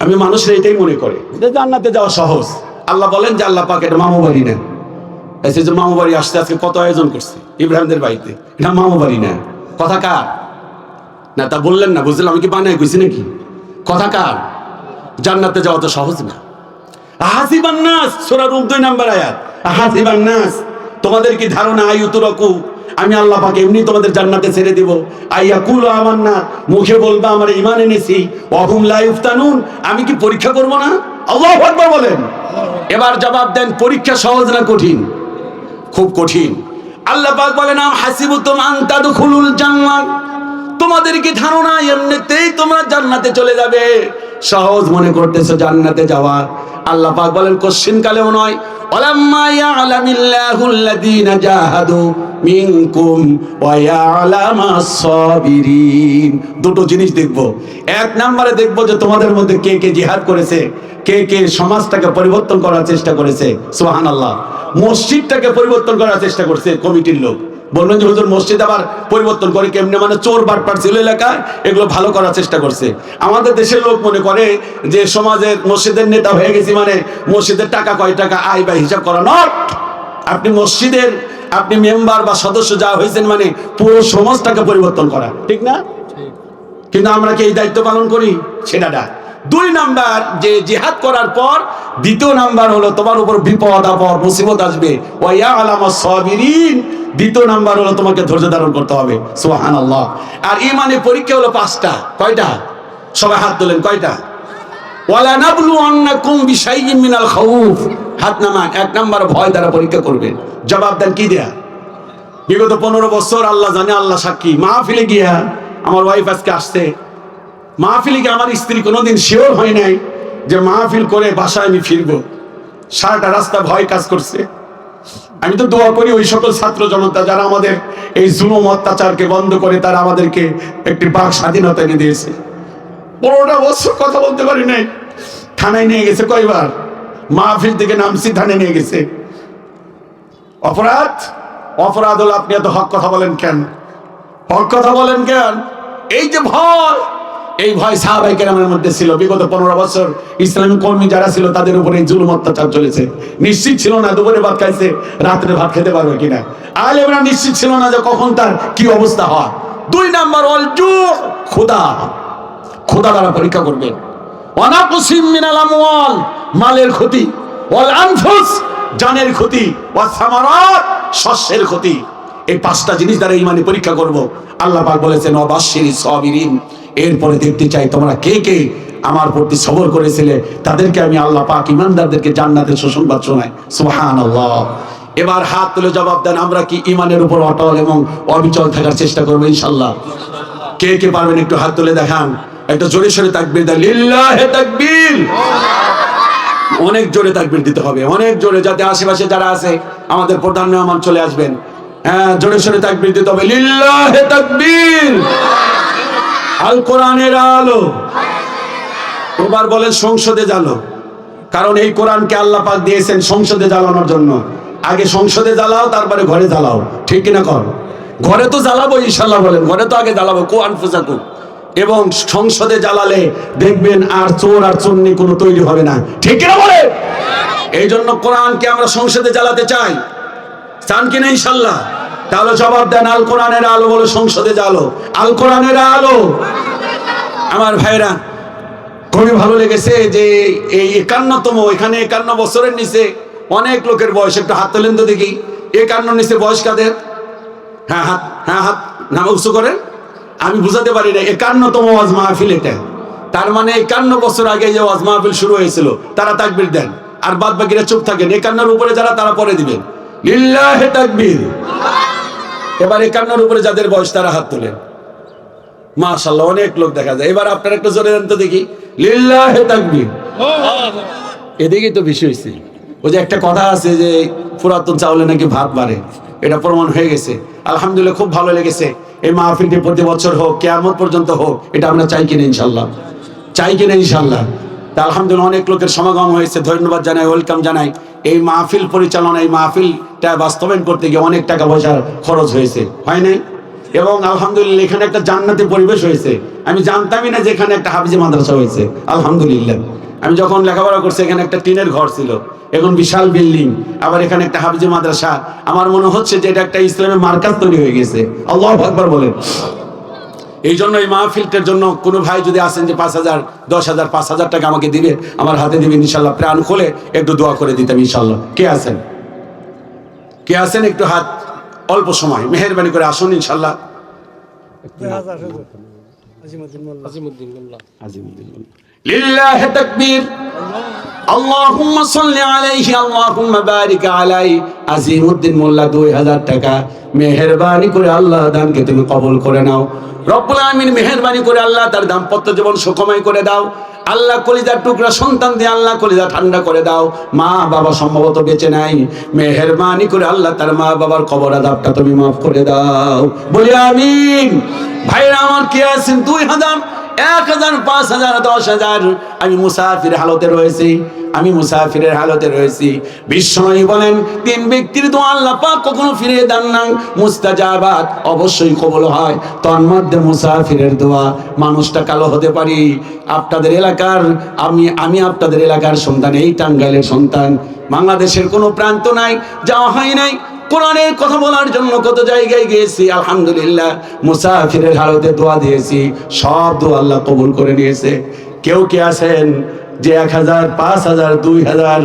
S1: আমি মানুষের এটাই মনে করে যে জান্নাতে যাওয়া সহজ। আল্লাহ বলেন যে আল্লাহ পাক এটা মামু বাড়ি না। এসে যে মামু বাড়ি আসতে আজকে কত আয়োজন করছে ইব্রাহিমদের বাড়িতে, এটা মামু বাড়ি না। কথা কার? না তা বললেন না, বুঝলেন? আমি কি বানায় কইছি নাকি? কথা কার? জান্নাতে যাওয়া তো সহজ না। আহাসিবান নাস, সূরা রূম 2 নম্বর আয়াত। আহাসিবান নাস, তোমাদের কি ধারণা আইয়ুতরাকু, আমি আল্লাহ পাক এমনি তোমাদের জান্নাতে ছেড়ে দিব? আইয়াকুলু আমান্না, মুখে বলবা আমরা ঈমান এনেছি, ওয়া হুম লা ইফতানুন, আমি কি পরীক্ষা করব না? আল্লাহু আকবার বলেন। এবার জবাব দেন, পরীক্ষা সহজ না কঠিন? খুব কঠিন। আল্লাহ পাক বলেন আম হাসিবুতুম আন তাদখুলুল জান্নাহ, তোমাদের কি ধারণা এমনিতেই তোমরা জান্নাতে চলে যাবে? সহজ মনে করতেছো জান্নাতে যাওয়া? আল্লাহ পাক বলেন কোশ্চেন কালেও নয়। ওয়ালাম্মা ইয়ালামিল্লাহুল্লাযীনা জাহাদু মিনকুম ওয়া ইয়ালামাস সাবিরিন। দুটো জিনিস দেখব। এক নম্বরে দেখব যে তোমাদের মধ্যে কে কে জিহাদ করেছে, কে কে সমাজটাকে পরিবর্তন করার চেষ্টা করেছে। সুবহানাল্লাহ। মসজিদটাকে পরিবর্তন করার চেষ্টা করছে কমিটির লোক। বলবেন যে হুজুর মসজিদ আবার পরিবর্তন করে কেমনে? মানে চোর বাটপার ছিল এলাকায়, এগুলো ভালো করার চেষ্টা করছে। আমাদের দেশের লোক মনে করে যে সমাজের মসজিদের নেতা হয়ে গেছি মানে মসজিদের টাকা কয় টাকা আয় বা হিসাব করা নট। আপনি মসজিদের আপনি মেম্বার বা সদস্য যা হয়েছেন মানে পুরো সমাজটাকে পরিবর্তন করা, ঠিক না? কিন্তু আমরা কি এই দায়িত্ব পালন করি? সেটা না। 2 নাম্বার যে জিহাদ করার পর দ্বিতীয় নাম্বার হলো তোমার উপর বিপদ আপদ মুসিবত আসবে, ওয়া ইয়ালামাস সাবিরিন। দ্বিতীয় নাম্বার হলো তোমাকে ধৈর্য ধারণ করতে হবে। সুবহানাল্লাহ। আর ঈমানের পরীক্ষা হলো 5টা। কয়টা? সবাই হাত তোলেন। কয়টা? ওয়ালা নাবলুওয়ান্নাকুম বিশাইইম মিনাল খাউফ, হাত নামান। 1 নাম্বার ভয় দ্বারা পরীক্ষা করবেন। জবাব দেন কি দেয়া? বিগত 15 বছর আল্লাহ জানে, আল্লাহ সাক্ষী, মাহফিলে গিয়া আমার ওয়াইফ আজকে আসছে, মাহফিলে গিয়ে আমার স্ত্রী কোনোদিন শিওর হয় নাই যে মাহফিল করে বাসায় আমি ফিরবো। সারাটা রাস্তা ভয় কাজ করছে। আমি তো দোয়া করি ওই সকল ছাত্র জনতা যারা আমাদের এই জুলুম অত্যাচারকে বন্ধ করে তারা আমাদেরকে একটি বাক স্বাধীনতা এনে দিয়েছে। 15টা বছর কথা বলতে পারি নাই। থানায় নিয়ে গেছে কয়বার, মাহফিল থেকে নামছি থানায় নিয়ে গেছে। অপরাধ অপরাধ হলো আপনি এত হক কথা বলেন কেন? হক কথা বলেন কেন? এই যে ভয়, এই ভয় সাহাবায়ে কেরামের মধ্যে ছিল। বিগত 15 বছর ইসলামী কর্মী যারা ছিল তাদের উপরে জুলুম অত্যাচার চলেছে। নিশ্চিত ছিল না দুপুরে ভাত খাইছে, রাত্রে ভাত খেতে পারবে কিনা। আলেমরা নিশ্চিত ছিল না যে কখন তার কি অবস্থা হয়। 2 নাম্বার ওয়াল জু, খোদা, খোদা দ্বারা পরীক্ষা করবেন। ওয়ানাকুসিম মিনাল আমওয়াল, মালের ক্ষতি। ওয়াল আনফুস, জানের ক্ষতি। ওয়াস সামারাত, শস্যের ক্ষতি। এই 5টা জিনিস দ্বারা ঈমানে পরীক্ষা করব। আল্লাহ পাক বলেছেন ওয়াবাশশিরিস সাবিরিন। এরপরে দেখতে চাই তোমরা কে কে আমার প্রতি সবর করেছিলে, তাদেরকে আমি আল্লাহ পাক ঈমানদারদেরকে জান্নাতের সুসংবাদ শোনাই। সুবহানাল্লাহ। এবার হাত তুলে জবাব দেন, আমরা কি ঈমানের উপর অটল এবং অবিচল থাকার চেষ্টা করব ইনশাআল্লাহ? কে কে পারবেন একটু হাত তুলে দেখান। একটা জোরে সোরে তাকবীর দেন, লিল্লাহি তাকবীর। অনেক জোরে তাকবীর দিতে হবে, অনেক জোরে, যাতে আশেপাশে যারা আছে আমাদের প্রধান মেহমান চলে আসবেন। হ্যাঁ, জোরে সোরে তাকবীর দিতে হবে, লিল্লাহি তাকবীর। আল কোরআনের আলো। এবার বলেন সংসদে জ্বালো, কারণ এই কোরআনকে আল্লাহ পাক দিয়েছেন সংসদে জ্বালানোর জন্য। আগে সংসদে জ্বালাও, তারপরে ঘরে জ্বালাও, ঠিক কিনা? কর ঘরে তো জ্বালাবো ইনশাআল্লাহ, বলেন ঘরে তো আগে জ্বালাবো। কো আনফুসাকুম। এবং সংসদে জ্বালালে দেখবেন আর চোর আর চুন্নি কোনো তৈরি হবে না, ঠিক কিনা বলেন? এই জন্য কোরআনকে আমরা সংসদে জ্বালাতে চাই, চান কিনা ইনশাআল্লাহ? তাহলে জবাব দেন, আল কোরআনের আলো বলে সংসদে জ্বালো। আল কোরআনের আলো। আমার ভাইরা, খুবই ভালো লেগেছে যে এই 51তম, এখানে 51 বছরের নিচে অনেক লোকের বয়স। একটু হাত তোলেন তো দেখি। 51 নিচে বয়স কাদের? হ্যাঁ হাত, হ্যাঁ হাত নাম উঁচু করেন। আমি বুঝাতে পারি না। 51তম ওয়াজ মাহফিল এটা। তার মানে 51 বছর আগে যে ওয়াজ মাহফিল শুরু হয়েছিল তারা তাকবীর দেন, আর বাদ বাকিরা চুপ থাকেন। 51-এর উপরে যারা তারা পরে দিবেন লিল্লাহি তাকবীর। এবার 51-এর উপরে যাদের বয়স তারা হাত তোলেন। মাশাআল্লাহ, অনেক লোক দেখা যায়। এবার আপনারা একটু জোরে দেন তো দেখি, লিল্লাহি তাকবীর। এদিকেই তো বেশি হয়েছে। ওই যে একটা কথা আছে যে পুরাতন চাউলে নাকি ভাত বাড়ে, এটা প্রমাণ হয়ে গেছে। আলহামদুলিল্লাহ, খুব ভালো লেগেছে। এই মাহফিলটি প্রতি বছর হোক, কিয়ামত পর্যন্ত হোক, এটা আমরা চাই কিনা ইনশাল্লাহ? চাই কিনা ইনশাল্লাহ? তা আলহামদুলিল্লাহ, অনেক লোকের সমাগম হয়েছে, ধন্যবাদ জানাই, ওয়েলকাম জানাই। এই মাহফিল পরিচালনা, এই মাহফিলটা বাস্তবায়ন করতে গিয়ে অনেক টাকা পয়সা খরচ হয়েছে, হয় নাই? এবং আলহামদুলিল্লাহ এখানে একটা জান্নাতি পরিবেশ হয়েছে। আমি জানতামই না যে এখানে একটা হাফিজি মাদ্রাসা হয়েছে। আলহামদুলিল্লাহ, আমি যখন লেখাপড়া করছি এখানে একটা টিনের ঘর ছিল, এখন বিশাল বিল্ডিং, আবার এখানে একটা হাফিজি মাদ্রাসা। আমার মনে হচ্ছে যে এটা একটা ইসলামের মার্কাজ তৈরি হয়ে গেছে। আল্লাহু আকবার বলেন। এই জন্য এই মাহফিলটার জন্য কোনো ভাই যদি আসেন যে 5,000, 10,000, 5,000 টাকা আমাকে দিবে, আমার হাতে দিবেন ইনশাল্লাহ, প্রাণ খুলে একটু দোয়া করে দিতাম ইনশাল্লাহ। কে আছেন? কে আছেন? একটু হাত, অল্প সময় মেহেরবানি করে আসুন ইনশাল্লাহ। লিল্লাহি তাকবীর, আল্লাহুম্মা সাল্লি আলাইহি, আল্লাহুম্মা বারিক আলাইহি। আজিমউদ্দিন মোল্লা 2000 টাকা মেহেরবানি করে আল্লাহ দানকে তুমি কবুল করে নাও। রব্বুল আলামিন মেহেরবানি করে আল্লাহ তার দাম্পত্য জীবন সুখময় করে দাও। আল্লাহ কলিজার টুকরা সন্তান দিয়ে আল্লাহ কলিজা ঠান্ডা করে দাও। মা বাবা সম্ভবত বেঁচে নাই, মেহেরবানি করে আল্লাহ তার মা বাবার কবর আযাবটা তুমি মাফ করে দাও, বলি আমিন। ভাইরা আমার, কে আছেন? 2000, 1000, 5000, 10,000। আমি মুসাফির হালতে রয়েছি, আমি মুসাফিরের হালতে রয়েছি। বিশ্বনবী বলেন, 3 ব্যক্তির দোয়া আল্লাহ পাক কখনো ফিরিয়ে দেন না, মুস্তাজাবাত, অবশ্যই কবুল হয়। তার মধ্যে মুসাফিরের দোয়া। মানুষটা কালো হতে পারি, আপনাদের এলাকার, আমি আপনাদের এলাকার সন্তান, এই টাঙ্গাইলের সন্তান। বাংলাদেশের কোনো প্রান্ত নাই যাওয়া হয় নাই। কোরআনের কথা বলার জন্য কত জায়গায় গিয়েছি, আলহামদুলিল্লাহ। মুসাফিরের হালতে দোয়া দিয়েছি, সব দোয়া আল্লাহ কবুল করে নিয়েছে। কেউ কে আছেন যে 1000, 5000, 2000